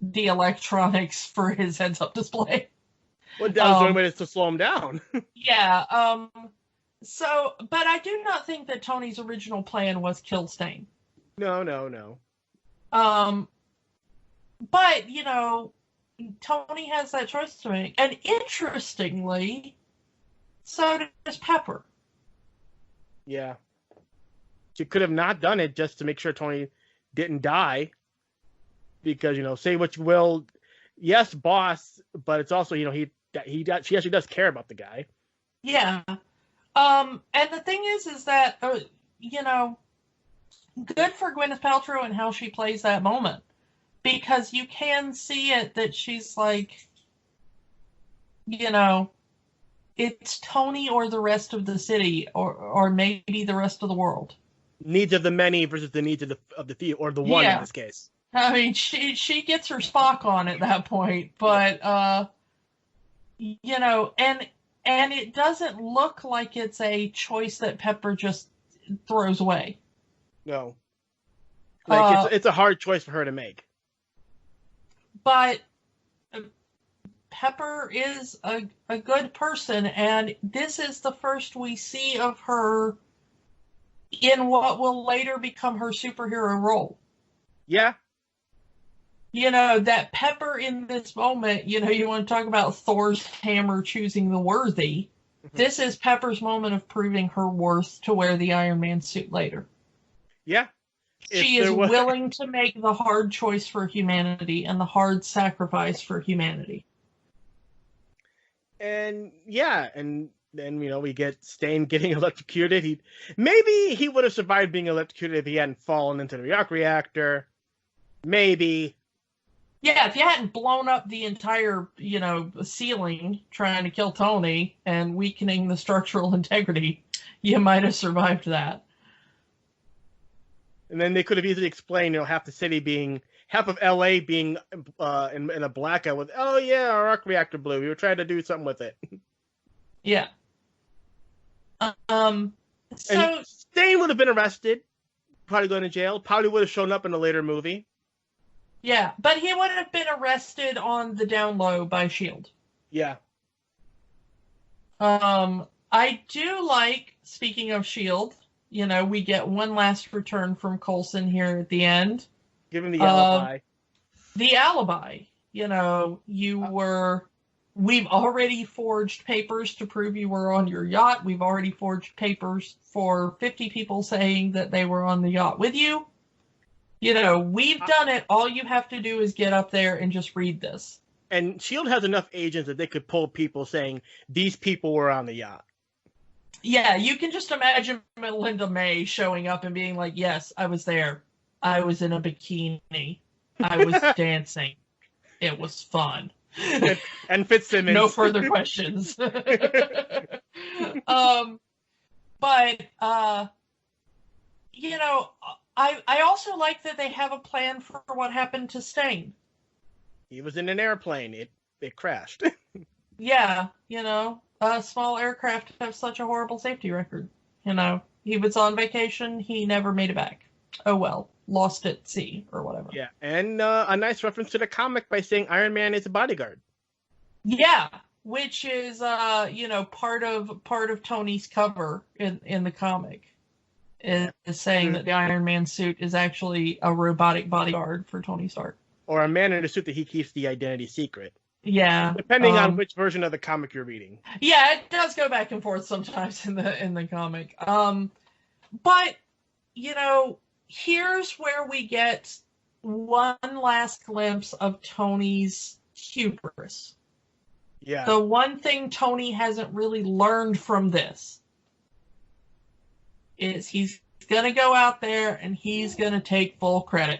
electronics for his heads-up display.
Well, that was the only way to slow him down.
Yeah. But I do not think that Tony's original plan was kill Stain.
No.
But, Tony has that choice to make. And interestingly, so does Pepper.
Yeah. She could have not done it just to make sure Tony didn't die. Because, say what you will, yes, boss, but it's also, she actually does care about the guy.
Yeah. And the thing is that, good for Gwyneth Paltrow and how she plays that moment. Because you can see it that she's like, it's Tony or the rest of the city, or maybe the rest of the world.
Needs of the many versus the needs of the few, or the one in this case.
I mean, she gets her Spock on at that point, but and it doesn't look like it's a choice that Pepper just throws away.
No, it's a hard choice for her to make.
But Pepper is a good person, and this is the first we see of her in what will later become her superhero role.
Yeah.
That Pepper in this moment, you want to talk about Thor's hammer choosing the worthy. Mm-hmm. This is Pepper's moment of proving her worth to wear the Iron Man suit later.
Yeah.
She is willing to make the hard choice for humanity and the hard sacrifice for humanity.
And then we get Stain getting electrocuted. Maybe he would have survived being electrocuted if he hadn't fallen into the arc reactor. Maybe.
Yeah, if you hadn't blown up the entire, ceiling trying to kill Tony and weakening the structural integrity, you might have survived that.
And then they could have easily explained, half of LA being in a blackout with, oh yeah, our arc reactor blew. We were trying to do something with it.
Yeah.
And Stain would have been arrested, probably going to jail, probably would have shown up in a later movie.
Yeah, but he would have been arrested on the down low by S.H.I.E.L.D.
Yeah.
I do like, speaking of S.H.I.E.L.D., we get one last return from Coulson here at the end.
Give him the alibi.
The alibi. We've already forged papers to prove you were on your yacht. We've already forged papers for 50 people saying that they were on the yacht with you. We've done it. All you have to do is get up there and just read this.
And S.H.I.E.L.D. has enough agents that they could pull people saying these people were on the yacht.
Yeah, you can just imagine Melinda May showing up and being like, yes, I was there. I was in a bikini. I was dancing. It was fun.
And Fitzsimmons.
No further questions. But, I also like that they have a plan for what happened to Stain.
He was in an airplane. It crashed.
Yeah, small aircraft have such a horrible safety record. He was on vacation. He never made it back. Oh, well. Lost at sea or whatever.
Yeah, and a nice reference to the comic by saying Iron Man is a bodyguard.
Yeah, which is, part of Tony's cover in the comic. Is saying that the Iron Man suit is actually a robotic bodyguard for Tony Stark.
Or a man in a suit that he keeps the identity secret.
Yeah.
Depending on which version of the comic you're reading.
Yeah, it does go back and forth sometimes in the comic. But, here's where we get one last glimpse of Tony's hubris.
Yeah.
The one thing Tony hasn't really learned from this is he's going to go out there and he's going to take full credit.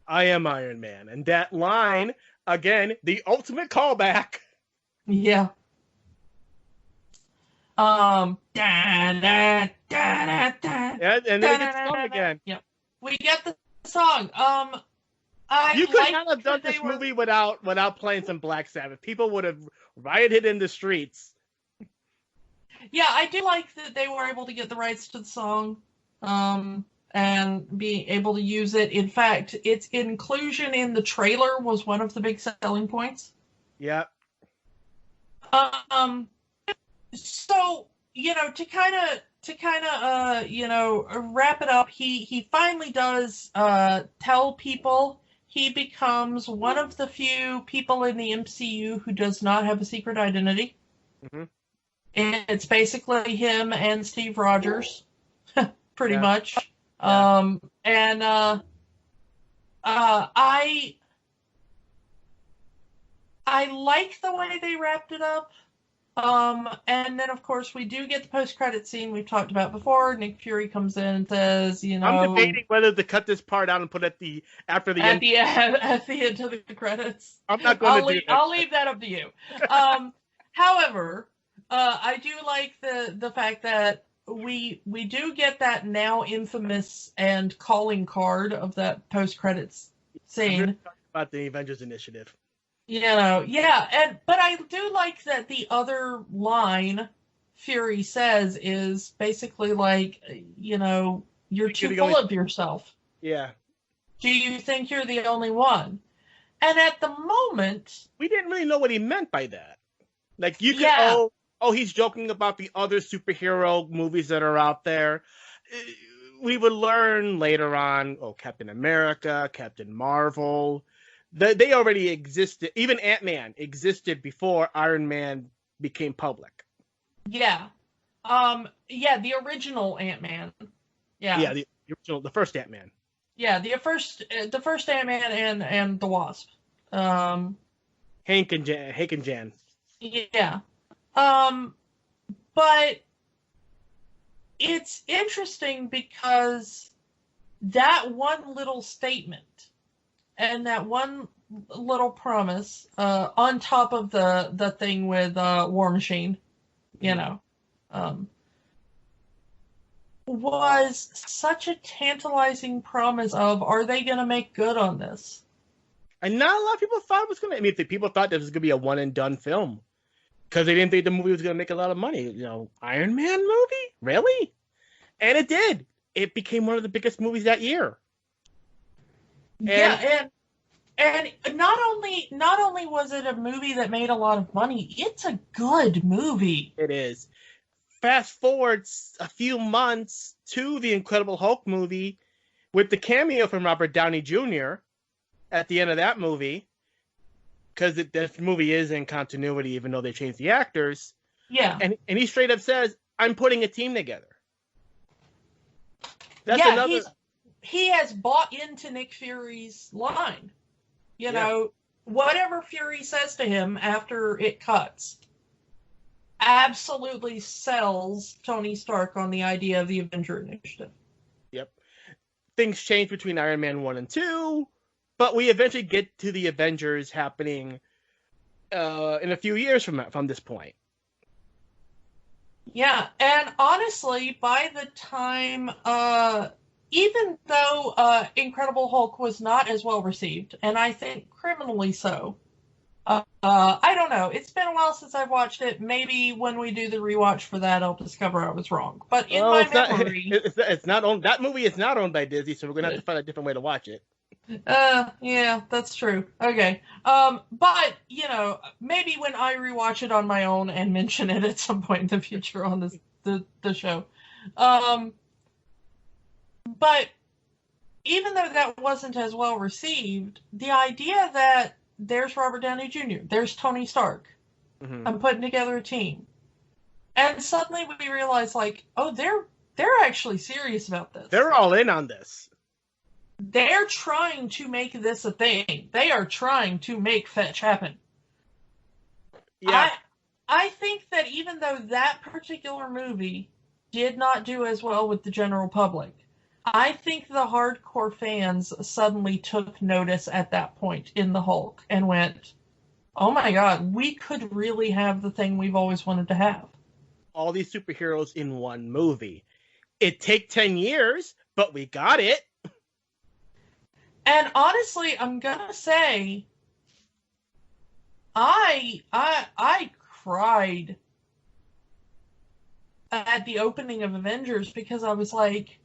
I am Iron Man. And that line, again, the ultimate callback.
Yeah. Da, da, da, da,
And then
da,
it gets sung again.
Yep. We get the song. I
You could not have done
that
this movie without playing some Black Sabbath. People would have rioted in the streets.
Yeah, I do like that they were able to get the rights to the song, and be able to use it. In fact, its inclusion in the trailer was one of the big selling points.
Yeah.
So, to kind of wrap it up, he finally does tell people. He becomes one of the few people in the MCU who does not have a secret identity.
Mm-hmm.
It's basically him and Steve Rogers, pretty much.
Yeah.
I like the way they wrapped it up. And then, of course, we do get the post-credit scene we've talked about before. Nick Fury comes in and says,
I'm debating whether to cut this part out and put it after the end.
At the end of the credits.
I'm not going to do that.
I'll leave that up to you. However, I do like the fact that we do get that now infamous and calling card of that post-credits scene.
I'm really talking about the Avengers Initiative.
But I do like that the other line Fury says is basically like, you're too full of yourself.
Yeah.
Do you think you're the only one? And at the moment,
we didn't really know what he meant by that. Like, you could, he's joking about the other superhero movies that are out there. We would learn later on, Captain America, Captain Marvel. They already existed. Even Ant-Man existed before Iron Man became public.
Yeah. The original Ant-Man. Yeah.
Yeah, the first Ant-Man.
Yeah, the first Ant-Man and the Wasp.
Hank and Jan.
Yeah. But it's interesting because that one little statement and that one little promise, on top of the thing with War Machine, was such a tantalizing promise of, are they going to make good on this?
And not a lot of people thought it was going to. I mean, people thought this was going to be a one and done film because they didn't think the movie was going to make a lot of money. Iron Man movie, really? And it did. It became one of the biggest movies that year.
And not only was it a movie that made a lot of money, it's a good movie.
It is. Fast forward a few months to the Incredible Hulk movie with the cameo from Robert Downey Jr. at the end of that movie, because this movie is in continuity even though they changed the actors.
Yeah.
And he straight up says, I'm putting a team together. That's another...
He has bought into Nick Fury's line. Whatever Fury says to him after it cuts absolutely sells Tony Stark on the idea of the Avenger Initiative.
Yep. Things change between Iron Man 1 and 2, but we eventually get to the Avengers happening in a few years from this point.
Yeah, and honestly, by the time... even though Incredible Hulk was not as well received, and I think criminally so, I don't know. It's been a while since I've watched it. Maybe when we do the rewatch for that, I'll discover I was wrong. But in my memory...
It's not owned. That movie is not owned by Disney, so we're going to have to find a different way to watch it.
Yeah, that's true. Okay. But, maybe when I rewatch it on my own and mention it at some point in the future on the show. But even though that wasn't as well received, the idea that there's Robert Downey Jr., there's Tony Stark, I'm putting together a team, and suddenly we realize, they're actually serious about this.
They're all in on this.
They're trying to make this a thing. They are trying to make fetch happen.
Yeah.
I think that even though that particular movie did not do as well with the general public, I think the hardcore fans suddenly took notice at that point in the Hulk and went, oh my God, we could really have the thing we've always wanted to have.
All these superheroes in one movie. It take 10 years, but we got it.
And honestly, I'm gonna say, I cried at the opening of Avengers because I was like,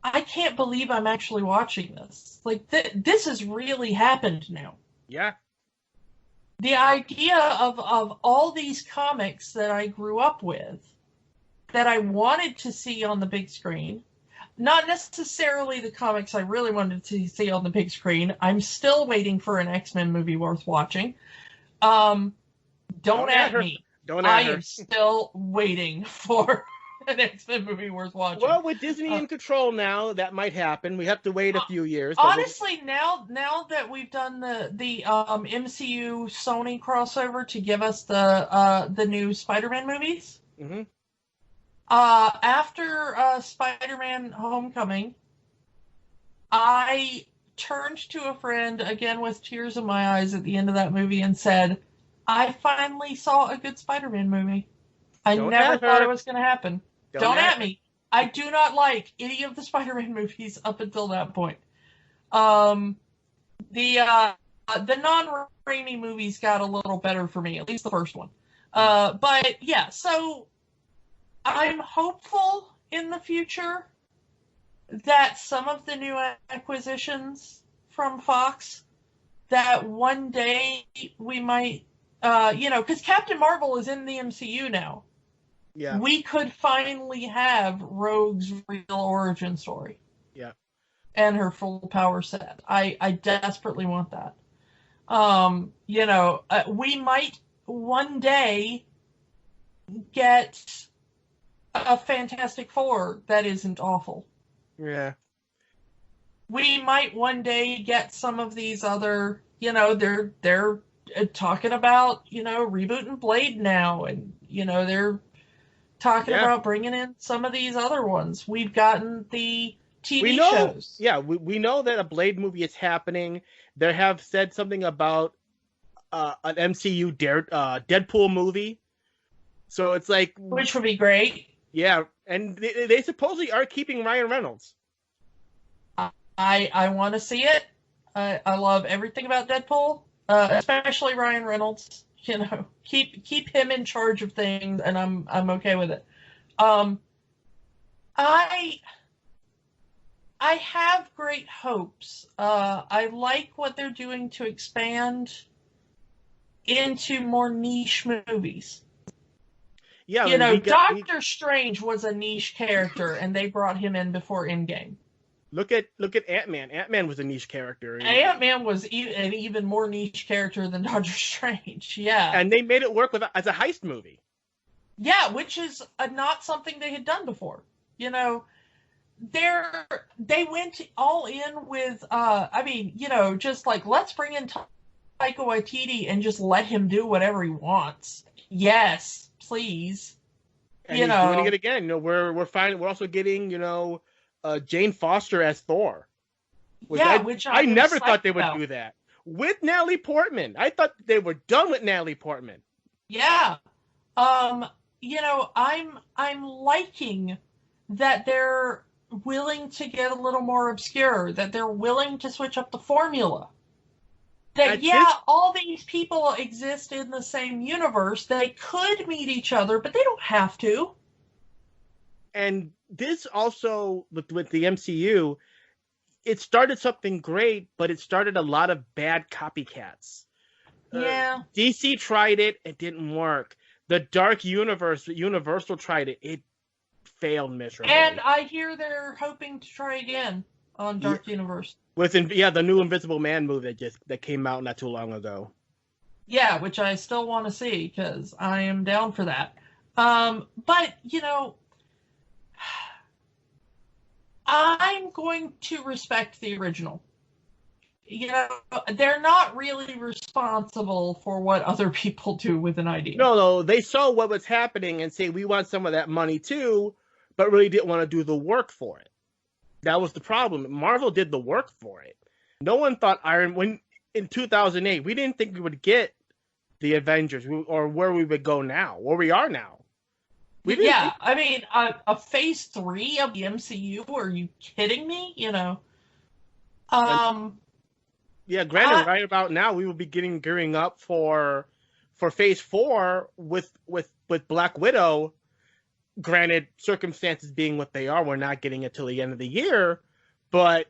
I can't believe I'm actually watching this. Like, this has really happened now.
Yeah.
The idea of all these comics that I grew up with, that I wanted to see on the big screen, not necessarily the comics I really wanted to see on the big screen. I'm still waiting for an X-Men movie worth watching. Don't at me.
Don't at her.
I am still waiting for an X-Men movie worth watching.
Well, with Disney in control now, that might happen. We have to wait a few years.
Honestly, now that we've done the MCU Sony crossover to give us the new Spider-Man movies,
mm-hmm.
After Spider-Man Homecoming, I turned to a friend, again with tears in my eyes at the end of that movie, and said, I finally saw a good Spider-Man movie. I never thought it was going to happen. Don't at me. I do not like any of the Spider-Man movies up until that point. The non-Raimi movies got a little better for me, at least the first one. But yeah, so I'm hopeful in the future that some of the new acquisitions from Fox, that one day we might, because Captain Marvel is in the MCU now.
Yeah.
We could finally have Rogue's real origin story.
Yeah.
And her full power set. I desperately want that. We might one day get a Fantastic Four that isn't awful.
Yeah.
We might one day get some of these other, they're talking about, rebooting Blade now, and, they're talking about bringing in some of these other ones. We've gotten the TV shows.
Yeah, we know that a Blade movie is happening. They have said something about an MCU Deadpool movie. So it's like...
Which would be great.
Yeah, and they supposedly are keeping Ryan Reynolds.
I want to see it. I love everything about Deadpool, especially Ryan Reynolds. Keep him in charge of things, and I'm okay with it. I have great hopes. I like what they're doing to expand into more niche movies.
Yeah,
Doctor Strange was a niche character, and they brought him in before Endgame.
Look at Ant-Man. Ant-Man was a niche character.
Ant-Man was an even more niche character than Doctor Strange. Yeah,
and they made it work as a heist movie.
Yeah, which is not something they had done before. They went all in with. Just like, let's bring in Taika Waititi and just let him do whatever he wants. Yes, please.
And he's doing it again. We're fine. We're also getting Jane Foster as Thor. Which I never thought they would do that with Natalie Portman. I thought they were done with Natalie Portman.
Yeah, I'm liking that they're willing to get a little more obscure. That they're willing to switch up the formula. All these people exist in the same universe. They could meet each other, but they don't have to.
And this also, with the MCU, it started something great, but it started a lot of bad copycats.
Yeah.
DC tried it didn't work. The Dark Universe, Universal tried it. It failed miserably.
And I hear they're hoping to try again on Dark Universe.
The new Invisible Man movie that came out not too long ago.
Yeah, which I still want to see, because I am down for that. But, I'm going to respect the original. They're not really responsible for what other people do with an idea.
No, they saw what was happening and say, we want some of that money too, but really didn't want to do the work for it. That was the problem. Marvel did the work for it. No one thought when in 2008, we didn't think we would get the Avengers or where we would go now, where we are now.
Yeah, I mean, a phase 3 of the MCU, are you kidding me? Yeah,
granted, right about now, we will be gearing up for phase 4 with Black Widow. Granted, circumstances being what they are, we're not getting it till the end of the year, but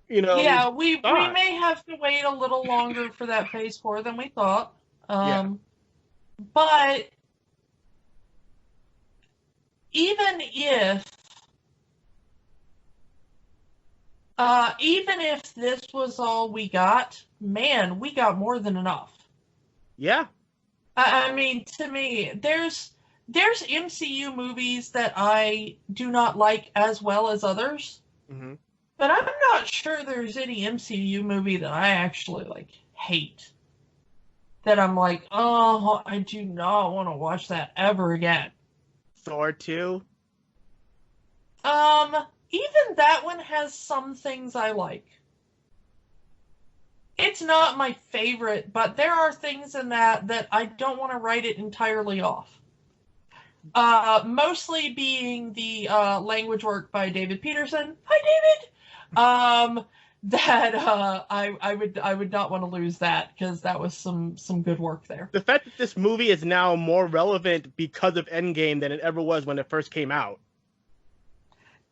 yeah, we may have to wait a little longer for that phase 4 than we thought. But even if this was all we got, man, we got more than enough.
Yeah.
I mean, to me, there's MCU movies that I do not like as well as others.
Mm-hmm.
But I'm not sure there's any MCU movie that I actually hate. That I'm like, oh, I do not want to watch that ever again.
Thor 2?
Even that one has some things I like. It's not my favorite, but there are things in that I don't want to write it entirely off. Mostly being the language work by David Peterson. Hi, David! That I would not want to lose that, because that was some good work there.
The fact that this movie is now more relevant because of Endgame than it ever was when it first came out.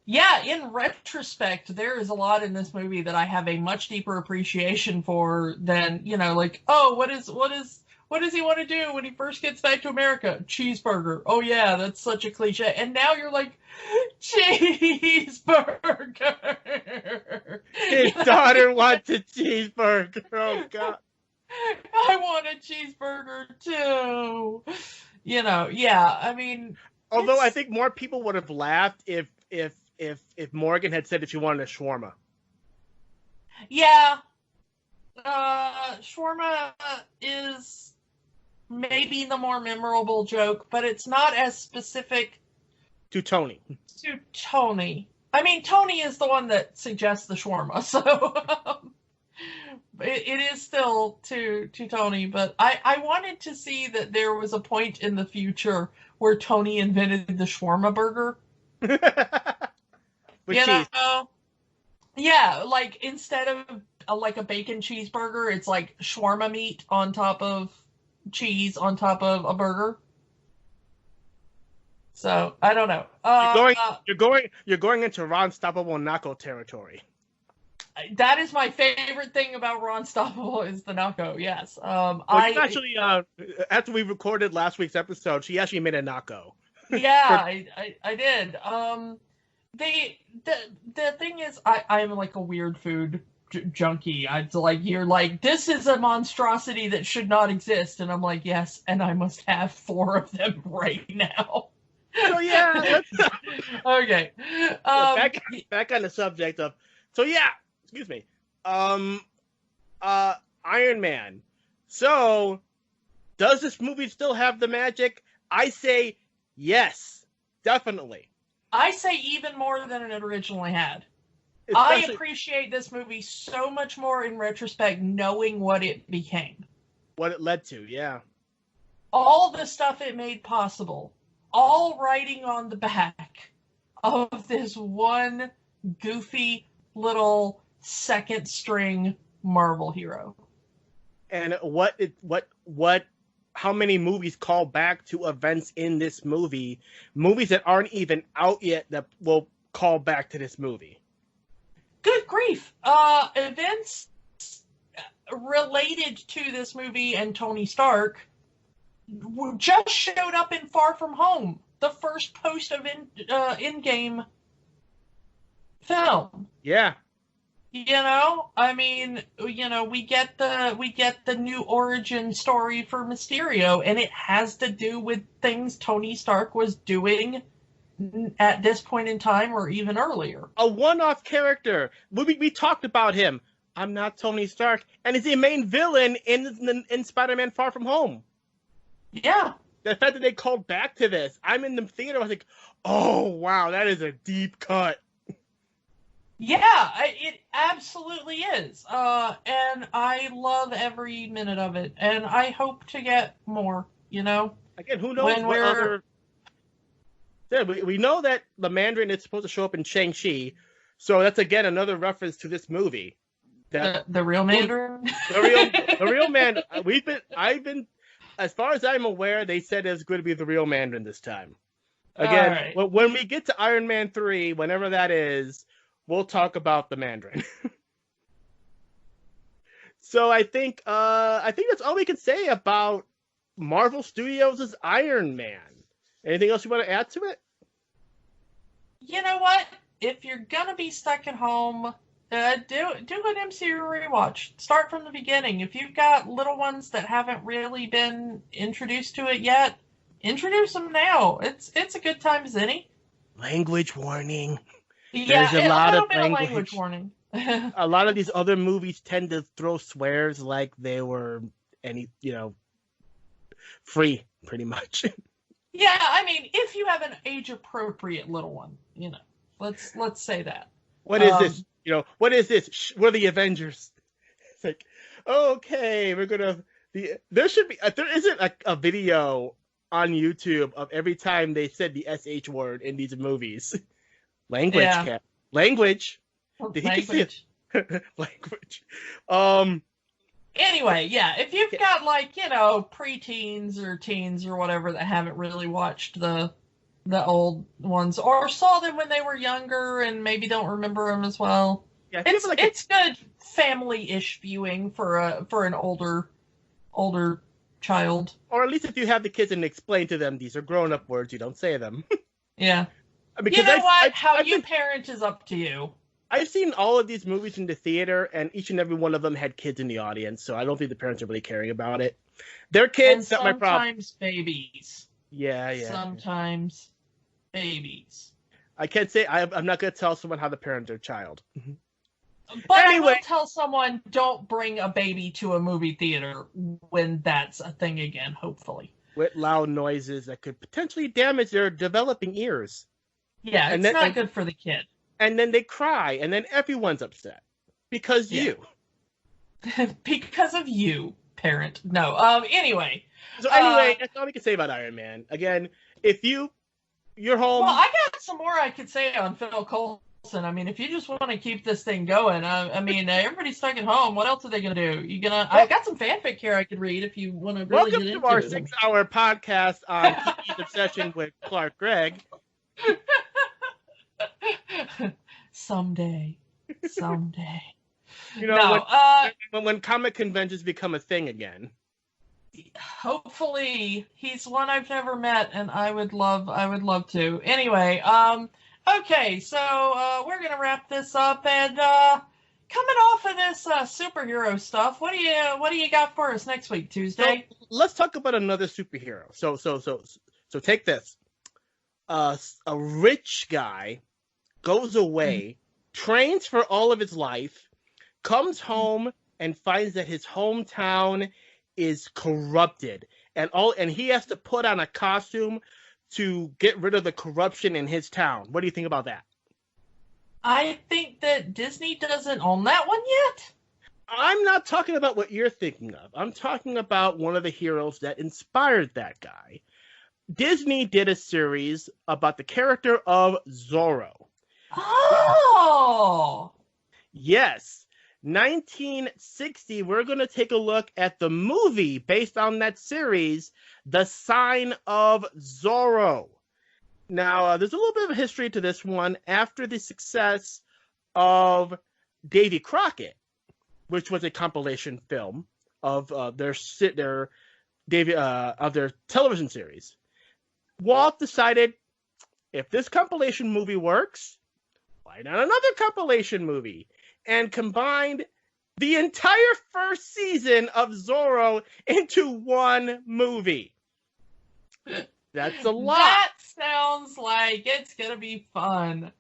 Yeah, in retrospect, there is a lot in this movie that I have a much deeper appreciation for than, oh, what does he want to do when he first gets back to America? Cheeseburger. Oh yeah, that's such a cliche. And now you're like, cheeseburger.
His daughter wants a cheeseburger. Oh God.
I want a cheeseburger too. Yeah, I mean.
Although I think more people would have laughed if Morgan had said that she wanted a shawarma.
Yeah. Shawarma is maybe the more memorable joke, but it's not as specific
to Tony.
I mean, Tony is the one that suggests the shawarma, so it is still to Tony, but I wanted to see that there was a point in the future where Tony invented the shawarma burger.
With cheese.
Yeah, like instead of a bacon cheeseburger, it's like shawarma meat on top of cheese on top of a burger. So I don't know.
You're going into Ron Stoppable Nako territory.
That is my favorite thing about Ron Stoppable is the Nako. Yes.
Actually, after we recorded last week's episode, she actually made a Nako.
Yeah, I did. The thing is, I'm like a weird food junkie. You're like, this is a monstrosity that should not exist, and I'm like, yes, and I must have 4 of them right now.
So yeah.
Okay.
Back on the subject of. So yeah. Excuse me. Iron Man. So, does this movie still have the magic? I say yes, definitely.
I say even more than it originally had. I appreciate this movie so much more in retrospect, knowing what it became.
What it led to, yeah.
All the stuff it made possible. All riding on the back of this one goofy little second string Marvel hero.
And how many movies call back to events in this movie? Movies that aren't even out yet that will call back to this movie.
Good grief. Events related to this movie and Tony Stark just showed up in Far From Home, the first post of Endgame film.
Yeah.
I mean, we get the new origin story for Mysterio, and it has to do with things Tony Stark was doing at this point in time or even earlier.
A one-off character. We talked about him. I'm not Tony Stark, and he's the main villain in Spider-Man Far From Home.
Yeah.
The fact that they called back to this, I'm in the theater, I was like, oh, wow, that is a deep cut.
Yeah, it absolutely is. And I love every minute of it. And I hope to get more,
Again, who knows
when
what
we're
other... Yeah, we know that the Mandarin is supposed to show up in Shang-Chi, so that's again another reference to this movie. That
the real Mandarin.
the real man. I've been, as far as I'm aware, they said it's going to be the real Mandarin this time. Again,
All right.
when we get to Iron Man 3, whenever that is, we'll talk about the Mandarin. So I think that's all we can say about Marvel Studios' Iron Man. Anything else you want to add to it?
You know what? If you're gonna be stuck at home, do an MCU rewatch. Start from the beginning. If you've got little ones that haven't really been introduced to it yet, introduce them now. It's a good time as any.
Language warning.
Yeah,
There's a lot
little
of
bit
language.
of language warning.
A lot of these other movies tend to throw swears like they were free, pretty much.
Yeah, I mean, if you have an age-appropriate little one, let's say that.
What is this? What is this? Shh, we're the Avengers. It's like, okay, we're gonna. There isn't a video on YouTube of every time they said the SH word in these movies. Language,
Yeah.
cat. Language. Did he just say
Language.
language?
Anyway, yeah, if you've got preteens or teens or whatever that haven't really watched the old ones or saw them when they were younger and maybe don't remember them as well,
Yeah,
it's good family-ish viewing for an older child.
or at least if you have the kids and explain to them these are grown-up words, you don't say them.
Yeah.
Because
You know what? How
I've
you
been-
parent is up to you.
I've seen all of these movies in the theater, and each and every one of them had kids in the audience, so I don't think the parents are really caring about it. Their kids,
And
not my problem.
sometimes babies.
Yeah.
Sometimes babies.
I can't say I'm not going to tell someone how to parent their child.
But
Anyway.
I will tell someone, don't bring a baby to a movie theater when that's a thing again, hopefully.
With loud noises that could potentially damage their developing ears.
Yeah,
And
it's
then-
not good for the kid.
And then they cry, and then everyone's upset. Because
Yeah.
you.
Because of you, parent. No. Anyway.
So anyway, that's all we can say about Iron Man. Again, if you're home...
Well, I got some more I could say on Phil Coulson. I mean, if you just want to keep this thing going, I mean, everybody's stuck at home. What else are they going to do? I got some fanfic here I could read if you want to really
Welcome
get
to
into
our
it.
6-hour podcast on Kiki's Obsession with Clark Gregg.
Someday.
No, when comic conventions become a thing again.
Hopefully he's one I've never met, and I would love to. Anyway, okay, so we're gonna wrap this up, and coming off of this superhero stuff, what do you got for us next week, Tuesday?
So let's talk about another superhero. So take this. A rich guy goes away, trains for all of his life, comes home and finds that his hometown is corrupted, and he has to put on a costume to get rid of the corruption in his town. What do you think about that?
I think that Disney doesn't own that one yet.
I'm not talking about what you're thinking of. I'm talking about one of the heroes that inspired that guy. Disney did a series about the character of Zorro.
Oh!
Yes. 1960, we're going to take a look at the movie based on that series, The Sign of Zorro. Now, there's a little bit of history to this one. After the success of Davy Crockett, which was a compilation film of their television series, Walt decided, if this compilation movie works, why not another compilation movie? And combined the entire first season of Zorro into one movie. That's a lot.
That sounds like it's going to be fun.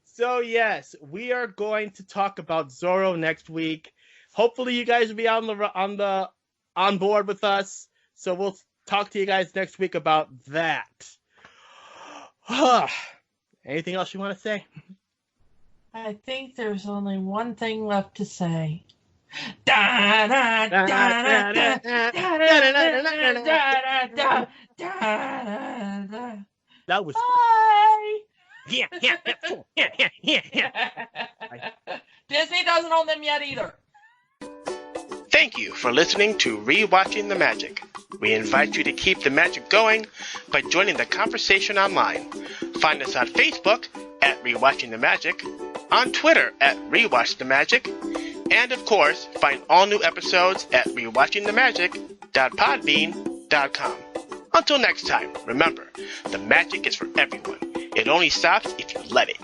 So yes, we are going to talk about Zorro next week. Hopefully you guys will be on board with us. So we'll talk to you guys next week about that. Anything else you want to say?
I think there's only one thing left to say. Da da da da da da da da da.
That was
Bye.
yeah.
Disney doesn't own them yet either.
Thank you for listening to Rewatching the Magic. We invite you to keep the magic going by joining the conversation online. Find us on Facebook at Rewatching the Magic, on Twitter at Rewatch the Magic, and of course, find all new episodes at rewatchingthemagic.podbean.com. Until next time, remember, the magic is for everyone. It only stops if you let it.